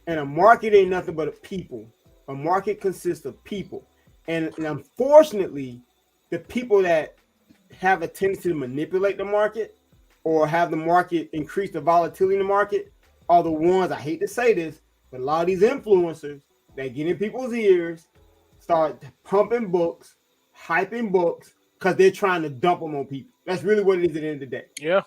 and a market ain't nothing but a people. A market consists of people, and unfortunately, the people that have a tendency to manipulate the market or have the market increase the volatility in the market are the ones, I hate to say this, but a lot of these influencers that get in people's ears, start pumping books, hyping books, because they're trying to dump them on people. That's really what it is at the end of the day. Yeah.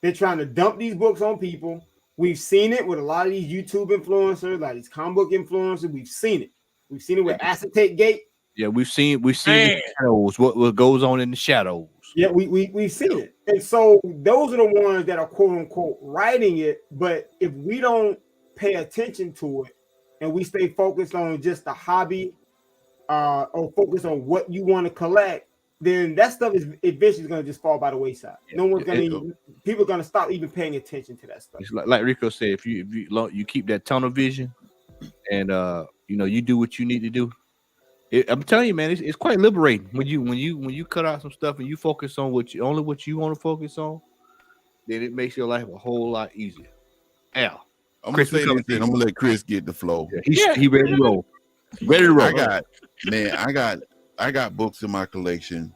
They're trying to dump these books on people. We've seen it with a lot of these YouTube influencers, like these comic book influencers. We've seen it. We've seen it with Acetate Gate. Yeah, we've seen the shadows, what goes on in the shadows. Yeah, we've seen it. And so those are the ones that are quote unquote writing it. But if we don't pay attention to it and we stay focused on just the hobby or focus on what you want to collect, then that stuff is eventually going to just fall by the wayside. No one's going to, people are going to stop even paying attention to that stuff. It's like Rico said, if you keep that tunnel vision and you do what you need to do. I'm telling you, man, it's quite liberating when you cut out some stuff and you focus on what you want to focus on. Then it makes your life a whole lot easier. Al, I'm gonna say this, and I'm gonna let Chris get the flow. Yeah, he ready to roll. Ready to roll. I got books in my collection.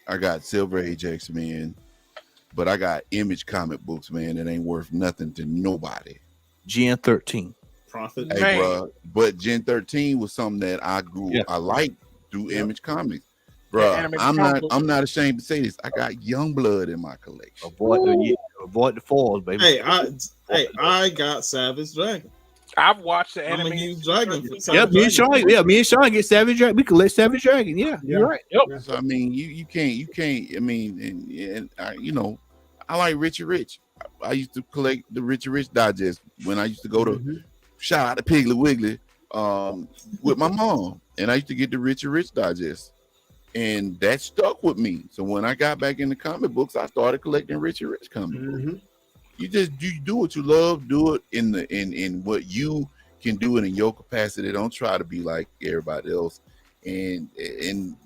I got Silver Age X-Men, but I got Image comic books, man, that ain't worth nothing to nobody. Gen 13. Profit. Hey, bro, but Gen 13 was something that I liked through Image Comics. Bro, I'm not ashamed to say this. I got Youngblood in my collection. Avoid the falls, baby. I got Savage Dragon. I've watched the I'm anime. a huge dragon. Me and Sean get Savage Dragon. We collect Savage Dragon. Yeah, you're right. Yep. So I mean, you can't. I mean, I like Richie Rich. I used to collect the Richie Rich Digest when I used to go to shout out to Piggly Wiggly with my mom, and I used to get the Richie Rich Digest, and that stuck with me. So when I got back into comic books, I started collecting Richie Rich comic books. You do what you love, do it in what you can do it in your capacity. Don't try to be like everybody else, and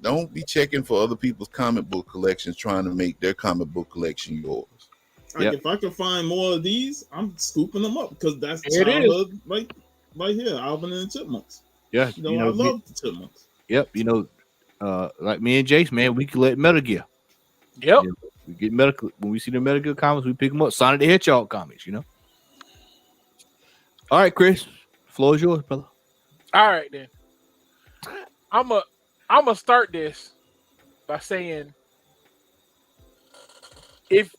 don't be checking for other people's comic book collections, trying to make their comic book collection yours. Like if I can find more of these, I'm scooping them up because that's childhood right here, Alvin and the Chipmunks. Yeah, I love the Chipmunks. Yep, like me and Jace, man, we collect Metal Gear. Yep. We get medical when we see the Metal Gear comics, we pick them up. Sonic the Hedgehog comics, All right, Chris, floor is yours, brother. All right then. I'm gonna start this by saying,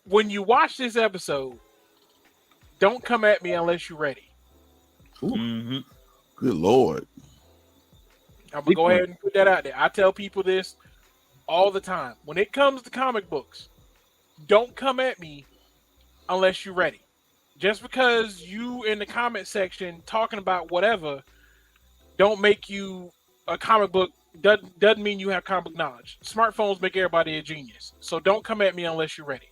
when you watch this episode, don't come at me unless you're ready. Mm-hmm. Good Lord. I'm gonna go ahead and put that out there. I tell people this all the time. When it comes to comic books, don't come at me unless you're ready. Just because you in the comment section talking about whatever don't make you a comic book, doesn't mean you have comic book knowledge. Smartphones make everybody a genius. So don't come at me unless you're ready.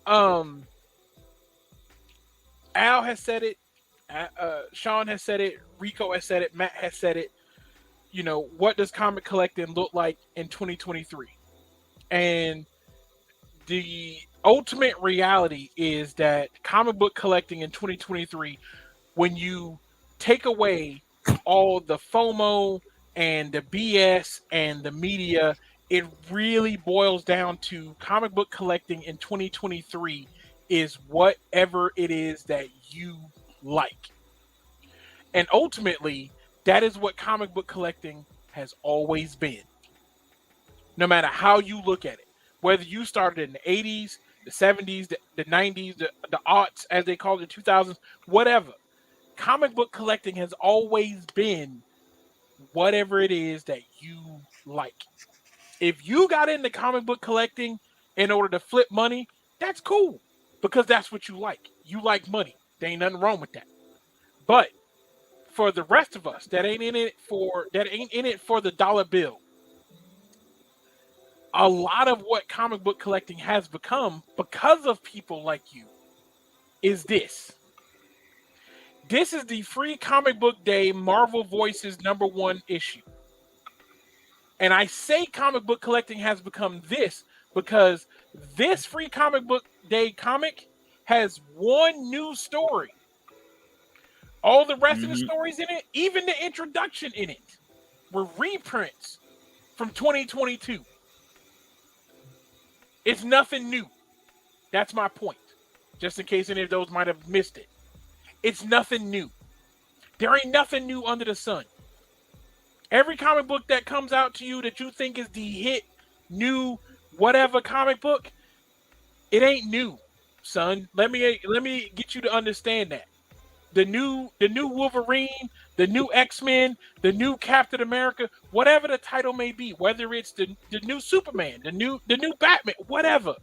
Al has said it, Sean has said it, Rico has said it, Matt has said it. What does comic collecting look like in 2023? And the ultimate reality is that comic book collecting in 2023, when you take away all the FOMO and the BS and the media, it really boils down to comic book collecting in 2023 is whatever it is that you like. And ultimately, that is what comic book collecting has always been. No matter how you look at it. Whether you started in the 80s, the 70s, the 90s, the aughts, as they call it, the 2000s, whatever. Comic book collecting has always been whatever it is that you like. If you got into comic book collecting in order to flip money, that's cool because that's what you like. You like money. There ain't nothing wrong with that. But for the rest of us that ain't in it for the dollar bill, a lot of what comic book collecting has become because of people like you is this. This is the Free Comic Book Day Marvel Voices #1 issue. And I say comic book collecting has become this because this Free Comic Book Day comic has one new story. All the rest of the stories in it, even the introduction in it, were reprints from 2022. It's nothing new. That's my point. Just in case any of those might have missed it. It's nothing new. There ain't nothing new under the sun. Every comic book that comes out to you that you think is the hit, new, whatever comic book, it ain't new, son. Let me get you to understand that. The new Wolverine, the new X-Men, the new Captain America, whatever the title may be, whether it's the new Superman, the new Batman, whatever,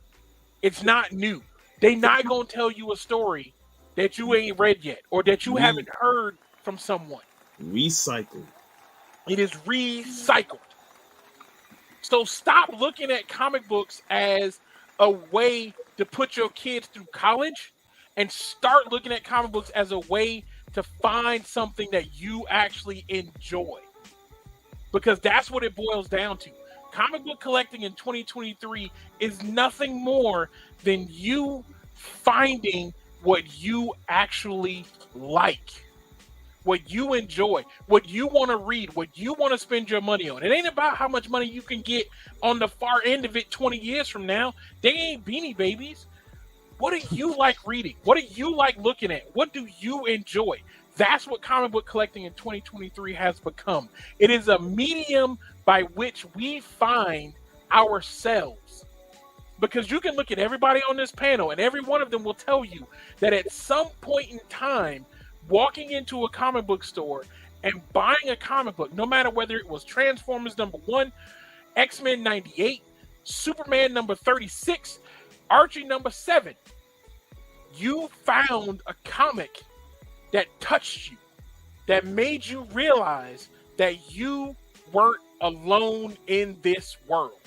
it's not new. They not gonna tell you a story that you ain't read yet or that you haven't heard from someone. Recycled. It is recycled. So stop looking at comic books as a way to put your kids through college and start looking at comic books as a way to find something that you actually enjoy. Because that's what it boils down to. Comic book collecting in 2023 is nothing more than you finding what you actually like, what you enjoy, what you want to read, what you want to spend your money on. It ain't about how much money you can get on the far end of it 20 years from now. They ain't Beanie Babies. What do you like reading? What do you like looking at? What do you enjoy? That's what comic book collecting in 2023 has become. It is a medium by which we find ourselves. Because you can look at everybody on this panel and every one of them will tell you that at some point in time, walking into a comic book store and buying a comic book, no matter whether it was Transformers #1, X-Men '98, Superman #36, Archie #7, you found a comic that touched you, that made you realize that you weren't alone in this world.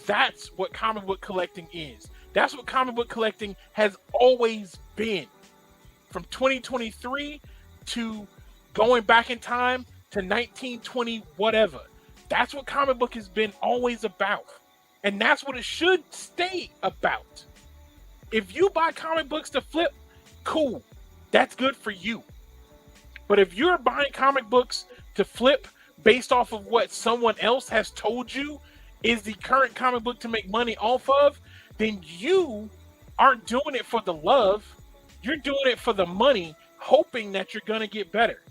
That's what comic book collecting is. That's what comic book collecting has always been. From 2023 to going back in time to 1920, whatever. That's what comic book has been always about. And that's what it should stay about. If you buy comic books to flip, cool. That's good for you. But if you're buying comic books to flip based off of what someone else has told you is the current comic book to make money off of, then you aren't doing it for the love. You're doing it for the money, hoping that you're going to get better.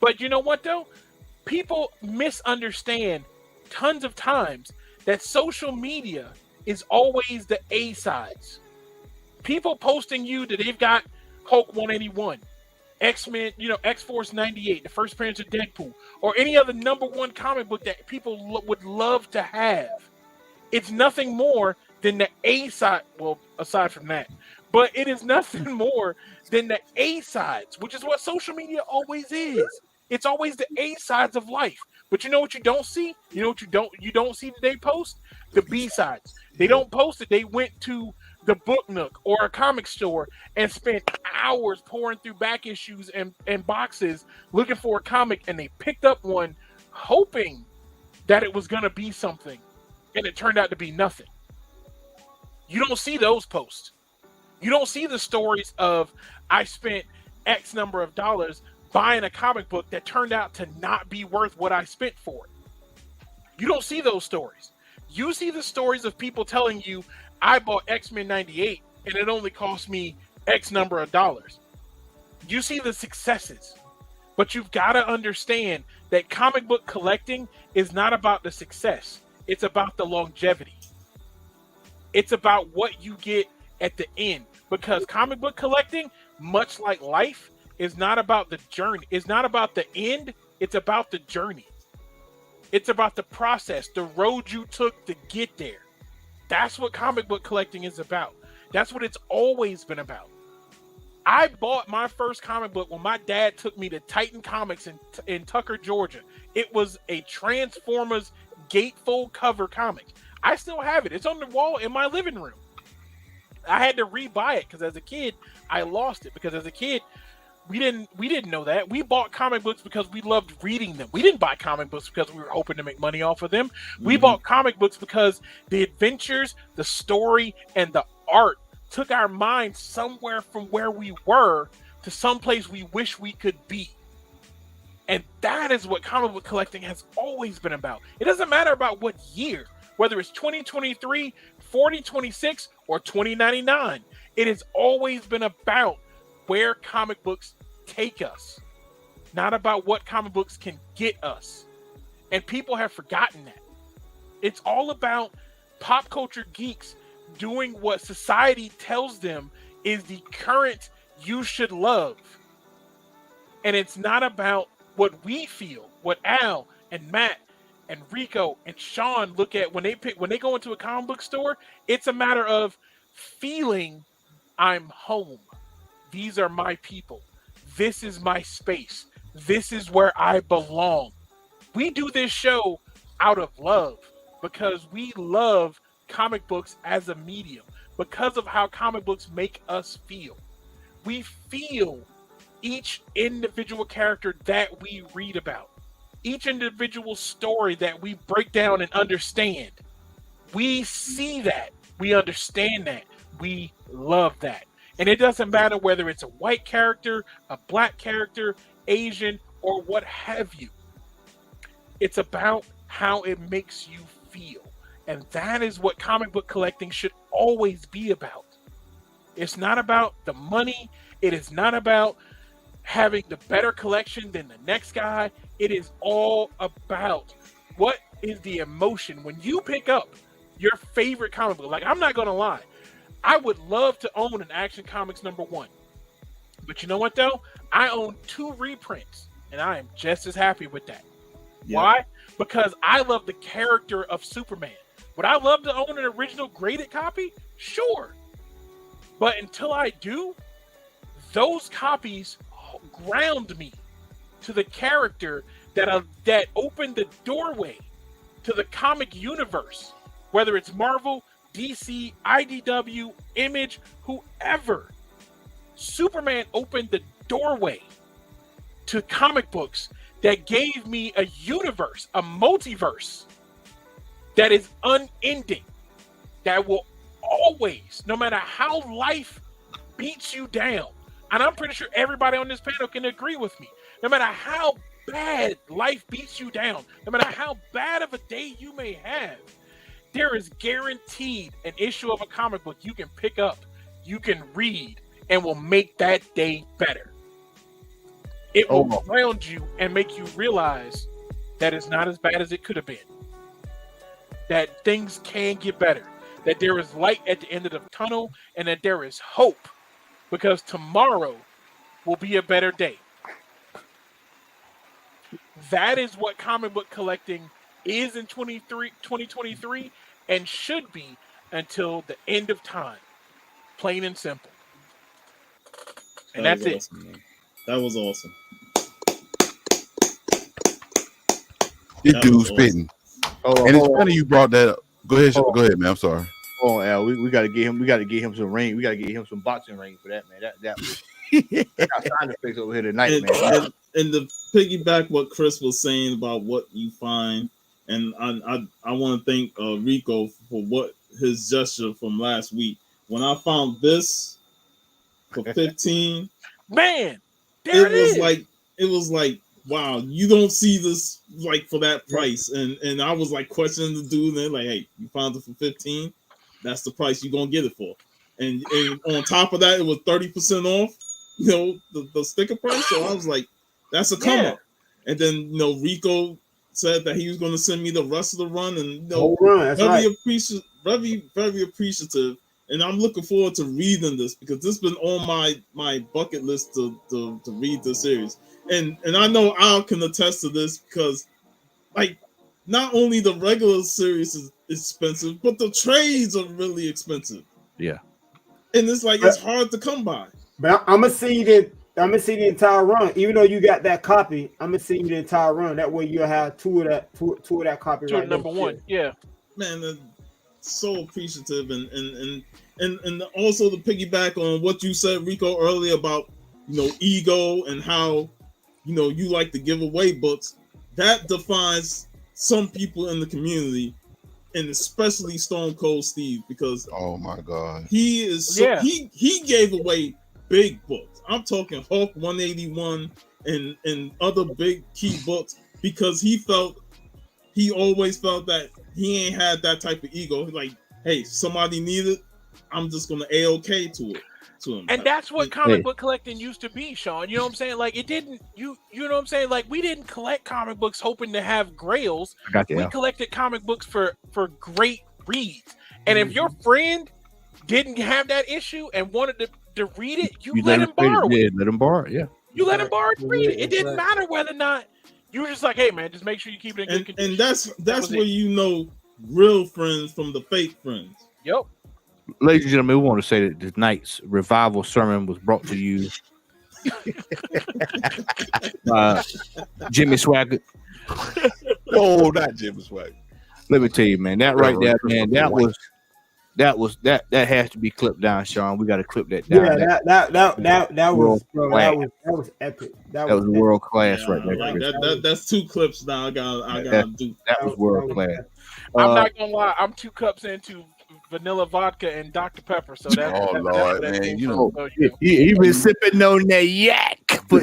But you know what, though? People misunderstand tons of times that social media is always the A-sides. People posting you that they've got Hulk 181, X-Men, X-Force 98, the first appearance of Deadpool, or any other #1 comic book that people would love to have. It's nothing more than the A-side, well, aside from that, but it is nothing more than the A-sides, which is what social media always is. It's always the A-sides of life. But you know what you don't see? You know what you don't see that they post? The B-sides. They don't post it. They went to the Book Nook or a comic store and spent hours pouring through back issues and boxes looking for a comic, and they picked up one hoping that it was going to be something, and it turned out to be nothing. You don't see those posts. You don't see the stories of I spent X number of dollars buying a comic book that turned out to not be worth what I spent for it. You don't see those stories. You see the stories of people telling you, I bought X-Men 98 and it only cost me X number of dollars. You see the successes, but you've got to understand that comic book collecting is not about the success. It's about the longevity. It's about what you get at the end, because comic book collecting, much like life, is not about the journey. It's not about the end. It's about the journey. It's about the process, the road you took to get there. That's what comic book collecting is about. That's what it's always been about. I bought my first comic book when my dad took me to Titan Comics in Tucker, Georgia. It was a Transformers gatefold cover comic. I still have it. It's on the wall in my living room. I had to rebuy it because as a kid, I lost it. Because as a kid, we didn't know that. We bought comic books because we loved reading them. We didn't buy comic books because we were hoping to make money off of them. We bought comic books because the adventures, the story, and the art took our minds somewhere from where we were to someplace we wish we could be. And that is what comic book collecting has always been about. It doesn't matter about what year, whether it's 2023, 4026, or 2099. It has always been about where comic books take us, not about what comic books can get us. And people have forgotten that. It's all about pop culture geeks doing what society tells them is the current you should love. And it's not about what we feel, what Al and Matt and Rico and Sean look at when they go into a comic book store. It's a matter of feeling I'm home. These are my people. This is my space. This is where I belong. We do this show out of love because we love comic books as a medium, because of how comic books make us feel. We feel each individual character that we read about, each individual story that we break down and understand. We see that. We understand that. We love that. And it doesn't matter whether it's a white character, a black character, Asian, or what have you. It's about how it makes you feel. And that is what comic book collecting should always be about. It's not about the money. It is not about having the better collection than the next guy. It is all about what is the emotion when you pick up your favorite comic book. Like, I'm not going to lie. I would love to own an Action Comics #1. But you know what, though? I own 2 reprints, and I am just as happy with that. Yeah. Why? Because I love the character of Superman. Would I love to own an original graded copy? Sure. But until I do, those copies ground me to the character that opened the doorway to the comic universe, whether it's Marvel, DC, IDW, Image, whoever. Superman opened the doorway to comic books that gave me a universe, a multiverse that is unending, that will always, no matter how life beats you down, and I'm pretty sure everybody on this panel can agree with me, no matter how bad life beats you down, no matter how bad of a day you may have, there is guaranteed an issue of a comic book you can pick up, you can read, and will make that day better. It will ground you and make you realize that it's not as bad as it could have been. That things can get better. That there is light at the end of the tunnel and that there is hope. Because tomorrow will be a better day. That is what comic book collecting is in 2023 and should be until the end of time. Plain and simple. And that's it. Man. That was awesome. This dude's spitting. And it's funny you brought that up. Go ahead, man. I'm sorry. Oh, Al, we gotta get him some ring. We gotta get him some boxing ring for that, man. That I got sound effects over here tonight, man. And to piggyback what Chris was saying about what you find, and I want to thank Rico for what his gesture from last week. When I found this for 15, man, it was like, wow, you don't see this like for that price. And I was like questioning the dude, and they're like, hey, you found it for 15. That's the price you're gonna get it for. And on top of that, it was 30% off, the sticker price. So I was like, that's a come up. And then Rico said that he was gonna send me the rest of the run, and very appreciative. And I'm looking forward to reading this because this has been on my bucket list to read this series. And I know Al can attest to this because, like, not only the regular series is expensive, but the trades are really expensive. Yeah. And it's like it's hard to come by. But I'm gonna see the entire run. Even though you got that copy, I'm gonna see the entire run. That way you'll have two of that copy. To right number next one, yeah. Man, so appreciative, and also to piggyback on what you said, Rico, earlier about ego and how you like to give away books. That defines some people in the community, and especially Stone Cold Steve, because oh my god, he is he gave away big books. I'm talking Hulk 181 and other big key books, because he always felt that he ain't had that type of ego. Like, hey, somebody needed, I'm just gonna A-OK to him. And that's what comic book collecting used to be, Sean. You know what I'm saying? Like, it didn't, you know what I'm saying? Like, we didn't collect comic books hoping to have grails. We collected comic books for great reads. And if your friend didn't have that issue and wanted to read it, you let him borrow it. Yeah, let him borrow it, yeah. You let him borrow it, read it. It didn't matter whether or not, you were just like, hey, man, just make sure you keep it in good condition. And that's where you know real friends from the fake friends. Yep. Ladies and gentlemen, we want to say that tonight's revival sermon was brought to you by Jimmy Swaggart. No, not Jimmy Swaggart. Let me tell you, man, that right there, man, that has to be clipped down, Sean. We got to clip that down. Yeah, that was epic. That was world class right there. That's 2 clips now. I gotta do. That was world class. I'm not gonna lie. I'm 2 cups into vanilla vodka and Dr. Pepper. So that's Lord, man, he been sipping on that yak. On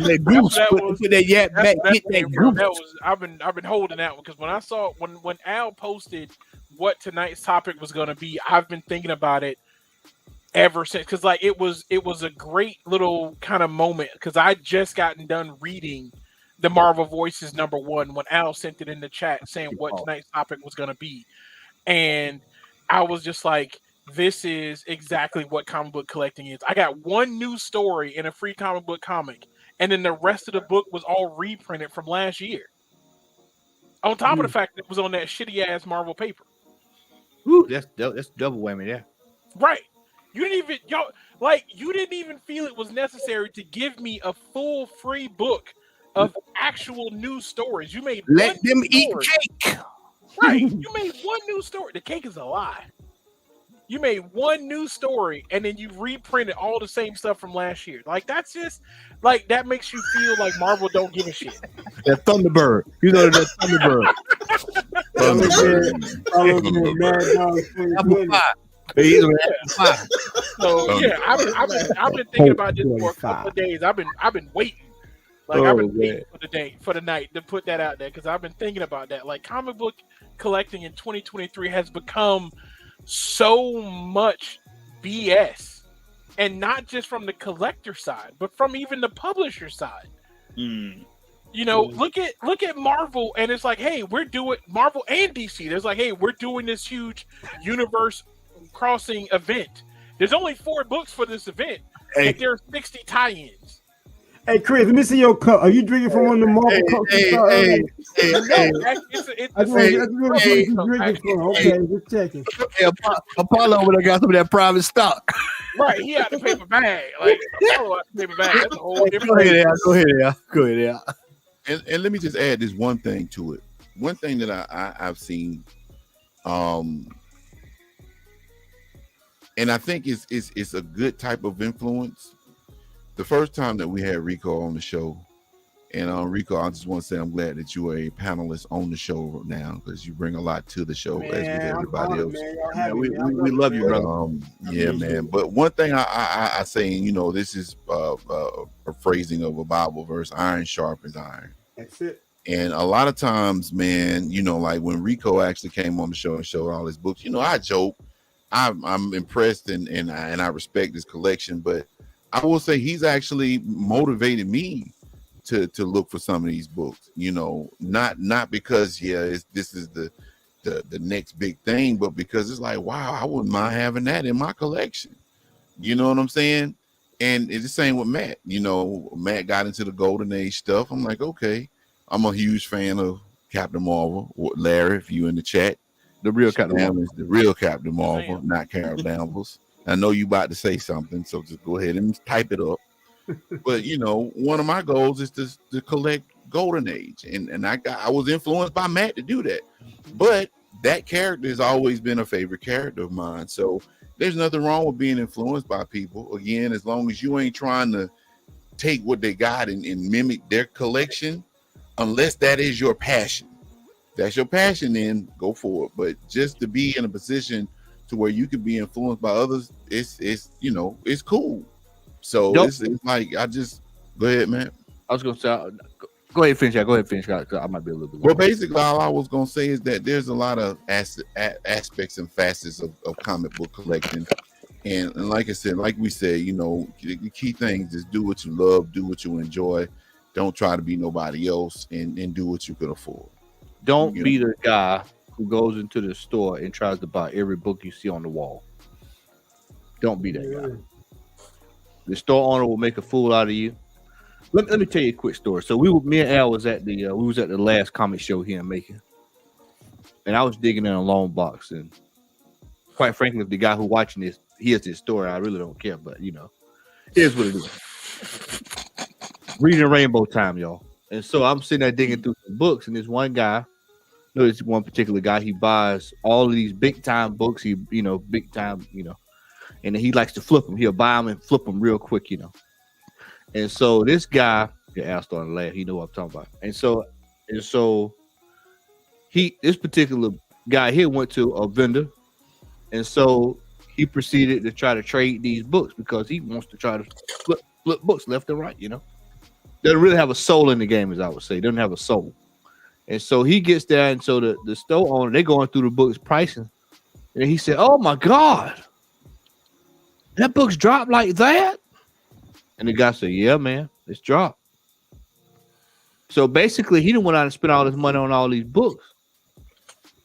that goose. Put that yak back. Get that goose. I've been holding that one, because when I saw when Al posted what tonight's topic was going to be, I've been thinking about it ever since, because like it was a great little kind of moment, because I just gotten done reading the Marvel Voices #1 when Al sent it in the chat saying what tonight's topic was going to be, and I was just like, this is exactly what comic book collecting is. I got one new story in a free comic book comic, and then the rest of the book was all reprinted from last year, on top of the fact that it was on that shitty ass Marvel paper. Ooh, that's double whammy there. Right. You didn't even feel it was necessary to give me a full free book of actual news stories. You made let them eat cake. Right. You made one new story. The cake is a lie. You made one new story, and then you reprinted all the same stuff from last year. Like, that's just like, that makes you feel like Marvel don't give a shit. That Thunderbird. You know that Thunderbird. So yeah, I've been thinking about this for a couple of days. I've been waiting. Like, I've been waiting for the night to put that out there, because I've been thinking about that. Like, comic book collecting in 2023 has become so much BS, and not just from the collector side, but from even the publisher side. You know, look at Marvel, and it's like, hey, we're doing Marvel and DC. There's like, hey, we're doing this huge universe crossing event. There's only 4 books for this event, and there are 60 tie-ins. Hey, Chris, let me see your cup. Are you drinking from one of the Marvel cups? Okay, just checking. Hey, Apollo would have got some of that private stock. Right, he had the paper bag. Like, Apollo had the paper bag. That's a whole different. Go ahead. And let me just add this one thing to it. One thing that I've seen, and I think it's a good type of influence. The first time that we had Rico on the show, and Rico, I just want to say I'm glad that you are a panelist on the show now, because you bring a lot to the show, as with everybody else. We love you, brother. Yeah, man. But one thing I say, and this is a phrasing of a Bible verse: iron sharpens iron. That's it. And a lot of times, man, like when Rico actually came on the show and showed all his books, I joke, I'm impressed and I respect his collection, but I will say he's actually motivated me to look for some of these books, not because this is the next big thing, but because it's like, wow, I wouldn't mind having that in my collection. You know what I'm saying? And it's the same with Matt. Matt got into the golden age stuff. I'm like, okay, I'm a huge fan of Captain Marvel. Larry, if you in the chat, The real Captain Marvel. is the real Captain Marvel, Damn. not Carol Danvers. I know you about to say something, so just go ahead and type it up. But one of my goals is to collect Golden Age, and I was influenced by Matt to do that. But that character has always been a favorite character of mine. So there's nothing wrong with being influenced by people. Again, as long as you ain't trying to take what they got and mimic their collection, unless that is your passion. That's your passion, then go for it. But just to be in a position to where you can be influenced by others, it's cool. So it's like I just go ahead, man. I was gonna say, go ahead, finish. Go ahead, finish. I might be a little bit. Well, basically, all I was gonna say is that there's a lot of aspects and facets of comic book collecting, and like I said, like we said, the key things is do what you love, do what you enjoy. Don't try to be nobody else, and do what you can afford. Don't be the guy who goes into the store and tries to buy every book you see on the wall. Don't be that guy. The store owner will make a fool out of you. Let me tell you a quick story. So me and Al was at the last comic show here in Macon, and I was digging in a long box. And quite frankly, if the guy who watching this hears this story, I really don't care. But here's what it is: reading Rainbow time, y'all. And so I'm sitting there digging through some books, and this one guy, this one particular guy, he buys all of these big time books. He big time, and then he likes to flip them. He'll buy them and flip them real quick, And so this guy, Al started to laugh. He know what I'm talking about. And so this particular guy here went to a vendor, and so he proceeded to try to trade these books because he wants to try to flip books left and right. Doesn't really have a soul in the game, as I would say. Doesn't have a soul. And so he gets there, and so the store owner, they're going through the books pricing, and he said, "Oh my God, that book's dropped like that?" And the guy said, "Yeah, man, it's dropped." So basically, he didn't went out and spend all his money on all these books.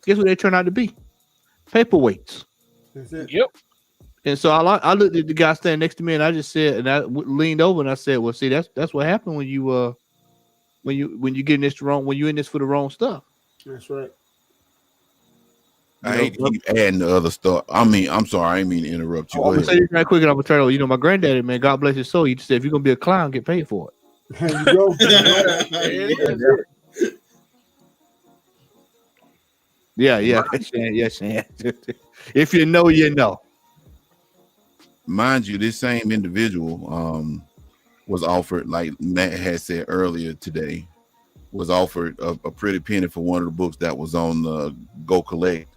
Guess what they turned out to be? Paperweights. That's it. Yep. And so I looked at the guy standing next to me, and I just said, and I leaned over and I said, "Well, see, that's what happened when you get in this wrong, when you're in this for the wrong stuff." That's right. I hate to keep adding the other stuff. I mean, I'm sorry, I didn't mean to interrupt you. I'm gonna say this right quick, and I'm gonna turn it over. My granddaddy, man, God bless his soul, he said, "If you're gonna be a clown, get paid for it." There you go. Yeah. Yes, Shan. If you know, you know. Mind you, this same individual was offered, like Matt had said earlier today, was offered a pretty penny for one of the books that was on the Go Collect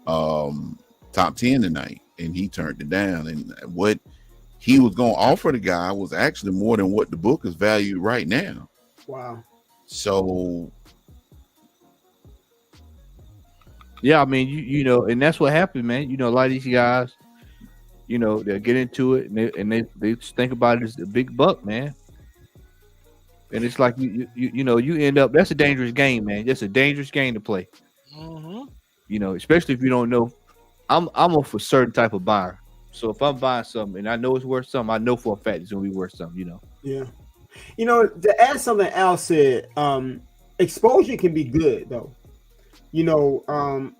top 10 tonight, and he turned it down. And what he was going to offer the guy was actually more than what the book is valued right now. Wow. So yeah, I mean, and that's what happened, man. A lot of these guys, they'll get into it and they just think about it as a big buck, man. And it's like you end up. That's a dangerous game, man. That's a dangerous game to play. Mm-hmm. Especially if you don't know. I'm a for certain type of buyer. So if I'm buying something and I know it's worth something, I know for a fact it's gonna be worth something. Yeah. To add something Al said, exposure can be good though.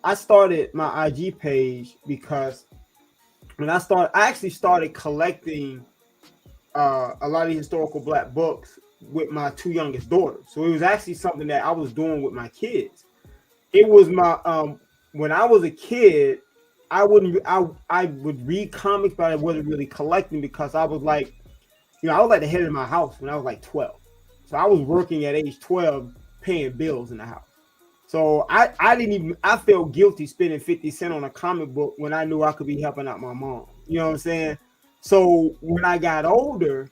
I started my IG page because when I actually started collecting a lot of historical Black books with my two youngest daughters. So it was actually something that I was doing with my kids. It was my when I was a kid, I would read comics, but I wasn't really collecting because I was like, I was like the head of my house when I was like 12. So I was working at age 12, paying bills in the house. So I felt guilty spending 50 cents on a comic book when I knew I could be helping out my mom. You know what I'm saying? So when I got older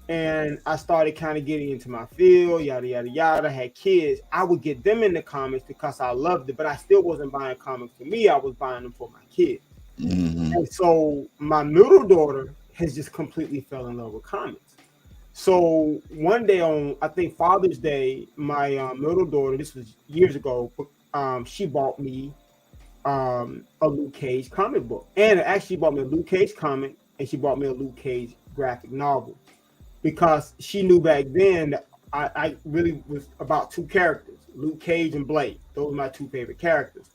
and I started kind of getting into my field, yada, yada, yada, had kids, I would get them into comics because I loved it, but I still wasn't buying comics for me. I was buying them for my kids. Mm-hmm. And so my middle daughter has just completely fell in love with comics. So one day on, I think Father's Day, my middle daughter, this was years ago, she bought me a Luke Cage comic book. And actually bought me a Luke Cage comic, and she bought me a Luke Cage graphic novel. Because she knew back then that I really was about two characters, Luke Cage and Blade. Those are my two favorite characters.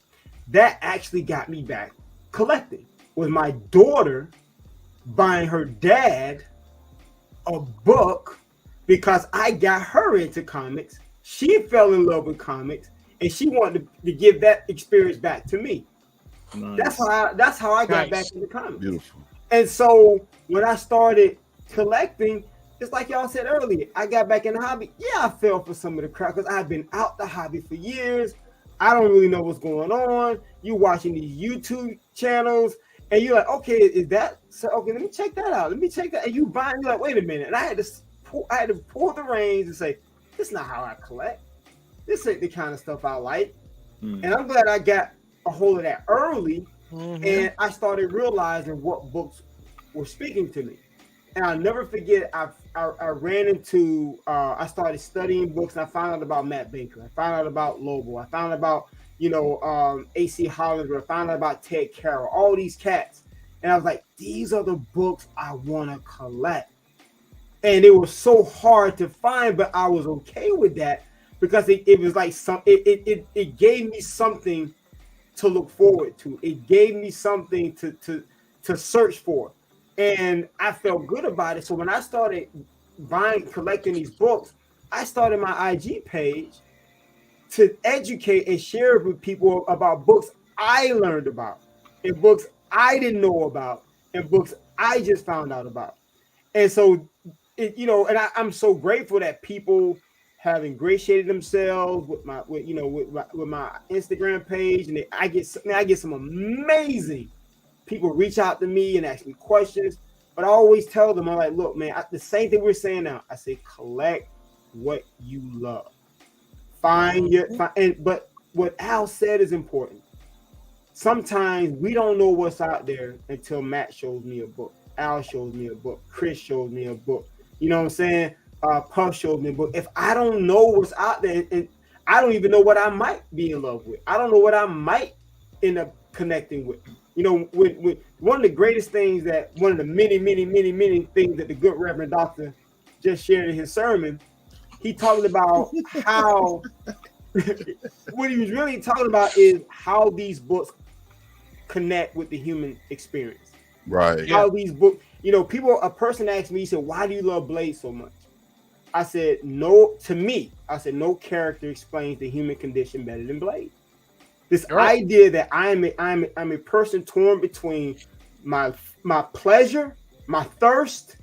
That actually got me back collecting. Was my daughter buying her dad a book because I got her into comics. She fell in love with comics, and she wanted to give that experience back to me. Nice. That's how I got Nice. back into comics. Beautiful. And so when I started collecting, it's like y'all said earlier, I got back in the hobby. Yeah, I fell for some of the crap because I've been out the hobby for years. I don't really know what's going on. You watching these YouTube channels, and you're like, okay, is that so? Okay, let me check that out. Let me check that. And you buying, you're like, wait a minute. And I had to pull the reins and say, this is not how I collect. This ain't the kind of stuff I like. And I'm glad I got a hold of that early, and I started realizing what books were speaking to me. And I'll never forget, I ran into, I started studying books, and I found out about Matt Baker. I found out about Lobo. I found out about, A.C. Hollinger. I found out about Ted Carroll, all these cats. And I was like, these are the books I want to collect. And it was so hard to find, but I was okay with that because it was like it gave me something to look forward to. It gave me something to search for. And I felt good about it. So when I started collecting these books, I started my IG page to educate and share with people about books I learned about, and books I didn't know about, and books I just found out about. And so, I'm so grateful that people have ingratiated themselves with my Instagram page, and I get some amazing people reach out to me and ask me questions. But I always tell them, I'm like, look, man, the same thing we're saying now. I say, collect what you love. But what Al said is important. Sometimes we don't know what's out there until Matt shows me a book, Al shows me a book, Chris shows me a book. You know what I'm saying? Puff shows me a book. If I don't know what's out there, and I don't even know what I might be in love with, I don't know what I might end up connecting with. With one of the greatest things one of the many, many, many, many things that the good Reverend Doctor just shared in his sermon, he talked about how what he was really talking about is how these books connect with the human experience. Right. How these books, a person asked me, he said, why do you love Blade so much? I said, no character explains the human condition better than Blade. This idea that I'm a person torn between my pleasure, my thirst,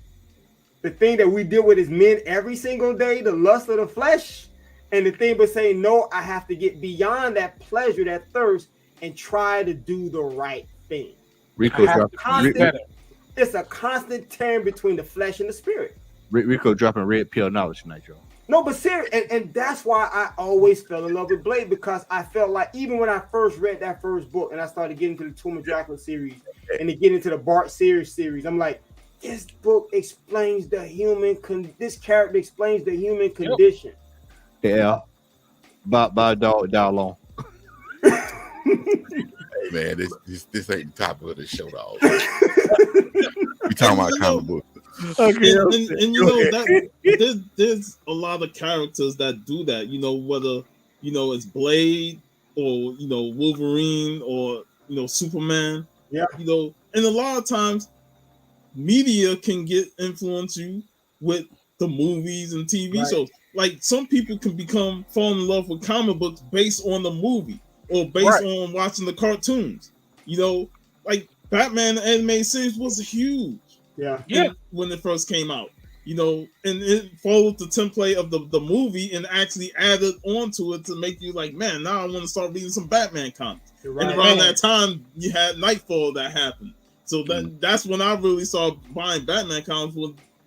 the thing that we deal with as men every single day, the lust of the flesh, and the thing but saying, no, I have to get beyond that pleasure, that thirst, and try to do the right thing. It's a constant tearing between the flesh and the spirit. Rico dropping red pill knowledge tonight, y'all. No, but seriously, and that's why I always fell in love with Blade, because I felt like even when I first read that first book and I started getting to the Tomb of Dracula series and to get into the Bart series, I'm like, this book explains this character explains the human condition. Yeah. By dog long. Hey man, this ain't the topic of the show, dog. We talking about comic books. Okay, and there's a lot of characters that do that. Whether it's Blade or Wolverine or Superman. Yeah. And a lot of times, media can influence you with the movies and TV shows. Like some people can fall in love with comic books based on the movie or based on watching the cartoons. Like Batman the animated series was huge. Yeah. When it first came out, and it followed the template of the movie and actually added onto it to make you like, man, now I want to start reading some Batman comics. Right. And around that time, you had Nightfall that happened. So that's when I really started buying Batman comics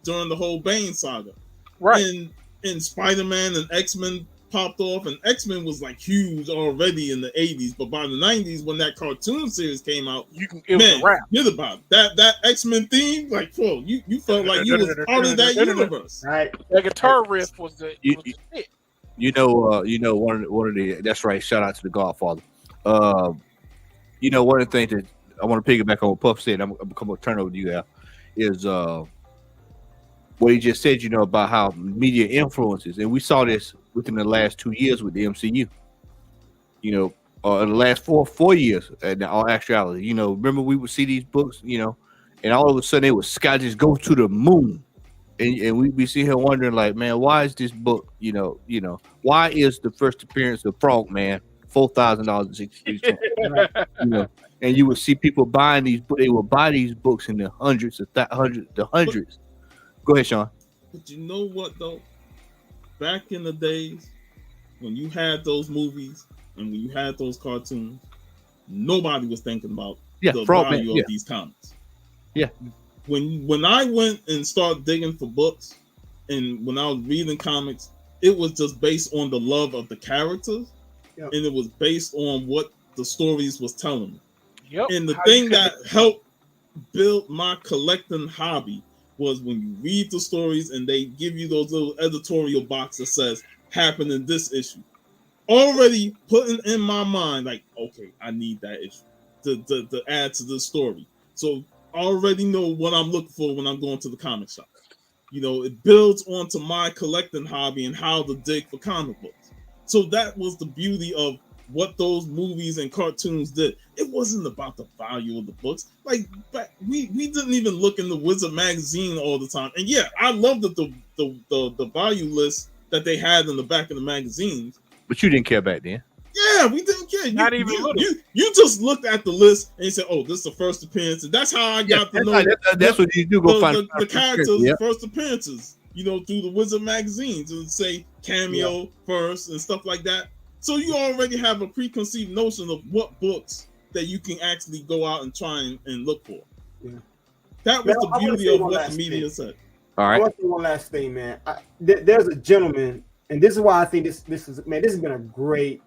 during the whole Bane saga. Right. And Spider-Man and X-Men popped off, and X-Men was like huge already in the 80s, but by the 90s when that cartoon series came out, it was a wrap. Forget about that X-Men theme, like you felt like you was part of that universe. Right. The guitar riff was the shit. One of the that's right, shout out to the Godfather. One of the things that I want to piggyback on what Puff said, I'm gonna turn over to you, Al, is what he just said, about how media influences, and we saw this within the last 2 years with the MCU, or the last four years, in all actuality. Remember we would see these books, and all of a sudden they would Sky just go to the moon, and we be see her wondering like, man, why is this book, why is the first appearance of Frogman $4,000.63? And you would see people buying these books. They would buy these books in the hundreds of hundreds. Go ahead, Sean. But you know what though? Back in the days when you had those movies and when you had those cartoons, nobody was thinking about the value of these comics. Yeah. When I went and started digging for books, and when I was reading comics, it was just based on the love of the characters, and it was based on what the stories was telling me. Yep. And the thing that helped build my collecting hobby was when you read the stories and they give you those little editorial box that says happened in this issue. Already putting in my mind, like, okay, I need that issue to add to this story. So I already know what I'm looking for when I'm going to the comic shop. It builds onto my collecting hobby and how to dig for comic books. So that was the beauty of what those movies and cartoons did. It wasn't about the value of the books. Like, we didn't even look in the Wizard magazine all the time. And yeah, I loved the value list that they had in the back of the magazines. But you didn't care back then. Yeah, we didn't care. You just looked at the list and you said, "Oh, this is the first appearance," and that's how I got to know. That's what you do. Go find the characters' first appearances. Through the Wizard magazines and say cameo first and stuff like that. So you already have a preconceived notion of what books that you can actually go out and try and look for. Yeah. That was the beauty of what the media said. All right. I want to say one last thing, man. There's a gentleman, and this is why I think this has been a great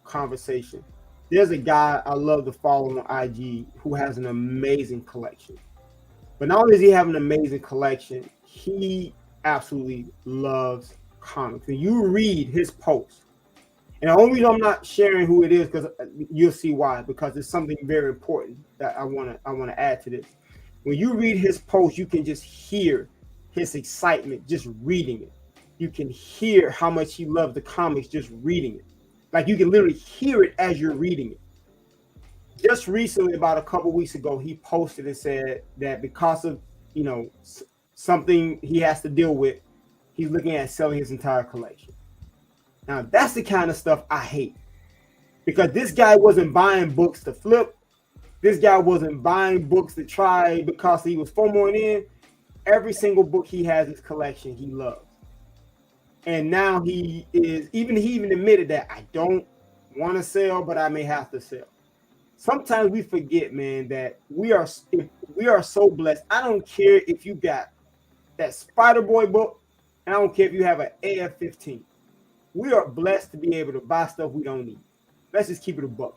conversation. There's a guy I love to follow on IG who has an amazing collection. But not only does he have an amazing collection, he absolutely loves comics. And you read his post, and the only reason I'm not sharing who it is, because you'll see why, because it's something very important that I want to add to this. When you read his post, you can just hear his excitement just reading it. You can hear how much he loves the comics just reading it. Like, you can literally hear it as you're reading it. Just recently, about a couple weeks ago, he posted and said that because of something he has to deal with, he's looking at selling his entire collection. Now, that's the kind of stuff I hate, because this guy wasn't buying books to flip. This guy wasn't buying books to try because he was FOMOing in. Every single book he has in his collection, he loves. And now he even admitted that I don't want to sell, but I may have to sell. Sometimes we forget, man, that we are so blessed. I don't care if you got that Spider-Boy book, and I don't care if you have an AF-15. We are blessed to be able to buy stuff we don't need. Let's just keep it a buck.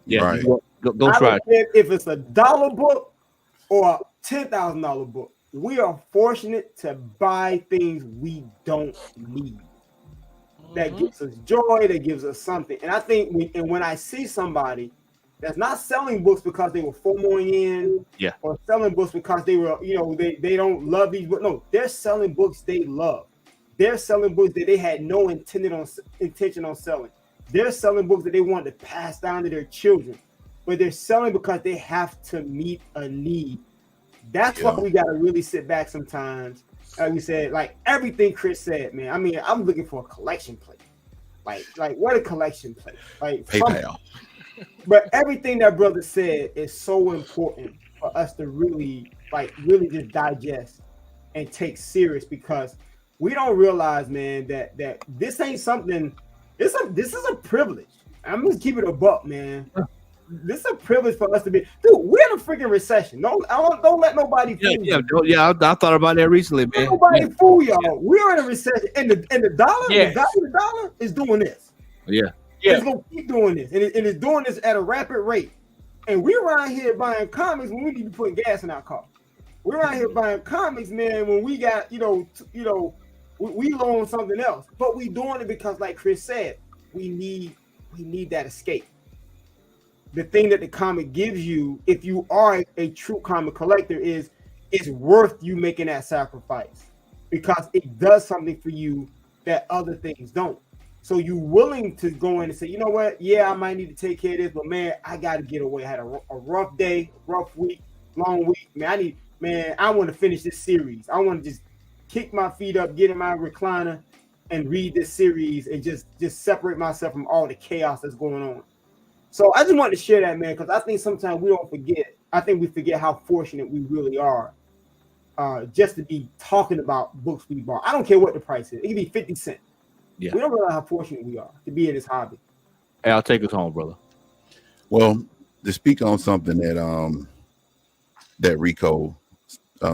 Yeah, right. Go try it. If it's $1 book or a $10,000 book, we are fortunate to buy things we don't need. That gives us joy, that gives us something. And I think when I see somebody that's not selling books because they were FOMOing in, or selling books because they were, they don't love these books. No, they're selling books they love. They're selling books that they had no intention on selling. They're selling books that they want to pass down to their children, but they're selling because they have to meet a need. That's why we got to really sit back sometimes. Like we said, like everything Chris said, man. I mean, I'm looking for a collection plate. Like what a collection plate. Like PayPal. But everything that brother said is so important for us to really just digest and take serious, because we don't realize, man, that this ain't something. This is a privilege. I'm just keep it a buck, man. This is a privilege for us to be. Dude, we're in a freaking recession. Don't let nobody fool you. Yeah. I thought about that recently, man. Don't nobody fool y'all. We're in a recession, and the dollar, the value of the dollar is doing this. Yeah. It's gonna keep doing this, and it's doing this at a rapid rate. And we're around here buying comics when we need to put gas in our car. We're around here buying comics, man, when we got we loan something else. But we doing it because, like Chris said, we need that escape. The thing that the comic gives you, if you are a true comic collector, is it's worth you making that sacrifice because it does something for you that other things don't. So you're willing to go in and say, you know what? Yeah, I might need to take care of this, but man, I got to get away. I had a rough day, rough week, long week. Man, I want to finish this series. I want to just kick my feet up, get in my recliner, and read this series and just separate myself from all the chaos that's going on. So I just wanted to share that, man, because I think sometimes we don't forget. I think we forget how fortunate we really are just to be talking about books we bought. I don't care what the price is. It could be 50 cents. Yeah. We don't realize how fortunate we are to be in this hobby. Hey, I'll take us home, brother. Well, to speak on something that Rico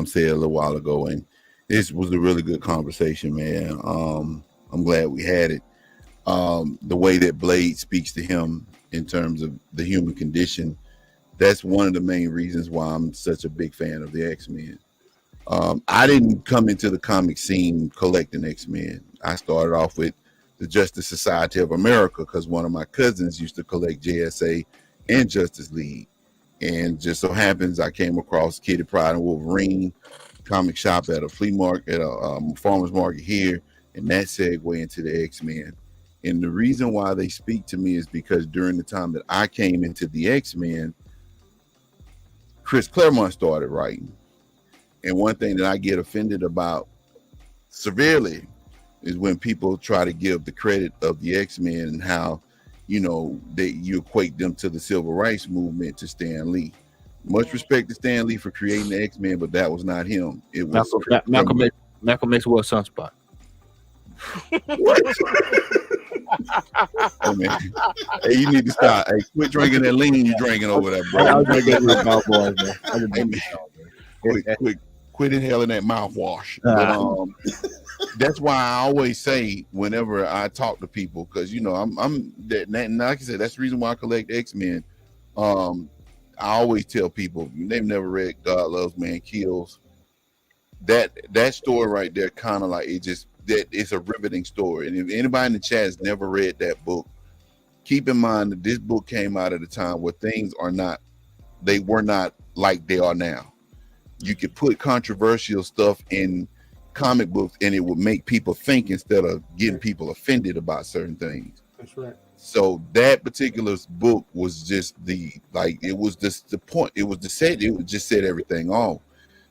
said a little while ago, and this was a really good conversation, man. I'm glad we had it. The way that Blade speaks to him in terms of the human condition, that's one of the main reasons why I'm such a big fan of the X-Men. I didn't come into the comic scene collecting X-Men. I started off with the Justice Society of America because one of my cousins used to collect JSA and Justice League. And just so happens I came across Kitty Pryde and Wolverine comic shop at a flea market, at a farmer's market here, and that segued into the X-Men. And the reason why they speak to me is because during the time that I came into the X-Men, Chris Claremont started writing. And one thing that I get offended about severely is when people try to give the credit of the X-Men and how, you equate them to the civil rights movement to Stan Lee. Much respect to Stan Lee for creating the X-Men, but that was not him. It was Malcolm X was Sunspot. Oh, man. Hey, you need to stop. Hey, quit drinking that lean you're drinking over there, bro. Quit inhaling that mouthwash. But that's why I always say whenever I talk to people, because I'm that, and like I said, that's the reason why I collect X-Men. I always tell people they've never read God Loves Man Kills. That story right there, kind of like it's a riveting story. And if anybody in the chat has never read that book, keep in mind that this book came out at a time where things were not like they are now. You could put controversial stuff in comic books and it would make people think instead of getting people offended about certain things. That's right. So that particular book was just the point. It was just set everything off.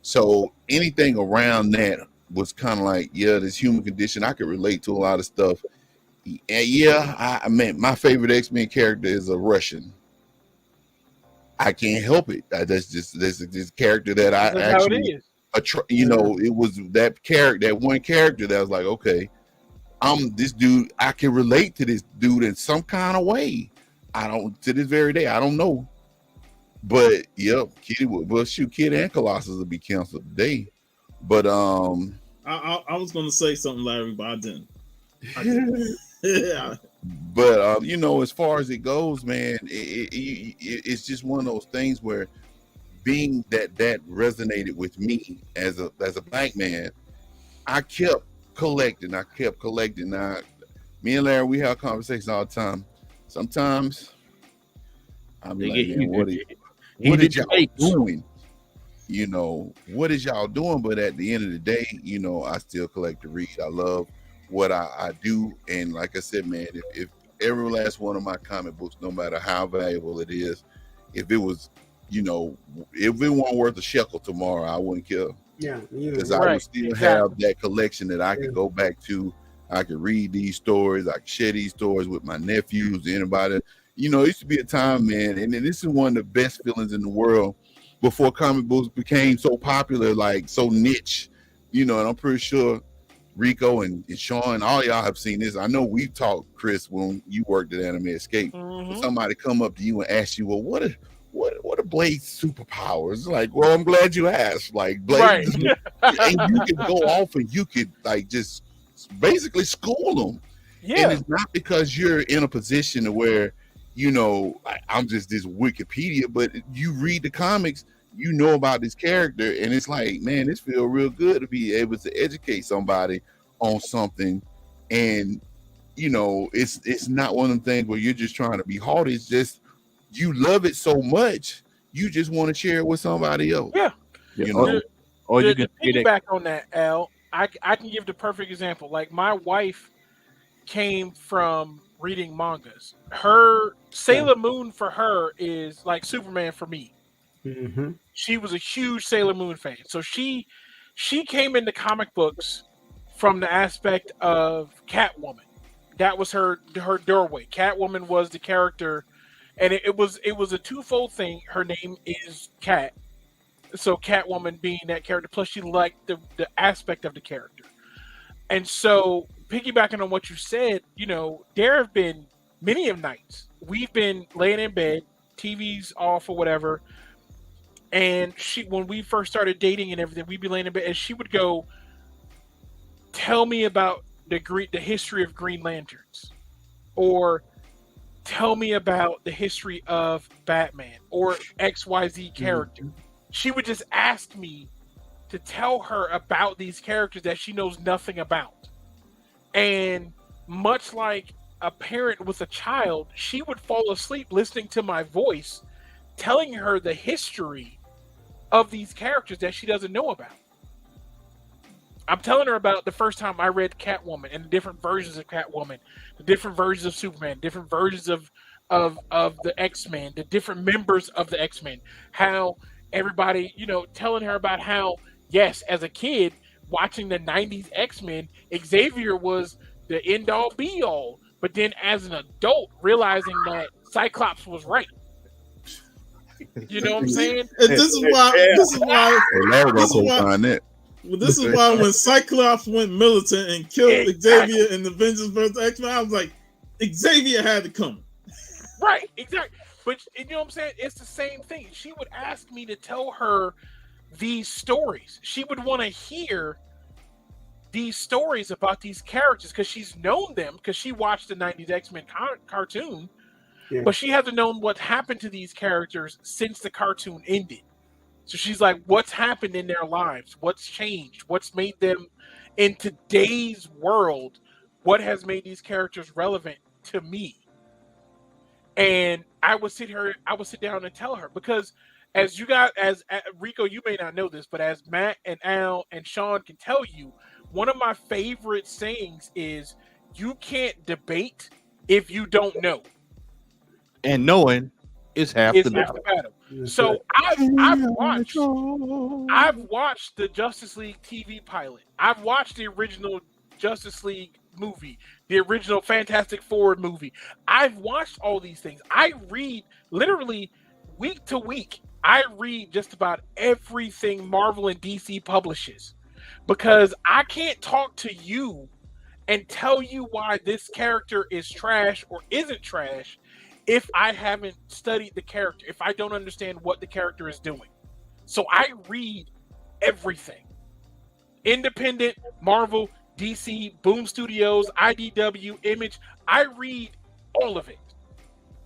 So anything around that was kind of like, yeah, this human condition. I could relate to a lot of stuff. And yeah, I mean, my favorite X-Men character is a Russian. I can't help it. That's this character that I That's actually, it was that one character that was like, okay, I'm this dude. I can relate to this dude in some kind of way. To this very day, I don't know. But yep, Kitty and Colossus will be canceled today. But I was gonna say something, Larry, but I didn't. Yeah. But as far as it goes, man, it's just one of those things where being that resonated with me as a black man, I kept collecting. Now, me and Larry, we have conversations all the time. Sometimes I'm like, man, what is y'all doing? What is y'all doing? But at the end of the day, I still collect to read. I love what I do. And like I said, man, if every last one of my comic books, no matter how valuable it is, if it was, if it wasn't worth a shekel tomorrow, I wouldn't care. Yeah. Because I would still have that collection that I could go back to. I could read these stories. I could share these stories with my nephews, anybody. It used to be a time, man, and this is one of the best feelings in the world before comic books became so popular, like so niche, and I'm pretty sure Rico and Sean, all y'all have seen this. I know we've talked, Chris, when you worked at Anime Escape. Mm-hmm. Somebody come up to you and ask you, well, what are Blade's superpowers? Like, well, I'm glad you asked. Like, Blade, right. And you could go off and you could like just basically school them. Yeah. And it's not because you're in a position where, I'm just this Wikipedia, but you read the comics, about this character, and it's like, man, this feels real good to be able to educate somebody on something. And it's not one of them things where you're just trying to be haughty. It's just you love it so much, you just want to share it with somebody else. Yeah. Or you to can say that. piggyback on that, Al, I can give the perfect example. Like my wife came from reading mangas. Her Sailor Moon for her is like Superman for me. Mm-hmm. She was a huge Sailor Moon fan. So she came into comic books from the aspect of Catwoman. That was her doorway. Catwoman was the character, and it was a twofold thing. Her name is Cat, so Catwoman being that character. Plus, she liked the aspect of the character. And so, piggybacking on what you said, there have been many of nights we've been laying in bed, TV's off or whatever, and when we first started dating and everything, we'd be laying in bed, and she would go, "Tell me about the history of Green Lanterns," or "Tell me about the history of Batman," or XYZ character. She would just ask me to tell her about these characters that she knows nothing about. And much like a parent with a child, she would fall asleep listening to my voice, telling her the history of these characters that she doesn't know about. I'm telling her about the first time I read Catwoman and the different versions of Catwoman, the different versions of Superman, different versions of the X-Men, the different members of the X-Men, how everybody, telling her about how, yes, as a kid watching the 90s X-Men, Xavier was the end all be all, but then as an adult realizing that Cyclops was right. You know what I'm saying? And this is why when Cyclops went militant and killed Xavier in the Avengers vs. X-Men, I was like, Xavier had to come. Right, exactly. But you know what I'm saying? It's the same thing. She would ask me to tell her these stories. She would want to hear these stories about these characters because she's known them because she watched the 90s X-Men cartoon. Yeah. But she hasn't known what happened to these characters since the cartoon ended. So she's like, what's happened in their lives? What's changed? What's made them in today's world? What has made these characters relevant to me? And I would sit down and tell her, because as Rico, you may not know this, but as Matt and Al and Sean can tell you, one of my favorite sayings is, you can't debate if you don't know. And knowing is half the battle. So I've watched the Justice League TV pilot. I've watched the original Justice League movie, the original Fantastic Four movie. I've watched all these things. I read literally week to week. I read just about everything Marvel and DC publishes, because I can't talk to you and tell you why this character is trash or isn't trash if I haven't studied the character, if I don't understand what the character is doing. So I read everything. Independent, Marvel, DC, Boom Studios, IDW, Image, I read all of it.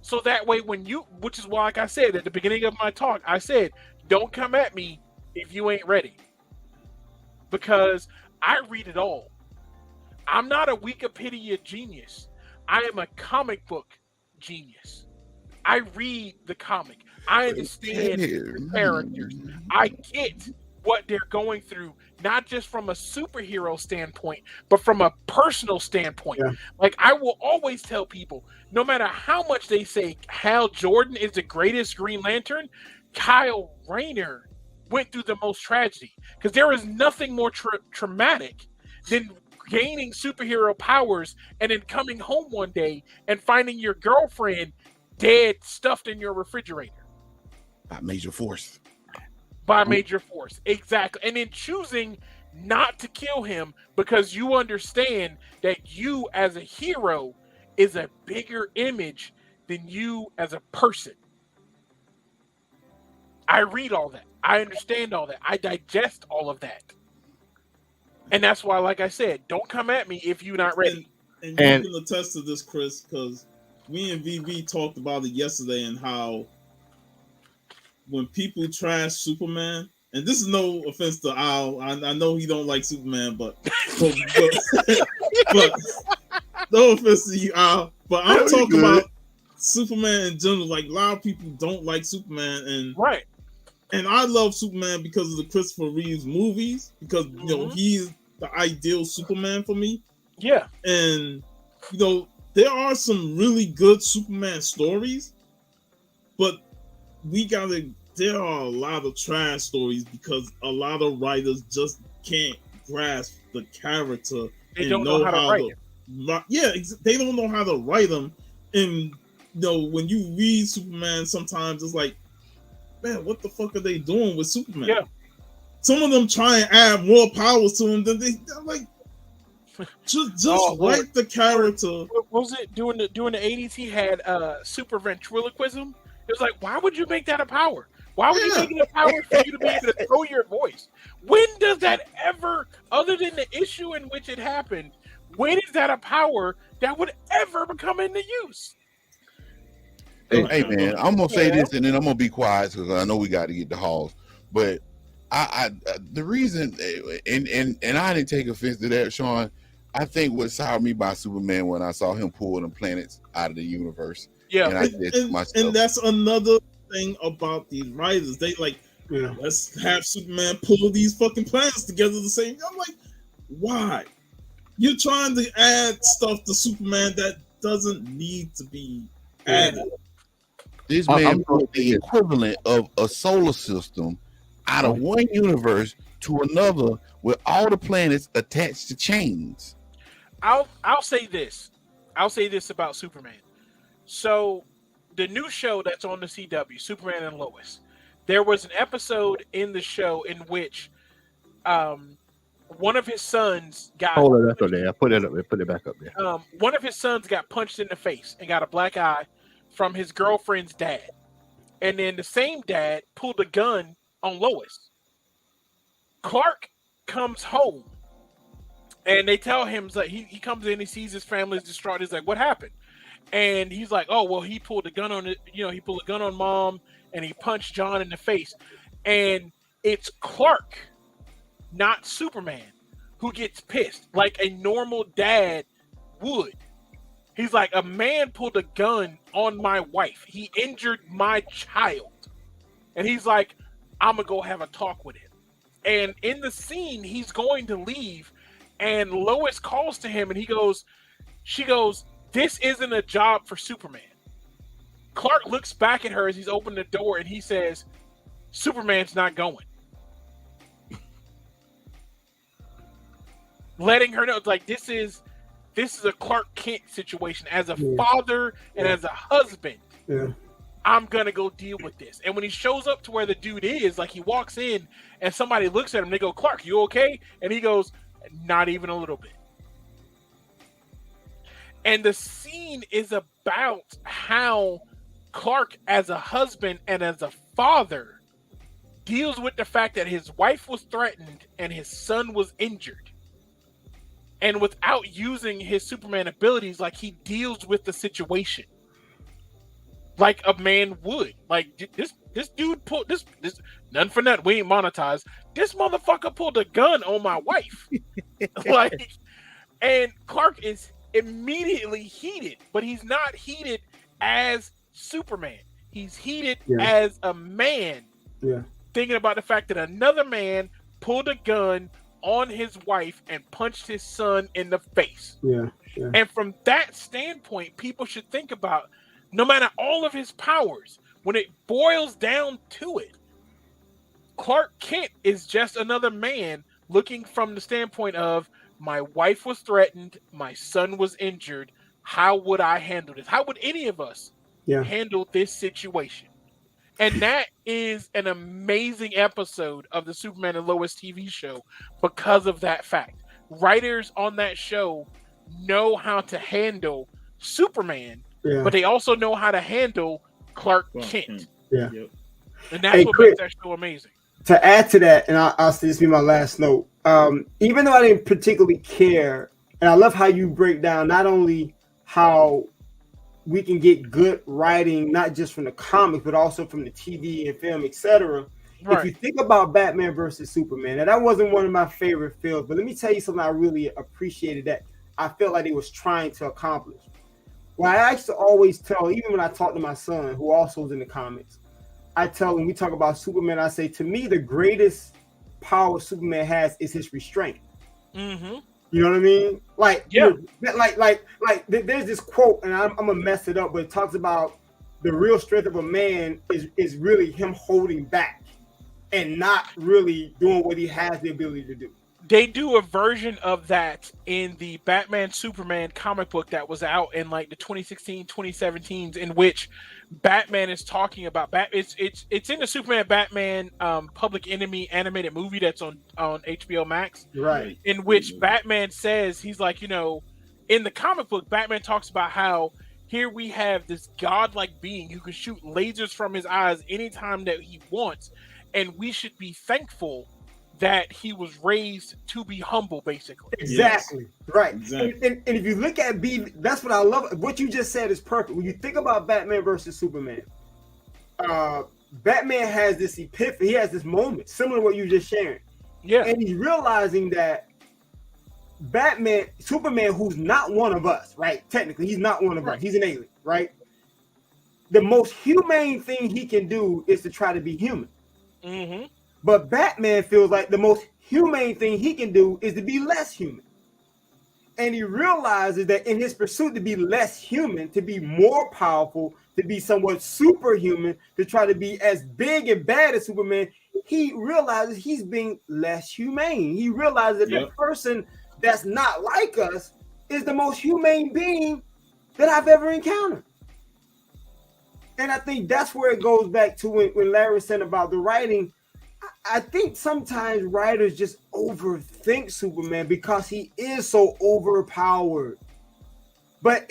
So that way which is why, like I said at the beginning of my talk, I said, don't come at me if you ain't ready. Because I read it all. I'm not a Wikipedia genius. I am a comic book genius. I read the comic. I understand the characters. I get what they're going through, not just from a superhero standpoint, but from a personal standpoint. Yeah. Like, I will always tell people, no matter how much they say Hal Jordan is the greatest Green Lantern, Kyle Rayner went through the most tragedy, because there is nothing more traumatic than gaining superhero powers and then coming home one day and finding your girlfriend dead, stuffed in your refrigerator. By Major Force. Exactly. And then choosing not to kill him because you understand that you as a hero is a bigger image than you as a person. I read all that. I understand all that. I digest all of that. And that's why, like I said, don't come at me if you're not ready. And you can attest to this, Chris, because we and VV talked about it yesterday, and how when people trash Superman, and this is no offense to Al, I know he don't like Superman, but no offense to you, Al, but I'm talking about Superman in general. Like, a lot of people don't like Superman, and right. And I love Superman because of the Christopher Reeves movies, because you know he's the ideal Superman for me. Yeah. And you know, there are some really good Superman stories, but there are a lot of trash stories because a lot of writers just can't grasp the character They and don't know how to write it. they don't know how to write them. And you know, when you read Superman, sometimes it's like, man, what the fuck are they doing with Superman? Yeah. Some of them try and add more powers to him than they're like. Just write the character. What was it during the 80s? He had super ventriloquism. It was like, why would you make that a power? Why would you make it a power for you to be able to throw your voice? When does that ever, other than the issue in which it happened, when is that a power that would ever become into use? Hey man, I'm gonna say this and then I'm gonna be quiet because I know we got to get the halls. But I the reason, and I didn't take offense to that, Sean. I think what soured me by Superman when I saw him pull them planets out of the universe. Yeah, and that's another thing about these writers. They like, let's have Superman pull these fucking planets together the same. I'm like, why? You're trying to add stuff to Superman that doesn't need to be added. This man put the equivalent of a solar system out of one universe to another with all the planets attached to chains. I'll say this. I'll say this about Superman. So the new show that's on the CW, Superman and Lois, there was an episode in the show in which one of his sons got hold it up there. Put it back up there. One of his sons got punched in the face and got a black eye from his girlfriend's dad. And then the same dad pulled a gun on Lois. Clark comes home and they tell him, like, he comes in, he sees his family's distraught. He's like, what happened? And he's like, oh, well, he pulled a gun on it. You know, he pulled a gun on mom and he punched John in the face. And it's Clark, not Superman, who gets pissed like a normal dad would. He's like, a man pulled a gun on my wife. He injured my child. And he's like, I'm going to go have a talk with him. And in the scene, he's going to leave. And Lois calls to him and she goes, this isn't a job for Superman. Clark looks back at her as he's opening the door and he says, Superman's not going. Letting her know, it's like, this is a Clark Kent situation. As a father and as a husband, I'm going to go deal with this. And when he shows up to where the dude is, like he walks in and somebody looks at him, they go, Clark, you okay? And he goes, not even a little bit. And the scene is about how Clark, as a husband and as a father, deals with the fact that his wife was threatened and his son was injured. And without using his Superman abilities, like, he deals with the situation like a man would. Like, this dude pulled this none for nothing. We ain't monetized. This motherfucker pulled a gun on my wife. Like, and Clark is immediately heated, but he's not heated as Superman. He's heated as a man, thinking about the fact that another man pulled a gun on his wife and punched his son in the face. And from that standpoint, people should think about, no matter all of his powers, when it boils down to it, Clark Kent is just another man looking from the standpoint of, my wife was threatened, my son was injured. How would I handle this? How would any of us handle this situation? And that is an amazing episode of the Superman and Lois TV show because of that fact. Writers on that show know how to handle Superman, but they also know how to handle Clark Kent. And that's what makes that show amazing. To add to that, and I'll say this will be my last note. Even though I didn't particularly care, and I love how you break down not only how we can get good writing, not just from the comics, but also from the TV and film, etc. If you think about Batman versus Superman, and that wasn't one of my favorite films, but let me tell you something I really appreciated that I felt like it was trying to accomplish. Well, I used to always tell, even when I talk to my son, who also is in the comics, I tell when we talk about Superman, I say to me the greatest power Superman has is his restraint. Mm-hmm. You know what I mean? Like, Yeah. There's this quote, and I'm gonna mess it up, but it talks about the real strength of a man is really him holding back and not really doing what he has the ability to do. They do a version of that in the Batman Superman comic book that was out in like the 2016, 2017s, in which Batman is talking about it's in the Superman Batman Public Enemy animated movie that's on HBO Max. Right. In which Batman says, he's like, in the comic book, Batman talks about how here we have this godlike being who can shoot lasers from his eyes anytime that he wants, and we should be thankful that he was raised to be humble, basically. Exactly. Yes. Right. Exactly. And if you look at that's what I love. What you just said is perfect. When you think about Batman versus Superman, Batman has this epiphany. He has this moment similar to what you just sharing. Yeah. And he's realizing that Superman, who's not one of us, right? Technically, he's not one of us. He's an alien, right? The most humane thing he can do is to try to be human. Mm-hmm. But Batman feels like the most humane thing he can do is to be less human. And he realizes that in his pursuit to be less human, to be more powerful, to be somewhat superhuman, to try to be as big and bad as Superman, he realizes he's being less humane. He realizes that the person that's not like us is the most humane being that I've ever encountered. And I think that's where it goes back to when Larry said about the writing. I think sometimes writers just overthink Superman because he is so overpowered. But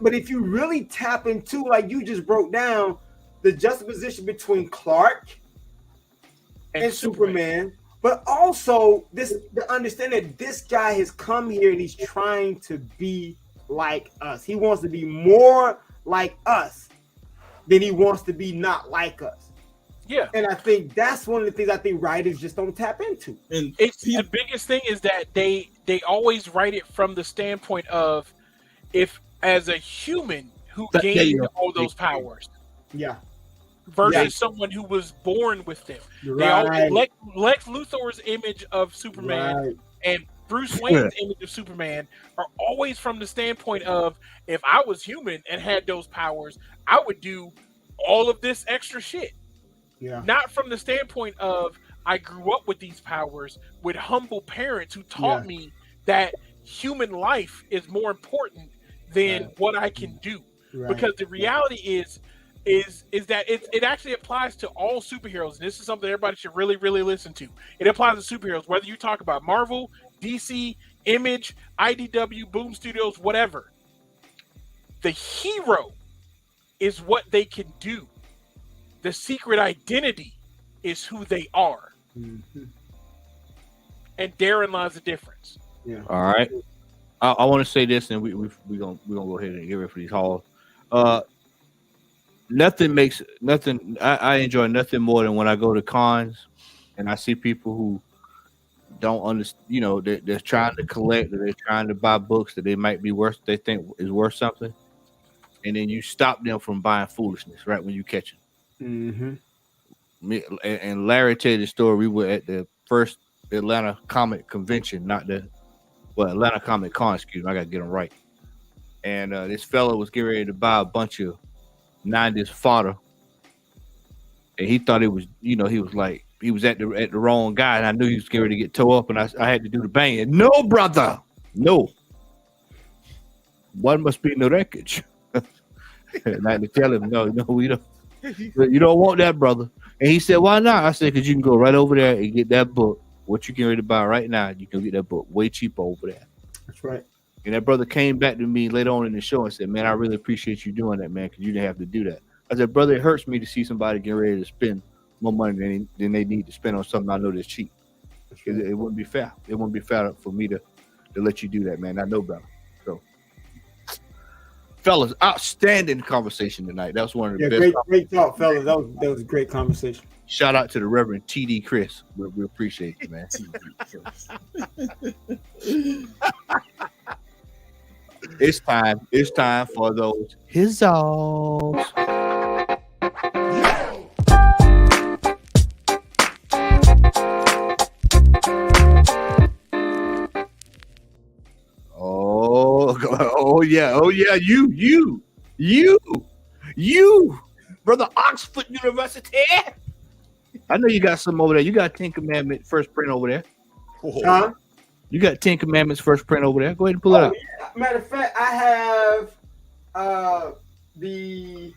but if you really tap into, like you just broke down, the juxtaposition between Clark and Superman, but also the understanding that this guy has come here and he's trying to be like us. He wants to be more like us than he wants to be not like us. Yeah. And I think that's one of the things I think writers just don't tap into. And the biggest thing is that they always write it from the standpoint of if as a human who gained all those powers. Yeah. Versus someone who was born with them. Right. Lex Luthor's image of Superman and Bruce Wayne's image of Superman are always from the standpoint of if I was human and had those powers, I would do all of this extra shit. Yeah. Not from the standpoint of I grew up with these powers with humble parents who taught me that human life is more important than what I can do. Right. Because the reality is that it actually applies to all superheroes. And this is something everybody should really, really listen to. It applies to superheroes, whether you talk about Marvel, DC, Image, IDW, Boom Studios, whatever. The hero is what they can do. The secret identity is who they are. Mm-hmm. And therein lies the difference. Yeah. All right. I want to say this, and we're gonna go ahead and get ready for these halls. Nothing. I enjoy nothing more than when I go to cons and I see people who don't understand. They're trying to collect, or they're trying to buy books that they might be worth. They think is worth something, and then you stop them from buying foolishness right when you catch them. Mm-hmm. And Larry tell you the story. We were at the first Atlanta Comic Convention, Atlanta Comic Con. Excuse me, I gotta get them right. And this fellow was getting ready to buy a bunch of 90s fodder, and he thought it was, he was at the wrong guy, and I knew he was getting ready to get tore up, and I had to do the bang. No, brother, no. One must be in the wreckage. And I had to tell him, no, we don't. You don't want that, brother. And he said, why not? I said, because you can go right over there and get that book. What you getting ready to buy right now, you can get that book way cheaper over there. That's right. And that brother came back to me later on in the show and said, man, I really appreciate you doing that, man, because you didn't have to do that. I said, brother, it hurts me to see somebody getting ready to spend more money than they need to spend on something I know that's cheap. Because it wouldn't be fair. It wouldn't be fair for me to let you do that, man. I know better. So, fellas, outstanding conversation tonight. That was one of the best. Great talk, fellas. That was a great conversation. Shout out to the Reverend T.D. Chris. We appreciate you, man. It's time for those hizzles. yeah. You, brother Oxford University. I know you got some over there. You got 10 Commandments first print over there. Huh? You got 10 Commandments first print over there. Go ahead and pull it up. Yeah. Matter of fact, I have the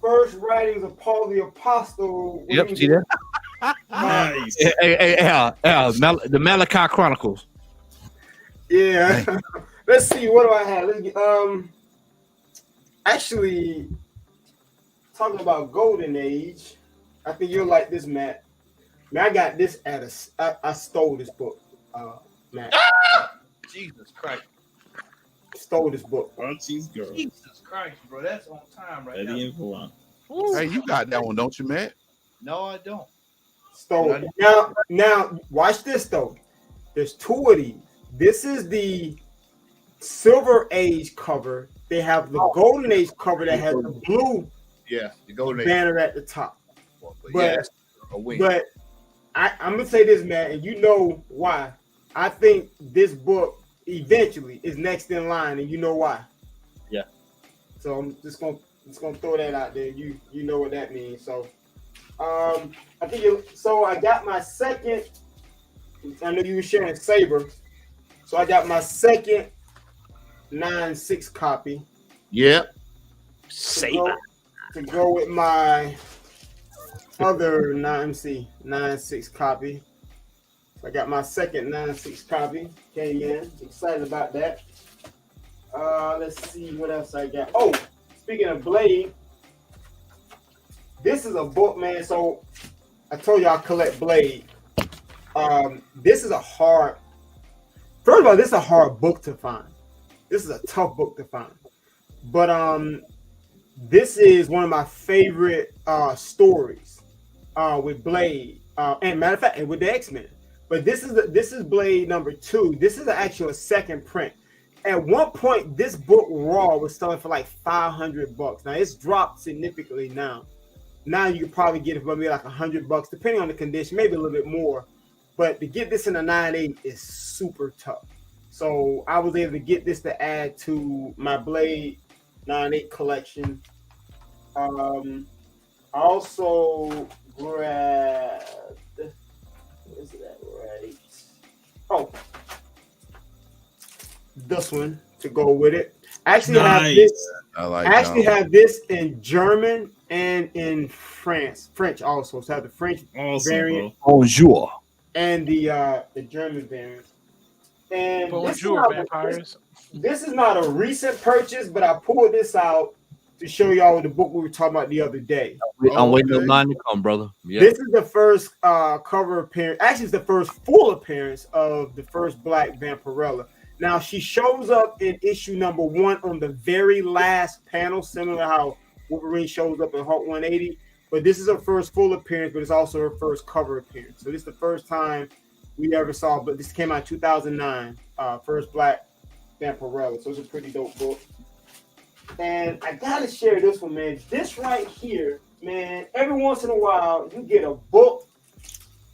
first writings of Paul the Apostle. Yep, see that? Nice. Hey, Al, the Malachi Chronicles. Yeah. Let's see. What do I have? Let's get, actually, talking about Golden Age, I think you'll like this, Matt. Man, I got this I stole this book, Matt. Jesus Christ. Stole this book. Archie's girl. Jesus Christ, bro. That's on time right Eddie and Valon. Hey, you got that one, don't you, Matt? No, I don't. Stole it. Now, watch this, though. There's two of these. This is the Silver Age cover. They have the Golden Age cover that has the blue the Golden banner at the top. But I'm going to say this, man, and you know why. I think this book eventually is next in line, and you know why. Yeah. So I'm just gonna throw that out there. You know what that means. So I got my second. I know you were sharing Saber. So I got my second 9.6 copy. Yep. Saber. To go with my other 9.6 copy. I got my second 9.6 copy. Came in. Excited about that. Let's see what else I got. Oh, speaking of Blade, this is a book, man. So I told you I collect Blade. This is a hard. First of all, this is a hard book to find. This is a tough book to find. But this is one of my favorite stories with Blade. And matter of fact, with the X-Men. But this is Blade number 2. This is actually a second print. At one point, this book raw was selling for like $500. Now it's dropped significantly now. Now you could probably get it for maybe like $100, depending on the condition, maybe a little bit more. But to get this in a 9.8 is super tough. So I was able to get this to add to my Blade 9.8 collection. I also grabbed. Is that right? Oh, this one to go with it. I actually have this. Have this in German and in French also. So I have the French variant. Bonjour. And the German variant. And Bonjour, vampires. This is not a recent purchase, but I pulled this out to show y'all the book we were talking about the other day. I'm waiting on mine to come, brother. Yeah. This is the first cover appearance. Actually, it's the first full appearance of the first Black Vampirella. Now, she shows up in issue number 1 on the very last panel, similar to how Wolverine shows up in Hulk 180. But this is her first full appearance, but it's also her first cover appearance. So this is the first time we ever saw, but this came out in 2009, first Black Vampirella. So it's a pretty dope book. And I gotta share this one, man. This right here, man, every once in a while, you get a book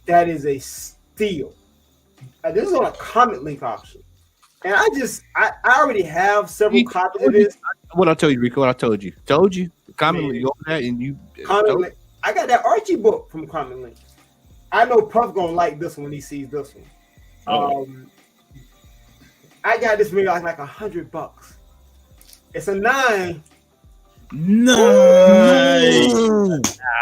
that is a steal. This is on a Comic Link auction. And I already have several copies of this. What I told you, Rico, what I told you. Told you. Comic Link, you open that and you. Comic Link. I got that Archie book from Comic Link. I know Puff gonna like this one when he sees this one. I got this maybe like $100. It's a 9. Nice.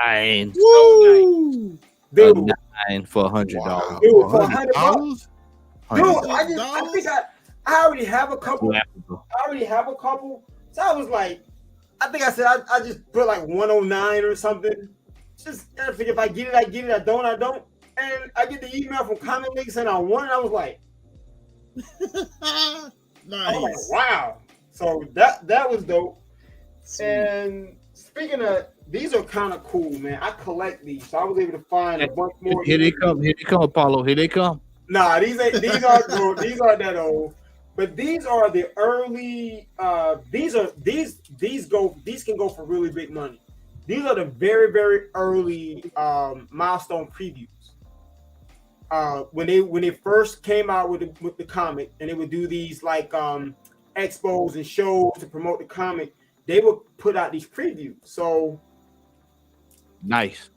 9. Woo! Dude. A 9 for $100. Wow. Dude, for $100. $100. Dude, I think I already have a couple. So I was like, I think I said I just put like 109 or something. Just I figure if I get it, I get it. I don't. And I get the email from Comic Link saying I won. And I was like, nice. I was like, wow. So that was dope. Sweet. And speaking of, these are kind of cool, man. I collect these, so I was able to find a bunch more. Here they come, Apollo. Here they come. Nah, these aren't these aren't that old. But these are the early. These can go for really big money. These are the very, very early milestone previews. When they first came out with the comic, and they would do these like expos and shows to promote the comic, they would put out these previews. So nice.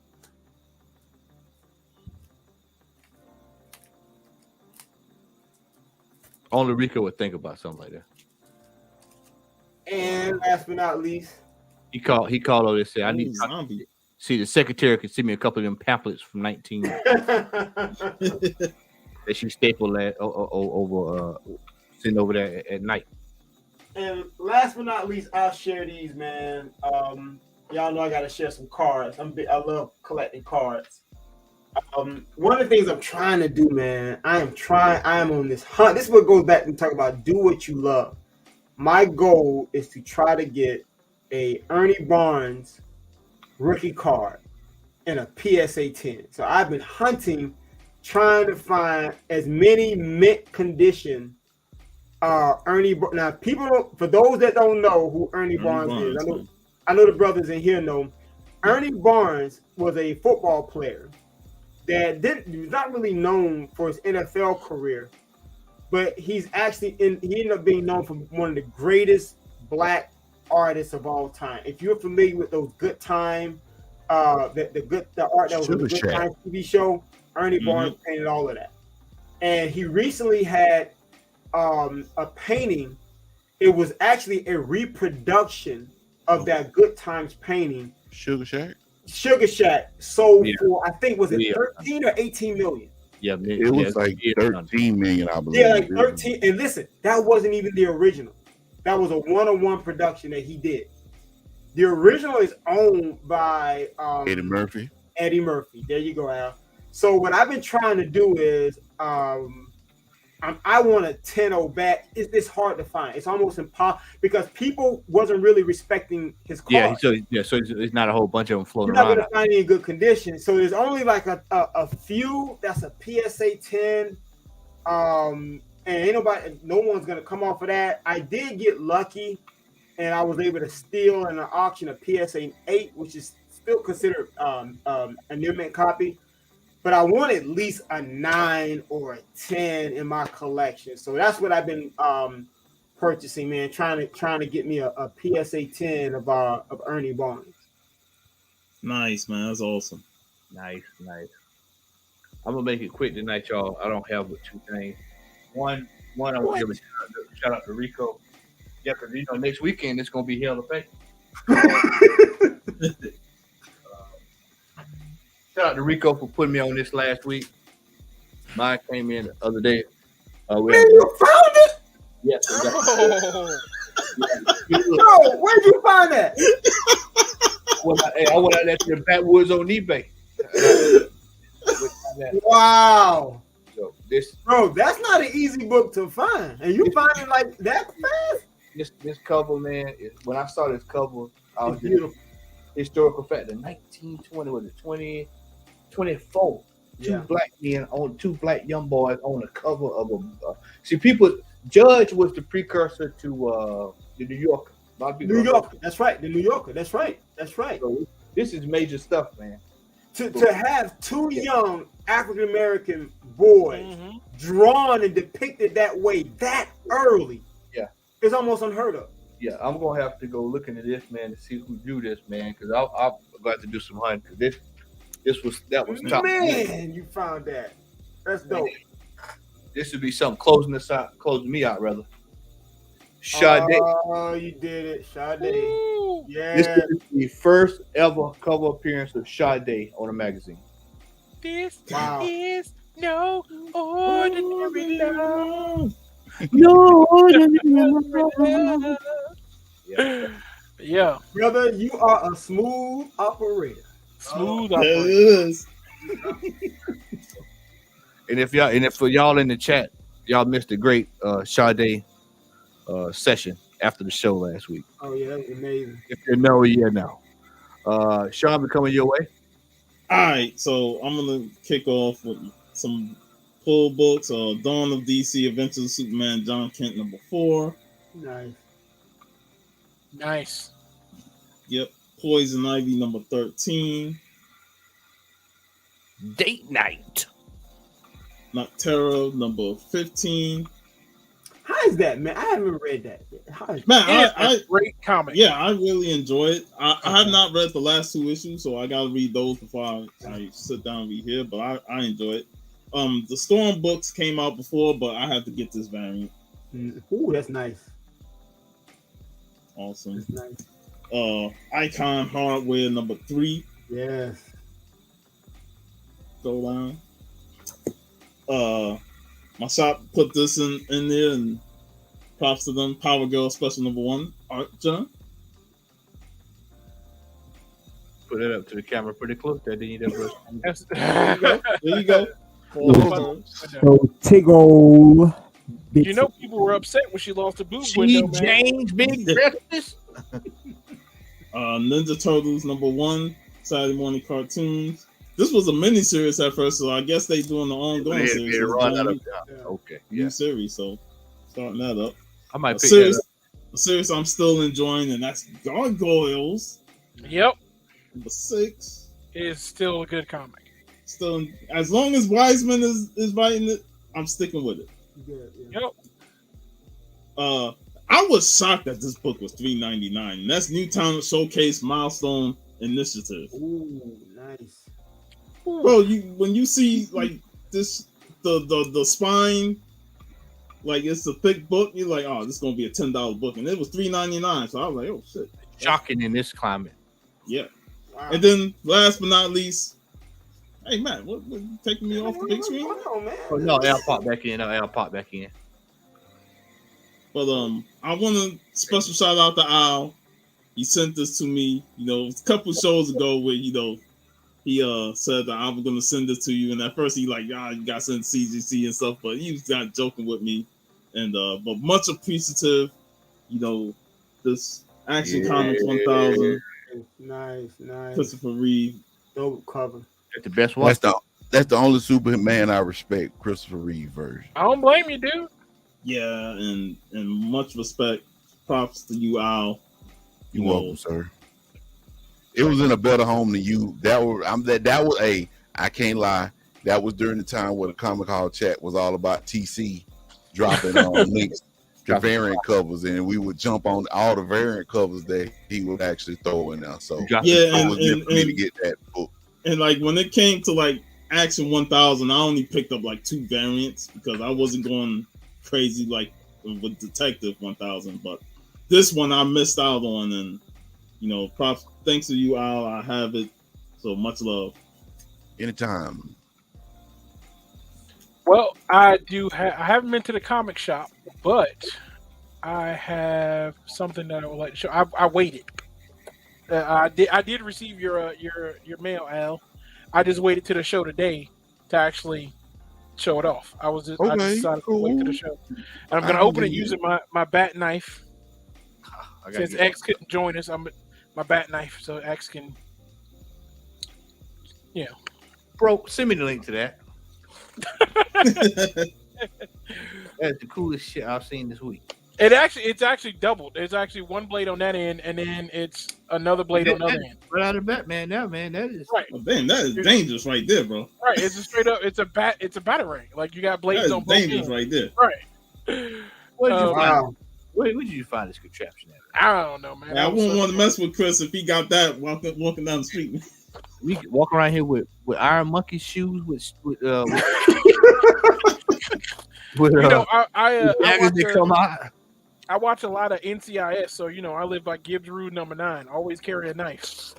Only Rico would think about something like that. And last but not least, he called over and said, "I need zombie." See, the secretary could send me a couple of them pamphlets from 19 that she stapled over send over there at night." And last but not least, I'll share these, man. Y'all know I gotta share some cards. I love collecting cards. One of the things I'm trying to do, man, I am on this hunt. This is what goes back and talk about do what you love. My goal is to try to get a Ernie Barnes rookie card and a PSA 10. So I've been hunting, trying to find as many mint condition Ernie. Now, people don't, for those that don't know who Ernie Barnes is, I know the brothers in here know. Ernie Barnes was a football player that was not really known for his NFL career, but he ended up being known for one of the greatest black artists of all time. If you're familiar with those Good Time, the art that was on the Good Time TV show, Ernie Barnes painted all of that. And he recently had a painting. It was actually a reproduction of that Good Times painting. Sugar Shack sold for, I think, was it 13 or 18 million? Yeah, it was like 13 million, I believe. Yeah, like 13. And listen, that wasn't even the original. That was a one-on-one production that he did. The original is owned by Eddie Murphy. Eddie Murphy. There you go, Al. So what I've been trying to do is I want a 10-0 back. It's hard to find. It's almost impossible because people wasn't really respecting his car. So it's not a whole bunch of them floating You're not around. going to find any in good condition. So there's only like a few that's a PSA 10. And no one's going to come off of that. I did get lucky, and I was able to steal in an auction a PSA 8, which is still considered a near mint copy. But I want at least a 9 or a 10 in my collection. So that's what I've been purchasing, man. Trying to get me a PSA 10 of Ernie Barnes. Nice, man. That's awesome. Nice. I'm gonna make it quick tonight, y'all. I don't have but two things. One, I want to give a shout out to Rico. Yeah, because next weekend it's gonna be hell of a Shout out to Rico for putting me on this last week. Mine came in the other day. Man, you found it? Yes. No, where'd you find that? I went out there to the backwoods on eBay. Wow. So bro, that's not an easy book to find. And you find it like that fast? This cover, man, when I saw this cover, I was beautiful. Historical fact, in 1920, was it 24? Yeah. Two black young boys on the cover of a. Judge was the precursor to the New Yorker. New Yorker, that's right. The New Yorker, that's right. So this is major stuff, man. To have two young African American boys drawn and depicted that way that early, it's almost unheard of. Yeah, I'm gonna have to go look into this, man, to see who drew this, man, because I'm going to do some hunting. Because that was top. Man, you found that. That's dope. This would be something closing me out, rather. Sade. Oh, you did it, Sade. Yeah. This is the first ever cover appearance of Sade on a magazine. This is no ordinary love. No ordinary love. Yeah. Brother, you are a smooth operator. Smooth operator. And for y'all in the chat, y'all missed a great Sade session after the show last week. Oh yeah, that's amazing. If you know, you know. Sean, be coming your way. All right, so I'm gonna kick off with some pull books. Dawn of DC, Adventures of Superman, John Kent, #4. Nice. Yep. Poison Ivy, #13. Date Night. Noctera, #15. How is that, man? I haven't read that yet. How is Man, It's a great comic. Yeah, I really enjoy it. I have not read the last 2 issues, so I gotta read those before I sit down and read here. But I enjoy it. The Storm books came out before, but I had to get this variant. Ooh, that's nice. Awesome. That's nice. Icon Hardware number 3. Yes. Go down. My shop put this in there, and props to them. Power Girl Special number 1. Art John. Put it up to the camera pretty close. There you go. There you go. So Tiggle. You know, people were upset when she lost the boob window, man. James Big Breakfast. Ninja Turtles number 1. Saturday morning cartoons. This was a mini series at first, so I guess they doing the ongoing series. Okay, new series, so starting that up. I might pick that up. A series I'm still enjoying, and that's Gargoyles. Yep, number 6 is still a good comic. Still, as long as Wiseman is writing it, I'm sticking with it. Yep. I was shocked that this book was $3.99. That's New Talent Showcase Milestone Initiative. Ooh, nice. Bro, when you see like this, the spine, like it's a thick book, you're like, oh, this is gonna be a $10 book, and it was $3.99. So I was like, oh shit, shocking in this climate. Yeah. Wow. And then last but not least, hey Matt, what you taking me off the big screen? Oh no, I'll pop back in. I'll pop back in. But I want to special shout out to Al. He sent this to me, a couple shows ago where he said that I was gonna send it to you, and at first he like, you got to send CGC and stuff, but he was not joking with me, and but much appreciative, this Action Comics 1000. Nice. Christopher Reeve, dope cover. That's the best one. That's the only Superman I respect, Christopher Reeve version. I don't blame you, dude. Yeah, and much respect, props to you, Al. You're welcome, sir. It was in a better home than you. That was I can't lie. That was during the time where the Comic Hall chat was all about TC dropping links to variant covers, and we would jump on all the variant covers that he would actually throw in there. So yeah, it was good for me to get that book. And like when it came to like Action 1000, I only picked up like 2 variants because I wasn't going crazy like with Detective 1000, but this one I missed out on, and props, thanks to you, Al. I have it, so much love. Anytime. Well, I haven't been to the comic shop, but I have something that I would like to show. I waited. I did receive your mail, Al. I just waited to the show today to actually show it off. I decided to wait to the show, and I'm gonna open it using my bat knife. Since X couldn't join us, I'm my bat knife, so X can. Yeah, bro, send me the link to that. That's the coolest shit I've seen this week. It's actually doubled. There's actually one blade on that end, and then it's another blade on the other end. Right out of Batman, that is right. Oh, damn, that is dangerous right there, bro. Right, it's a straight up. It's a batarang. Like you got blades on both dangerous ends. Right there. Right. Where did you find this contraption at? I don't know, man. I wouldn't want to mess with Chris if he got that walking down the street. We walk around here with Iron Monkey shoes with I watch a lot of NCIS, so I live by Gibbs Rule number 9. Always carry a knife.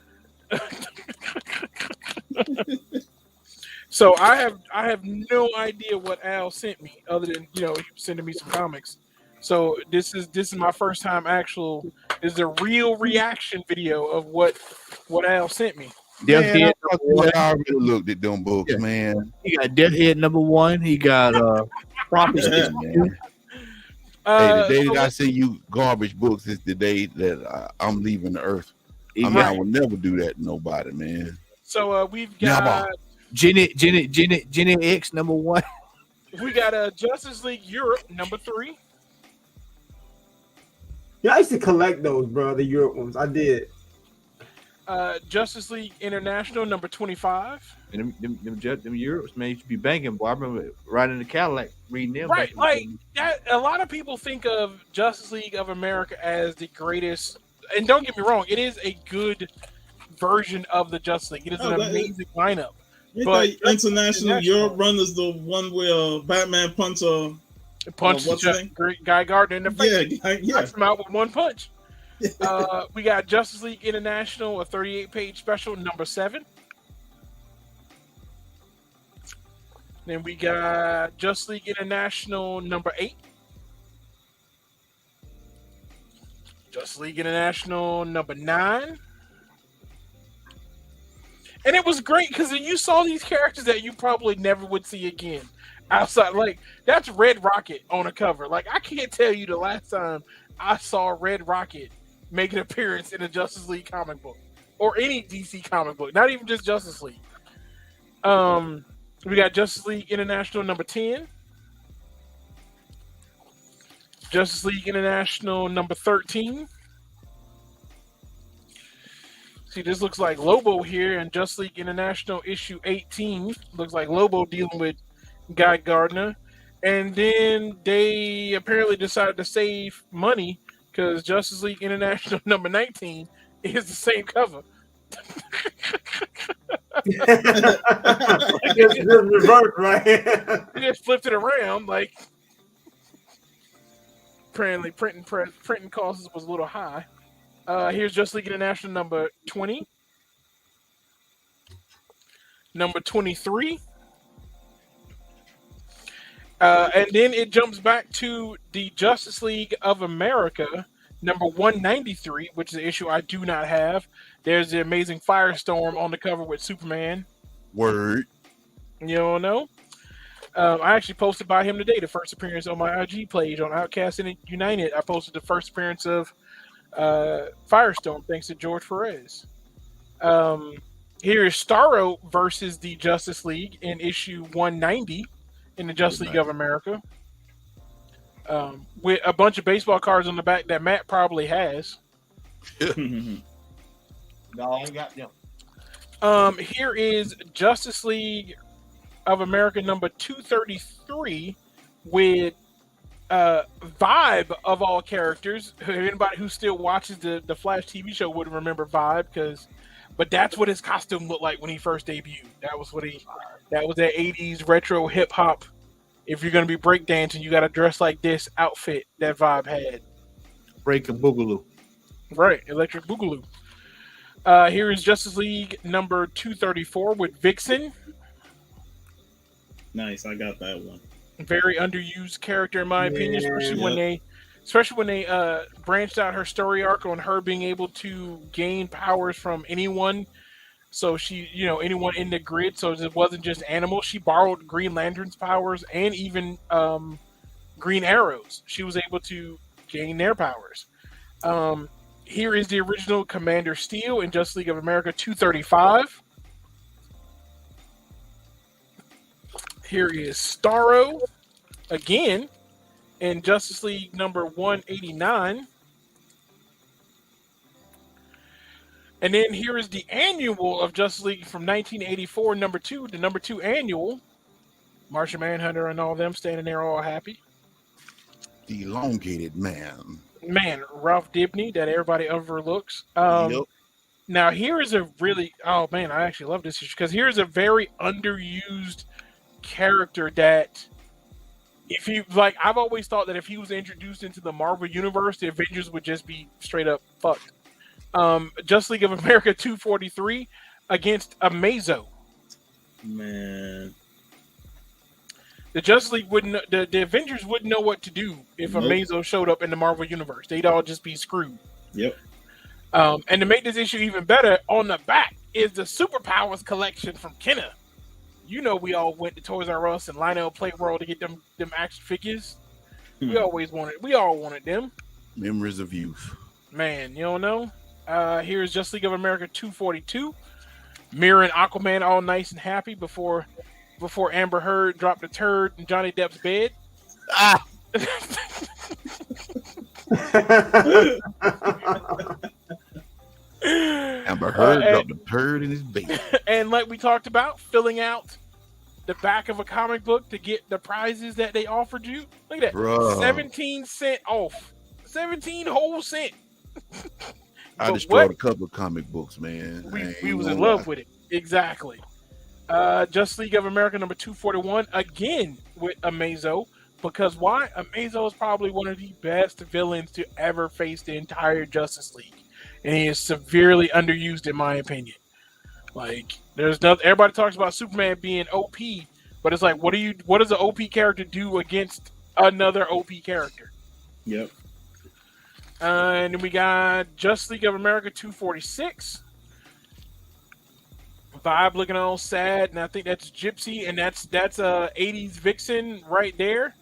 So I have no idea what Al sent me, other than sending me some comics. So this is my first time this is a real reaction video of what Al sent me. I already looked at them books, man. He got Deadhead number 1. He got Prophecy. Man. The day that I see you garbage books is the day that I'm leaving the earth. I will never do that to nobody, man. So we've got Jenny X number 1. We got Justice League Europe number 3. Yeah, I used to collect those, bro. The Europe ones, I did. Justice League International number 25. And them Euros, man, you should be banking, boy. I remember riding in the Cadillac reading them. Right, back like in that. A lot of people think of Justice League of America as the greatest, and don't get me wrong, it is a good version of the Justice League. It is an amazing lineup. But International Europe run is the one where Batman punches Guy Gardner in the face. Yeah. Knocks him out with one punch. We got Justice League International, a 38-page special, number 7. Then we got Justice League International, number 8. Justice League International, number 9. And it was great because you saw these characters that you probably never would see again outside. Like, that's Red Rocket on a cover. Like, I can't tell you the last time I saw Red Rocket make an appearance in a Justice League comic book or any DC comic book, not even just Justice League. We got Justice League International number 10. Justice League International number 13. See, this looks like Lobo here in Justice League International issue 18. Looks like Lobo dealing with Guy Gardner. And then they apparently decided to save money because Justice League International number 19 is the same cover. It's reversed, right? They just flipped it around. Like, apparently printing costs was a little high. Here's Justice League International number 20. Number 23. And then it jumps back to the Justice League of America, number 193, which is an issue I do not have. There's the amazing Firestorm on the cover with Superman. Word. You don't know? I actually posted by him today, the first appearance on my IG page on Outcast and United. I posted the first appearance of Firestorm, thanks to George Perez. Here is Starro versus the Justice League in issue 190 in the Justice League of America. With a bunch of baseball cards on the back that Matt probably has. No, I ain't got them. Here is Justice League of America number 233 with Vibe of all characters. Anybody who still watches the Flash TV show would remember Vibe, but that's what his costume looked like when he first debuted. That was that 80s retro hip hop. If you're gonna be breakdancing, you gotta dress like this outfit that Vibe had. Break a boogaloo. Right, Electric Boogaloo. Here is Justice League number 234 with Vixen. Nice, I got that one. Very underused character in my opinion, especially when they branched out her story arc on her being able to gain powers from anyone. So she, anyone in the grid. So it wasn't just animals. She borrowed Green Lantern's powers and even Green Arrow's. She was able to gain their powers. Here is the original Commander Steel in Justice League of America 235. Here is Starro again in Justice League number 189. And then here is the annual of Justice League from 1984, number 2, the number 2 annual. Martian Manhunter and all them standing there all happy. The elongated man. Man, Ralph Dibny, that everybody overlooks. Yep. Now, here is a really... Oh, man, I actually love this issue because here's a very underused character that... If he... Like, I've always thought that if he was introduced into the Marvel Universe, the Avengers would just be straight up fucked. Justice League of America 243 against Amazo. Man... The Justice League wouldn't, the Avengers wouldn't know what to do if Amazo showed up in the Marvel Universe. They'd all just be screwed. Yep. And to make this issue even better, on the back is the Superpowers collection from Kenner. We all went to Toys R Us and Lionel Playworld to get them action figures. We all wanted them. Memories of youth. Man, you don't know. Here's Justice League of America 242. Mirror and Aquaman all nice and happy before Amber Heard dropped a turd in Johnny Depp's bed. Amber Heard dropped a turd in his bait. And like we talked about, filling out the back of a comic book to get the prizes that they offered you. Look at that. Bruh. 17 cents off. 17 whole cent. I destroyed a couple of comic books, man. We was in love with it. Exactly. Justice League of America number 241, again with Amazo. Because why? Amazo is probably one of the best villains to ever face the entire Justice League. And he is severely underused in my opinion. Like, there's nothing. Everybody talks about Superman being OP, but it's like, what does an OP character do against another OP character? Yep. And then we got Justice League of America 246. Vibe looking all sad, and I think that's Gypsy, and that's 80s Vixen right there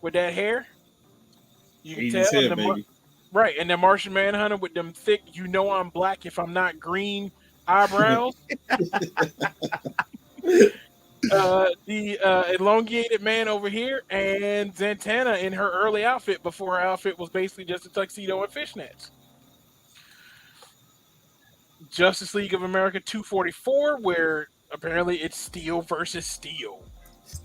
with that hair. You can tell, hair, baby. Right, and the Martian Manhunter with them thick, I'm black if I'm not green eyebrows. The elongated man over here, and Zatanna in her early outfit before her outfit was basically just a tuxedo and fishnets. Justice League of America 244, where apparently it's Steel versus Steel.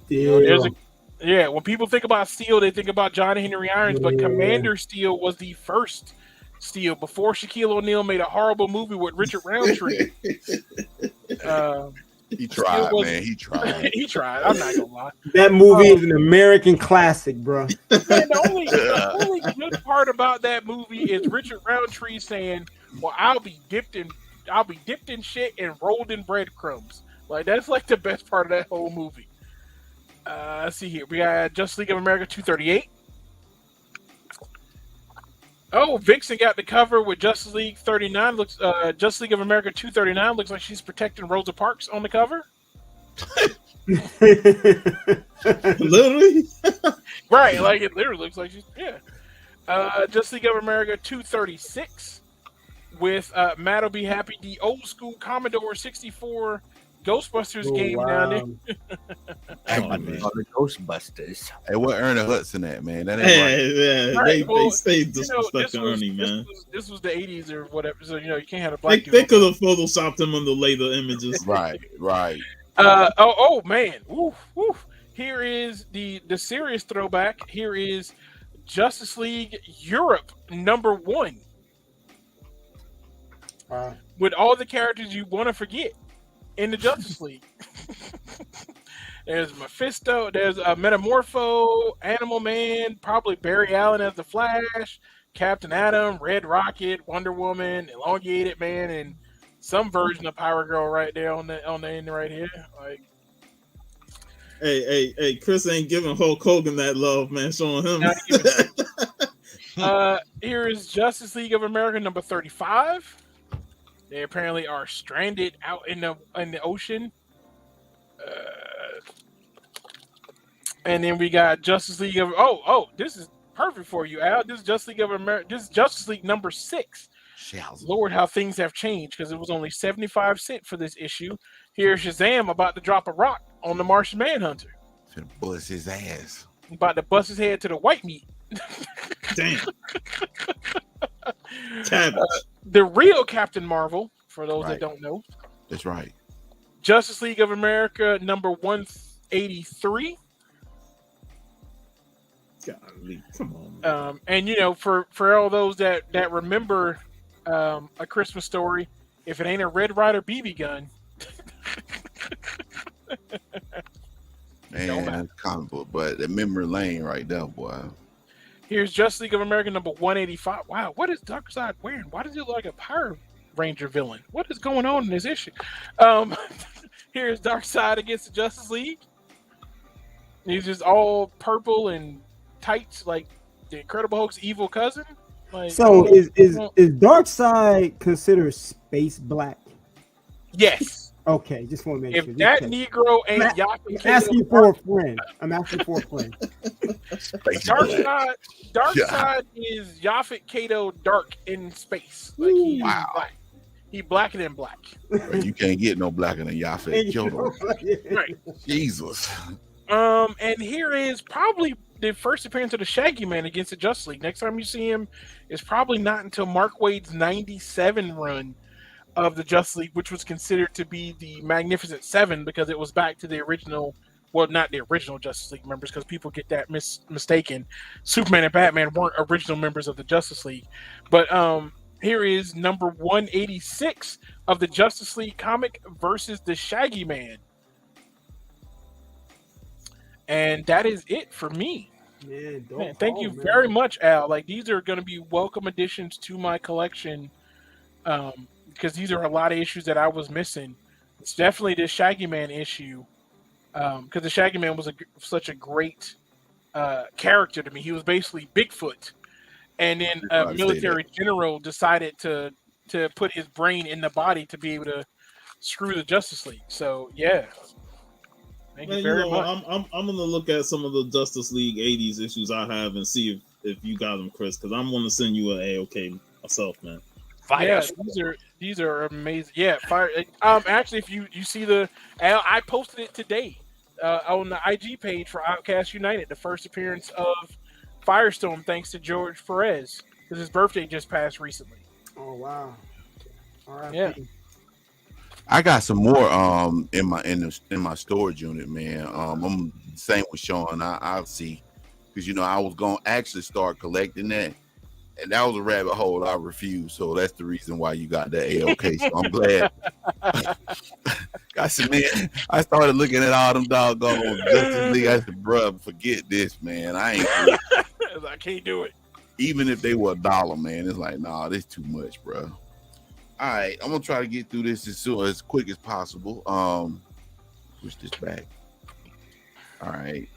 When people think about Steel, they think about John Henry Irons, but Commander Steel was the first Steel before Shaquille O'Neal made a horrible movie with Richard Roundtree. He tried, man. He tried. He tried. I'm not gonna lie. That movie is an American classic, bro. Man, the only good part about that movie is Richard Roundtree saying, "Well, I'll be dipped in shit and rolled in breadcrumbs." Like, that's like the best part of that whole movie. Let's see here. We got Justice League of America 238. Oh, Vixen got the cover with Justice League 39. Justice League of America 239 looks like she's protecting Rosa Parks on the cover. Literally? Right, like it literally looks like she's Justice League of America 236 with Matt'll Be Happy, the old school Commodore 64 Ghostbusters game down there. The Ghostbusters. Hey, what Ernie Hudson at, man? That ain't Right. They stayed disrespecting Ernie, man. This was the 80s or whatever, so you can't have a black dude. They could have photoshopped him on the later images. Right. Oh man. Oof. Here is the serious throwback. Here is Justice League Europe number 1. With all the characters you want to forget in the Justice League. There's Mephisto, there's Metamorpho, Animal Man, probably Barry Allen as the Flash, Captain Atom, Red Rocket, Wonder Woman, Elongated Man, and some version of Power Girl right there on the end right here. Like, hey, Chris ain't giving Hulk Hogan that love, man. Showing him. Here is Justice League of America number 35. They apparently are stranded out in the ocean. And then we got Justice League of this is perfect for you, Al. This is Justice League of America. This is Justice League number 6. Lord, how things have changed, because it was only 75 cents for this issue. Here's Shazam about to drop a rock on the Martian Manhunter. Finna bust his ass. About to bust his head to the white meat. Damn. The real Captain Marvel, for those that don't know. That's right. Justice League of America number 183. Golly, come on. And for all those that remember A Christmas Story, if it ain't a Red Ryder BB gun. Man, comic book, but the memory lane right there, boy. Here's Justice League of America number 185. Wow, what is Darkseid wearing? Why does he look like a Power Ranger villain? What is going on in this issue? Here's Darkseid against the Justice League. He's just all purple and tights like the Incredible Hulk's evil cousin. Like, so is Darkseid considered space black? Yes. Okay, just want to make sure. If that Negro ain't I'm asking for a friend. Darkseid is Yaphet Kado dark in space. Like, he's black. He blacker than black. You can't get no blacker than Yaphet Kado. Right. Jesus. And here is probably the first appearance of the Shaggy Man against the Justice League. Next time you see him is probably not until Mark Waid's 97 run of the Justice League, which was considered to be the Magnificent Seven because it was back to the original. Well, not the original Justice League members, because people get that mistaken. Superman and Batman weren't original members of the Justice League, but here is number 186 of the Justice League comic versus the Shaggy Man, and that is it for me. Man, dope. Man, thank you very much, Al. Like, these are going to be welcome additions to my collection, because these are a lot of issues that I was missing. It's definitely this Shaggy Man issue. Because the Shaggy Man was such a great character to me. He was basically Bigfoot, and then a military general decided to put his brain in the body to be able to screw the Justice League. So yeah, thank you very much. I'm gonna look at some of the Justice League '80s issues I have and see if you got them, Chris, because I'm gonna send you an AOK myself, man. Yeah, these are amazing. Yeah, fire. Actually, if you see I posted it today on the IG page for Outcast United, the first appearance of Firestorm, thanks to George Perez, because his birthday just passed recently. Oh wow! All right. Yeah. I got some more in my storage unit, man. I'm same with Sean. I'll see, because I was gonna actually start collecting that. And that was a rabbit hole I refused. So that's the reason why you got that AOK. So I'm glad. I started looking at all them doggone Justice League. I said, bruh, forget this, man. I ain't I can't do it. Even if they were $1, man, it's like, nah, this too much, bro. All right, I'm gonna try to get through this as quick as possible. Push this back. All right.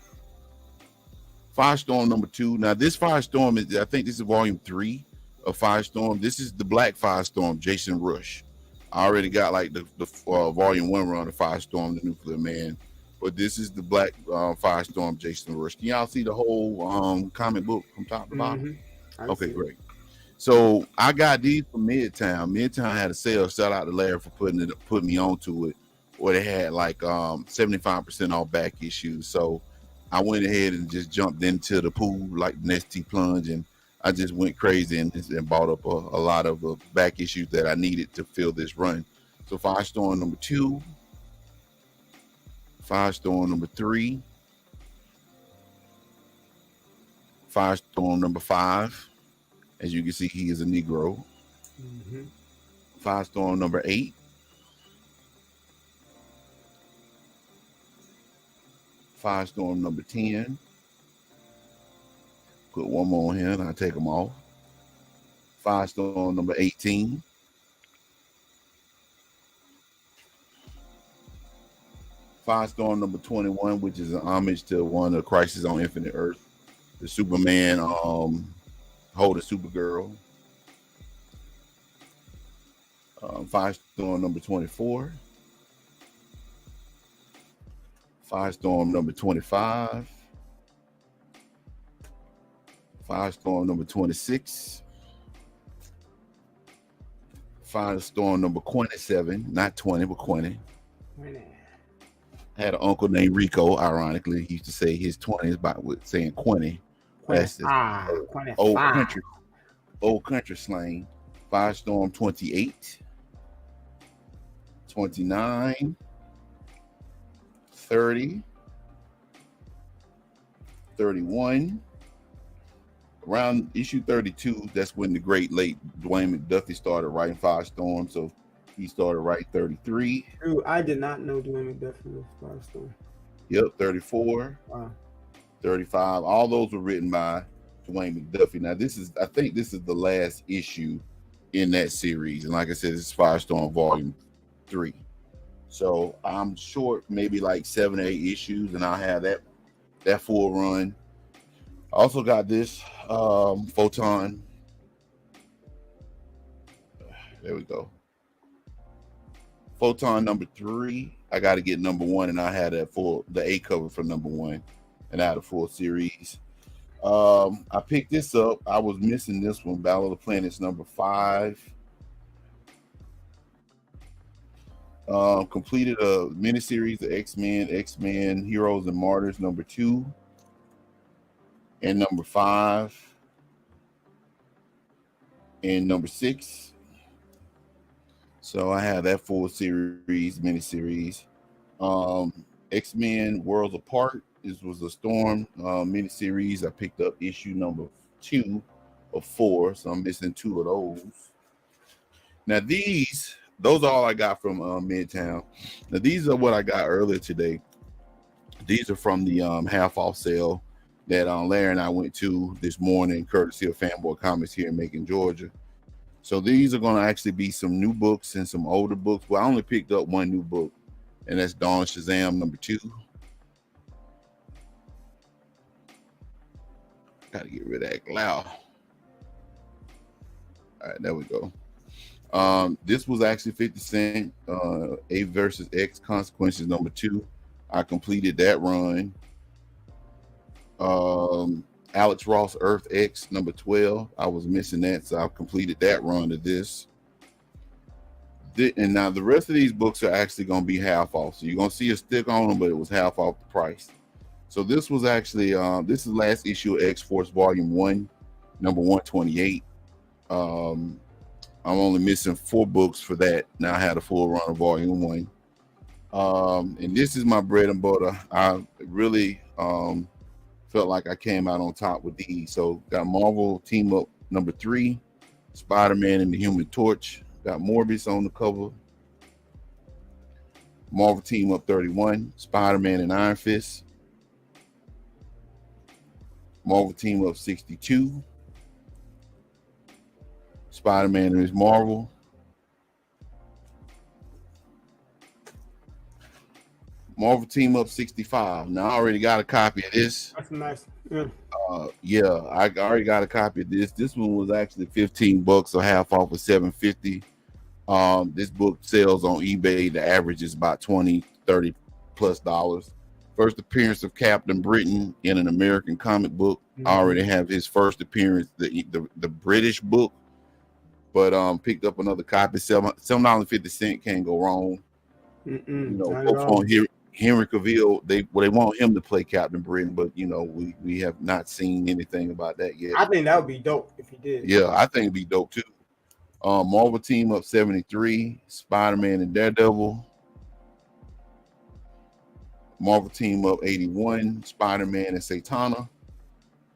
Firestorm number 2. Now, this Firestorm I think this is volume 3 of Firestorm. This is the Black Firestorm, Jason Rush. I already got like the volume 1 run of Firestorm, the Nuclear Man, but this is the Black Firestorm, Jason Rush. Can y'all see the whole comic book from top to bottom? Okay, great. So I got these from Midtown. Midtown had a sell out to Larry for putting me onto it, where they had like 75% off back issues. So I went ahead and just jumped into the pool like Nesty Plunge, and I just went crazy and bought up a lot of back issues that I needed to fill this run. So Firestorm number 2, Firestorm number 3, Firestorm number 5. As you can see, he is a Negro. Firestorm number 8. Firestorm number 10. Put one more on here and I'll take them off. Firestorm number 18. Firestorm number 21, which is an homage to one of Crisis on Infinite Earth. The Superman holding Supergirl. Firestorm number 24. Firestorm number 25. Firestorm number 26. Firestorm number 27, not 20, but 20. I had an uncle named Rico, ironically. He used to say his 20s by saying 20. That's old country slang. Firestorm 28. 29. 30. 31. Around issue 32, that's when the great late Dwayne McDuffie started writing Firestorm. So he started writing 33. Dude, I did not know Dwayne McDuffie was Firestorm. Yep, 34. Wow. 35. All those were written by Dwayne McDuffie. Now, I think this is the last issue in that series. And like I said, this is Firestorm Volume 3. So I'm short maybe like 7 or 8 issues, and I'll have that full run. I also got this Photon. There we go. Photon number 3. I got to get number 1, and I had the A cover for number 1, and I had a full series. I picked this up. I was missing this one, Battle of the Planets number 5. Completed a miniseries of X-Men Heroes and Martyrs number 2 and number 5 and number 6. So I have that full series, miniseries. X-Men Worlds Apart. This was a Storm miniseries. I picked up issue number 2 of 4, so I'm missing 2 of those. Now those are all I got from Midtown. Now these are what I got earlier today. These are from the half off sale that Larry and I went to this morning, courtesy of Fanboy Comics here in Macon, Georgia. So these are going to actually be some new books and some older books. Well, I only picked up one new book, and that's Dawn Shazam number 2. Got to get rid of that glow. All right, there we go. This was actually 50 cent. A versus X Consequences number 2. I completed that run. Alex Ross Earth X number 12. I was missing that, so I completed that run to this. And now the rest of these books are actually going to be half off. So you're going to see a stick on them, but it was half off the price. So this was actually, this is last issue of X-Force Volume 1, number 128. I'm only missing 4 books for that. Now I had a full run of Volume 1. And this is my bread and butter. I really felt like I came out on top with these. So got Marvel Team Up number 3, Spider-Man and the Human Torch. Got Morbius on the cover. Marvel Team Up 31, Spider-Man and Iron Fist. Marvel Team Up 62, Spider-Man and Ms. Marvel. Marvel Team Up 65. Now I already got a copy of this. That's nice. Yeah. I already got a copy of this. This one was actually $15, so half off of $7.50. This book sells on eBay. The average is about $20-$30 plus. First appearance of Captain Britain in an American comic book. Mm-hmm. I already have his first appearance, the British book, but picked up another copy. $7.50 can't go wrong. You know, folks on here. Henry Cavill, they want him to play Captain Britain, but you know, we have not seen anything about that yet. I think that would be dope if he did. Yeah, I think it'd be dope too. Marvel Team Up 73, Spider-Man and Daredevil. Marvel Team Up 81, Spider-Man and Satana,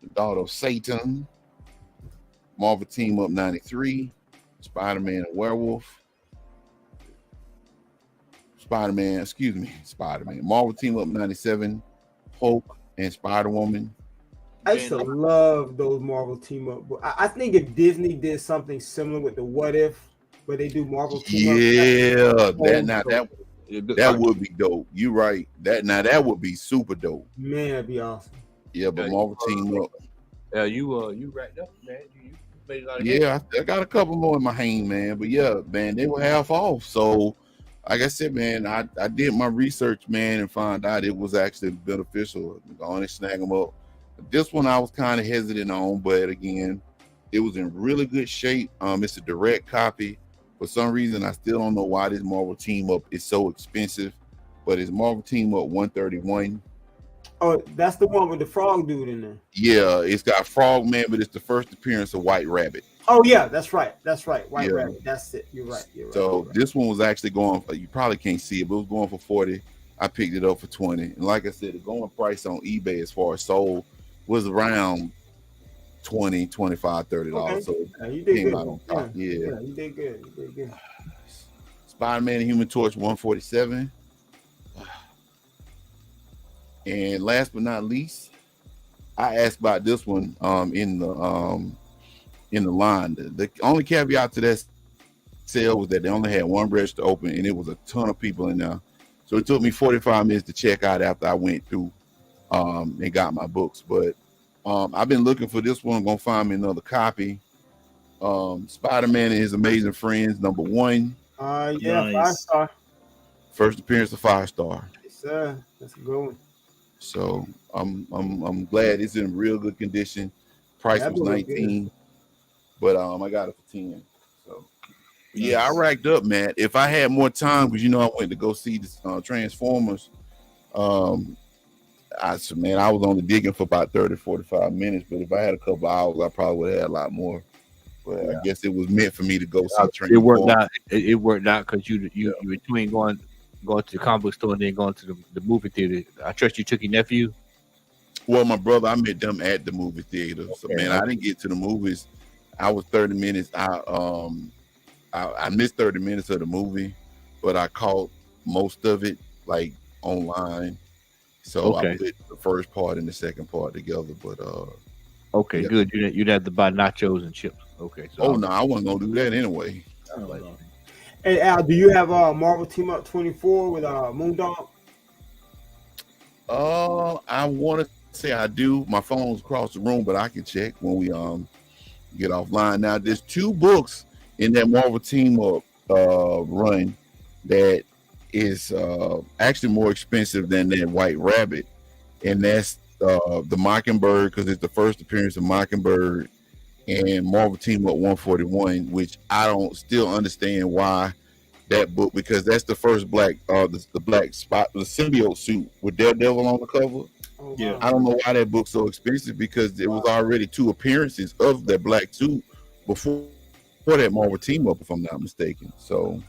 the daughter of Satan. Marvel Team Up 93, Spider-Man and Werewolf. Spider-Man. Marvel Team Up 97, Hulk and Spider-Woman. I used to love those Marvel Team Up. I think if Disney did something similar with the What If, where they do Marvel Team Up. That would be dope. You're right. That would be super dope. Man, that'd be awesome. Yeah, but Marvel Team Up. You racked up, man. You made a lot of I got a couple more in my hand, man. But yeah, man, they were half off. So like I said, man, I did my research, man, and found out it was actually beneficial. Go on and snag them up. This one I was kind of hesitant on, but again, it was in really good shape. It's a direct copy. For some reason, I still don't know why this Marvel Team Up is so expensive, but it's Marvel Team Up 131. Oh, that's the one with the frog dude in there. Yeah, it's got Frogman, but it's the first appearance of White Rabbit. Oh yeah, that's right. White Rabbit. That's it. You're right. So this one was actually going for, you probably can't see it, but it was going for 40. I picked it up for 20. And like I said, the going price on eBay as far as sold was around $20, $25, $30. Okay. So you did good. Out on top. Yeah, you did good. Spider-Man and Human Torch 147. And last but not least, I asked about this one in the line. The only caveat to that sale was that they only had one register open and it was a ton of people in there. So it took me 45 minutes to check out after I went through and got my books. But I've been looking for this one. I'm going to find me another copy. Spider-Man and His Amazing Friends, number 1. Nice. 5-star. First appearance of 5-star. Yes, sir. That's a good one. So I'm glad it's in real good condition. Price was 19, but I got it for 10. So yeah, I racked up, man. If I had more time, because I went to go see the Transformers. I was only digging for about 30-45 minutes, but if I had a couple hours, I probably would have had a lot more. But I guess it was meant for me to go see It Training worked Form. out. It worked out because you between going to the comic book store and then going to the movie theater. I trust you took your nephew. Well, my brother, I met them at the movie theater. So man, I didn't get to the movies. I was 30 minutes. I missed 30 minutes of the movie, but I caught most of it like online. So I put the first part and the second part together. But okay, good. You'd have to buy nachos and chips. Okay. So no, I wasn't gonna do that anyway. Hey Al, do you have Marvel Team Up 24 with Moondog? I want to say I do. My phone's across the room, but I can check when we get offline. Now, there's 2 books in that Marvel Team Up run that is actually more expensive than that White Rabbit, and that's the Mockingbird, because it's the first appearance of Mockingbird, and Marvel Team Up 141, which I don't still understand why that book, because that's the first black the black spot, the symbiote suit with Daredevil on the cover. Yeah, I don't know why that book's so expensive, because there was already 2 appearances of that black suit before that Marvel Team Up, if I'm not mistaken. So,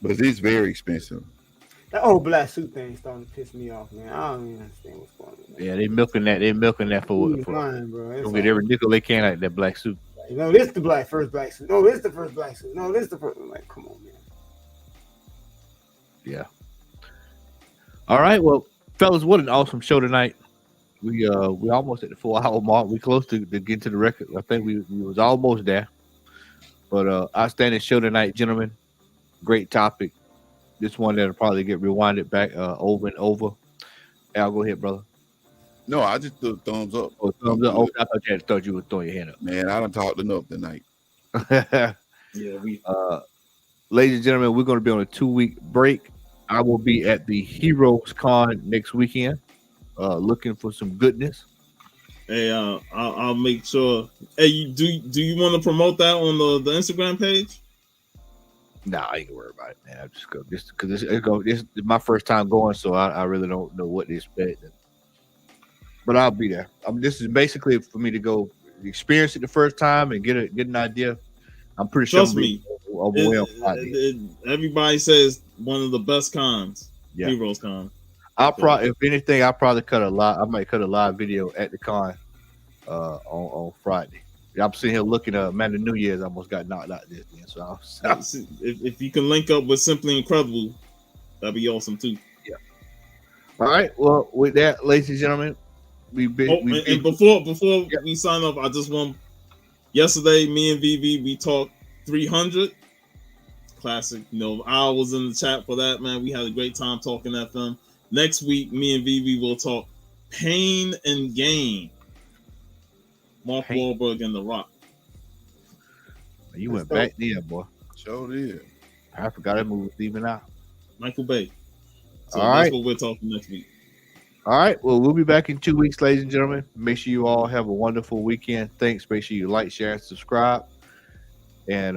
but it is very expensive. That old black suit thing is starting to piss me off, man. I don't even understand what's going on. yeah, they milking that. They milking that for Mine, bro. Don't get every nickel they can out of that black suit. You know, this the first black suit. No, this the first black suit. No, this the first. I'm like, come on, man. Yeah. All right, well, fellas, what an awesome show tonight. We almost at the 4-hour mark. We close to get to the record. I think we was almost there. But outstanding show tonight, gentlemen. Great topic. This one that'll probably get rewinded back over and over. Al, go ahead, brother. No, I just threw a thumbs up. Oh, thumbs up. Oh, I thought you were throwing your hand up. Man, I done talked enough tonight. yeah. We ladies and gentlemen, we're going to be on a 2-week break. I will be at the Heroes Con next weekend, looking for some goodness. Hey, I'll make sure. Hey, do you want to promote that on the Instagram page? Nah, I ain't gonna worry about it, man. I just go this because this is my first time going, so I really don't know what to expect. But I'll be there. This is basically for me to go experience it the first time and get an idea. I'm pretty sure. Trust me, everybody says one of the best cons. Yeah. Heroes Con. If anything, I'll probably cut a live. I might cut a live video at the con on Friday. I'm sitting here looking at Amanda New Year's. Almost got knocked out this year. So if you can link up with Simply Incredible, that'd be awesome too. Yeah. All right. Well, with that, ladies and gentlemen, before we sign off, I just want. Yesterday, me and VV we talked 300 classic. I was in the chat for that, man. We had a great time talking that film. Next week, me and VV will talk Pain and Gain. Mark Wahlberg and The Rock. You went back there, boy. Sure did. I forgot that movie was even out. Michael Bay. So all that's right. what we're talking next week. All right. Well, we'll be back in 2 weeks, ladies and gentlemen. Make sure you all have a wonderful weekend. Thanks. Make sure you like, share, and subscribe. And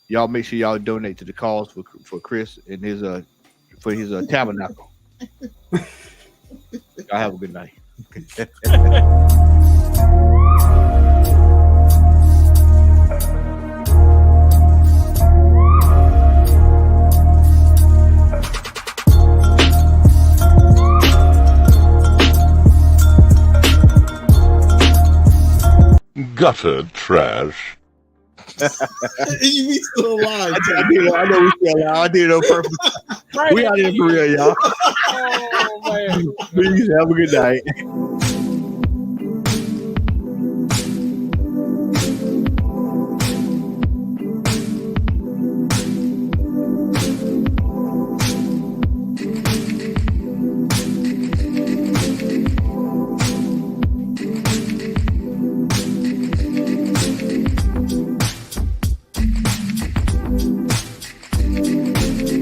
y'all make sure y'all donate to the cause for Chris and his tabernacle. Y'all have a good night. Gutter trash. You be still alive. I know we still alive. I did it on purpose. We out here for real, y'all. Oh man. Please have a good night.